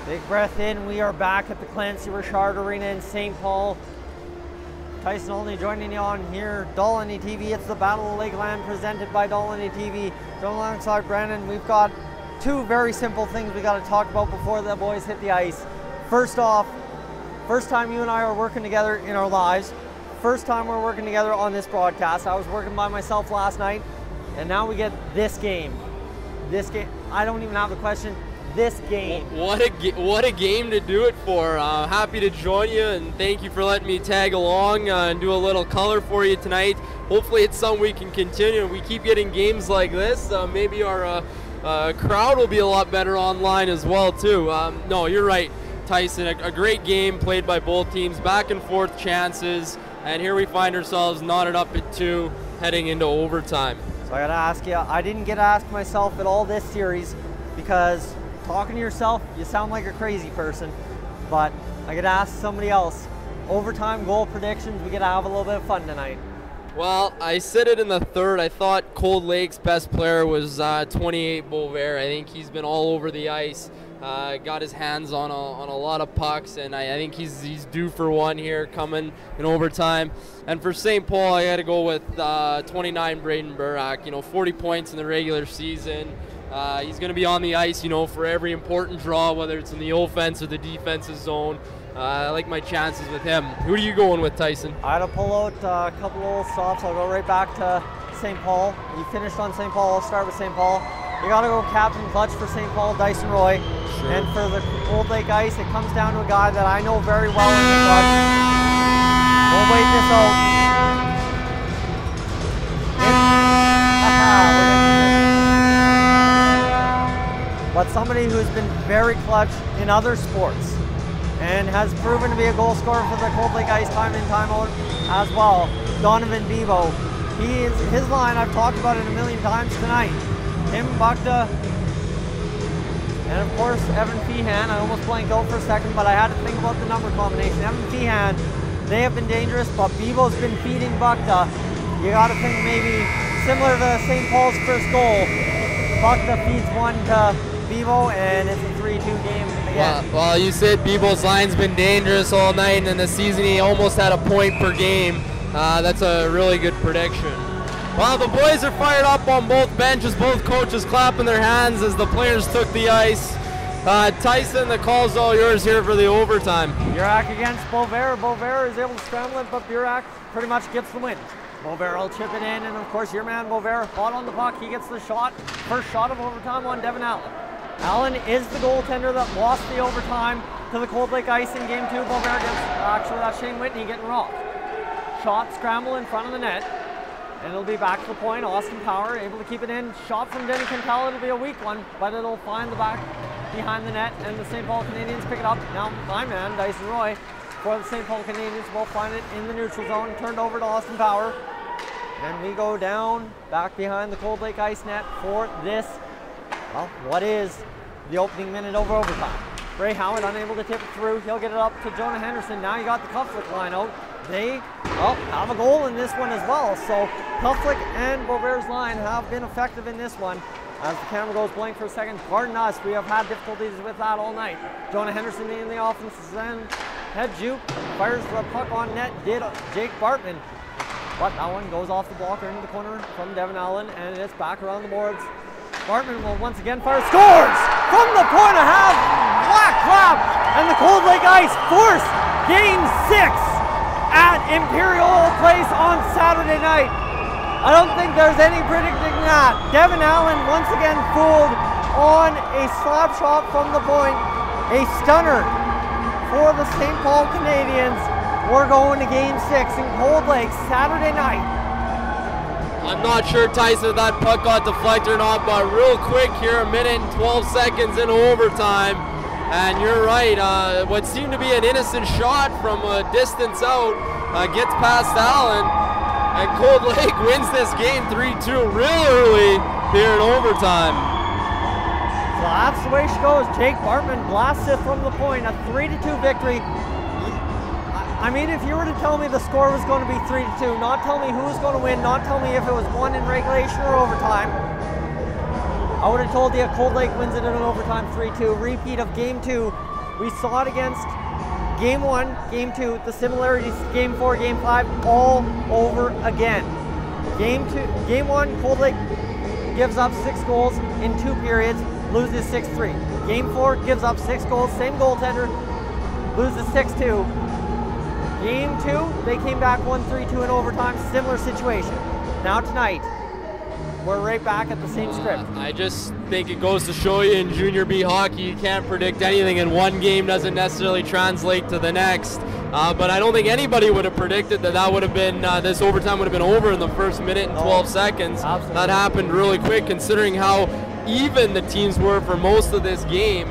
Big breath in. We are back at the Clancy Richard Arena in St. Paul. Tyson Dolynny joining you on here. Dolynny TV. It's the Battle of Lakeland presented by Dolynny TV. Join alongside Brandon. We've got two very simple things we got to talk about before the boys hit the ice. First off, first time you and I are working together in our lives. First time we're working together on this broadcast. I was working by myself last night, and now we get this game. This game. I don't even have a question. This game. What a game to do it for. Happy to join you, and thank you for letting me tag along and do a little color for you tonight. Hopefully it's something we can continue, and we keep getting games like this. Maybe our crowd will be a lot better online as well too. No, you're right, Tyson. A great game played by both teams, back and forth chances, and here we find ourselves knotted up at 2 heading into overtime. So I gotta ask you, I didn't get to ask myself at all this series because talking to yourself, you sound like a crazy person, but I gotta ask somebody else. Overtime goal predictions, we gotta have a little bit of fun tonight. Well, I said it in the third. I thought Cold Lake's best player was 28 Beauvert. I think he's been all over the ice, got his hands on a lot of pucks, and I think he's due for one here coming in overtime. And for St. Paul, I got to go with 29 Braden Burak. 40 points in the regular season. He's going to be on the ice, for every important draw, whether it's in the offense or the defensive zone. I like my chances with him. Who are you going with, Tyson? I had to pull out a couple of old stops. I'll go right back to St. Paul. You finished on St. Paul. I'll start with St. Paul. You got to go captain clutch for St. Paul, Dyson Roy. Sure. And for the Cold Lake Ice, it comes down to a guy that I know very well in the club. We'll wait this out. But somebody who's been very clutch in other sports and has proven to be a goal scorer for the Cold Lake Ice time in, time out as well, Donovan Bebo. His line, I've talked about it a million times tonight. Him, Bukta, and of course Evan Feehan. I almost blanked out for a second, but I had to think about the number combination. Evan Feehan, they have been dangerous, but Bebo's been feeding Bukta. You got to think maybe similar to St. Paul's first goal. Bukta feeds one to Bebo, and it's a 3-2 game again. Well, you said Bebo's line's been dangerous all night, and in the season he almost had a point per game. That's a really good prediction. Well, the boys are fired up on both benches, both coaches clapping their hands as the players took the ice. Tyson, the call's all yours here for the overtime. Burak against Beauvert. Beauvert is able to scramble it, but Burak pretty much gets the win. Beauvert will chip it in, and of course your man Beauvert hot on the puck. He gets the shot, first shot of overtime on Devin Allen. Allen is the goaltender that lost the overtime to the Cold Lake Ice in Game 2. Beauvert gets, actually that's Shane Whitney getting robbed. Shot, scramble in front of the net, and it'll be back to the point. Austin Power able to keep it in. Shot from Denny Cantel, it'll be a weak one, but it'll find the back behind the net, and the St. Paul Canadiens pick it up. Now my man, Dyson Roy, for the St. Paul Canadiens will find it in the neutral zone, turned over to Austin Power. And we go down, back behind the Cold Lake Ice net for this, well, what is the opening minute over overtime. Ray Howard unable to tip it through. He'll get it up to Jonah Henderson. Now you got the Kuflick line out. They, well, have a goal in this one as well. So Kuflick and Beauvert's line have been effective in this one. As the camera goes blank for a second, pardon us, we have had difficulties with that all night. Jonah Henderson in the offensive end. Head juke, fires the puck on net, did Jake Bartman. But that one goes off the blocker into the corner from Devin Allen, and it's back around the boards. Bartman will once again fire, scores! From the point of half, black clap, and the Cold Lake Ice force Game 6 at Imperial Place on Saturday night. I don't think there's any predicting that. Devin Allen once again fooled on a slap shot from the point, a stunner for the St. Paul Canadiens. We're going to Game 6 in Cold Lake Saturday night. I'm not sure, Tyson, if that puck got deflected or not, but real quick here, 1 minute and 12 seconds into overtime. And you're right, what seemed to be an innocent shot from a distance out gets past Allen. And Cold Lake wins this game 3-2 real early here in overtime. So that's the way she goes. Jake Bartman blasts it from the point, a 3-2 victory. I mean, if you were to tell me the score was going to be 3-2, not tell me who was going to win, not tell me if it was won in regulation or overtime, I would have told you Cold Lake wins it in overtime 3-2. Repeat of Game 2 We saw it against Game 1, Game 2, the similarities to Game 4, Game 5, all over again. Game 1, Cold Lake gives up 6 goals in 2 periods, loses 6-3. Game 4 gives up 6 goals, same goaltender, loses 6-2. Game 2, they came back 1-3-2 in overtime, similar situation. Now tonight, we're right back at the same script. I just think it goes to show you in Junior B hockey, you can't predict anything, and one game doesn't necessarily translate to the next. But I don't think anybody would have predicted that would have been, this overtime would have been over in the first minute and 12 seconds. Absolutely. That happened really quick, considering how even the teams were for most of this game.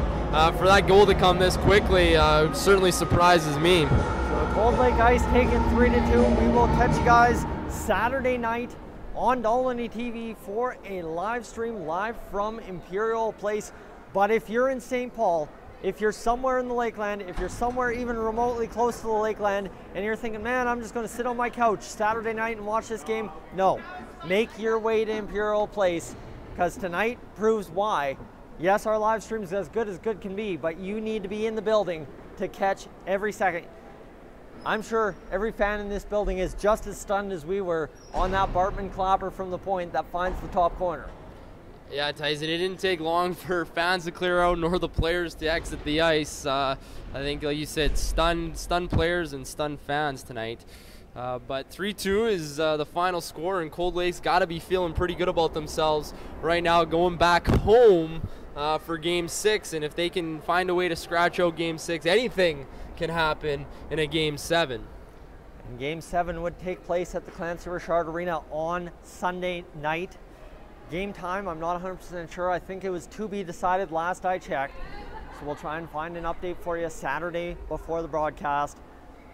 For that goal to come this quickly certainly surprises me. So Cold Lake Ice taking 3-2. We will catch you guys Saturday night on Dolynny TV for a live stream live from Imperial Place. But if you're in St. Paul, if you're somewhere in the Lakeland, if you're somewhere even remotely close to the Lakeland, and you're thinking, man, I'm just going to sit on my couch Saturday night and watch this game, no. Make your way to Imperial Place, because tonight proves why. Yes, our live stream is as good can be, but you need to be in the building to catch every second. I'm sure every fan in this building is just as stunned as we were on that Bartman clapper from the point that finds the top corner. Yeah, Tyson, it didn't take long for fans to clear out nor the players to exit the ice. I think, like you said, stunned players and stunned fans tonight. But 3-2 is the final score, and Cold Lake's got to be feeling pretty good about themselves right now, going back home for Game 6. And if they can find a way to scratch out Game 6, anything can happen in a Game 7. And Game 7 would take place at the Clancy Richard Arena on Sunday night. Game time, I'm not 100% sure. I think it was to be decided last I checked. So we'll try and find an update for you Saturday before the broadcast.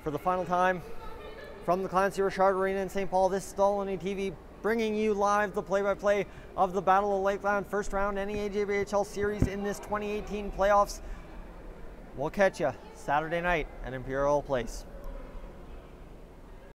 For the final time, from the Clancy Richard Arena in St. Paul, this is Dolynny TV bringing you live the play-by-play of the Battle of Lakeland first round NEAJBHL series in this 2018 playoffs. We'll catch you Saturday night at Imperial Place.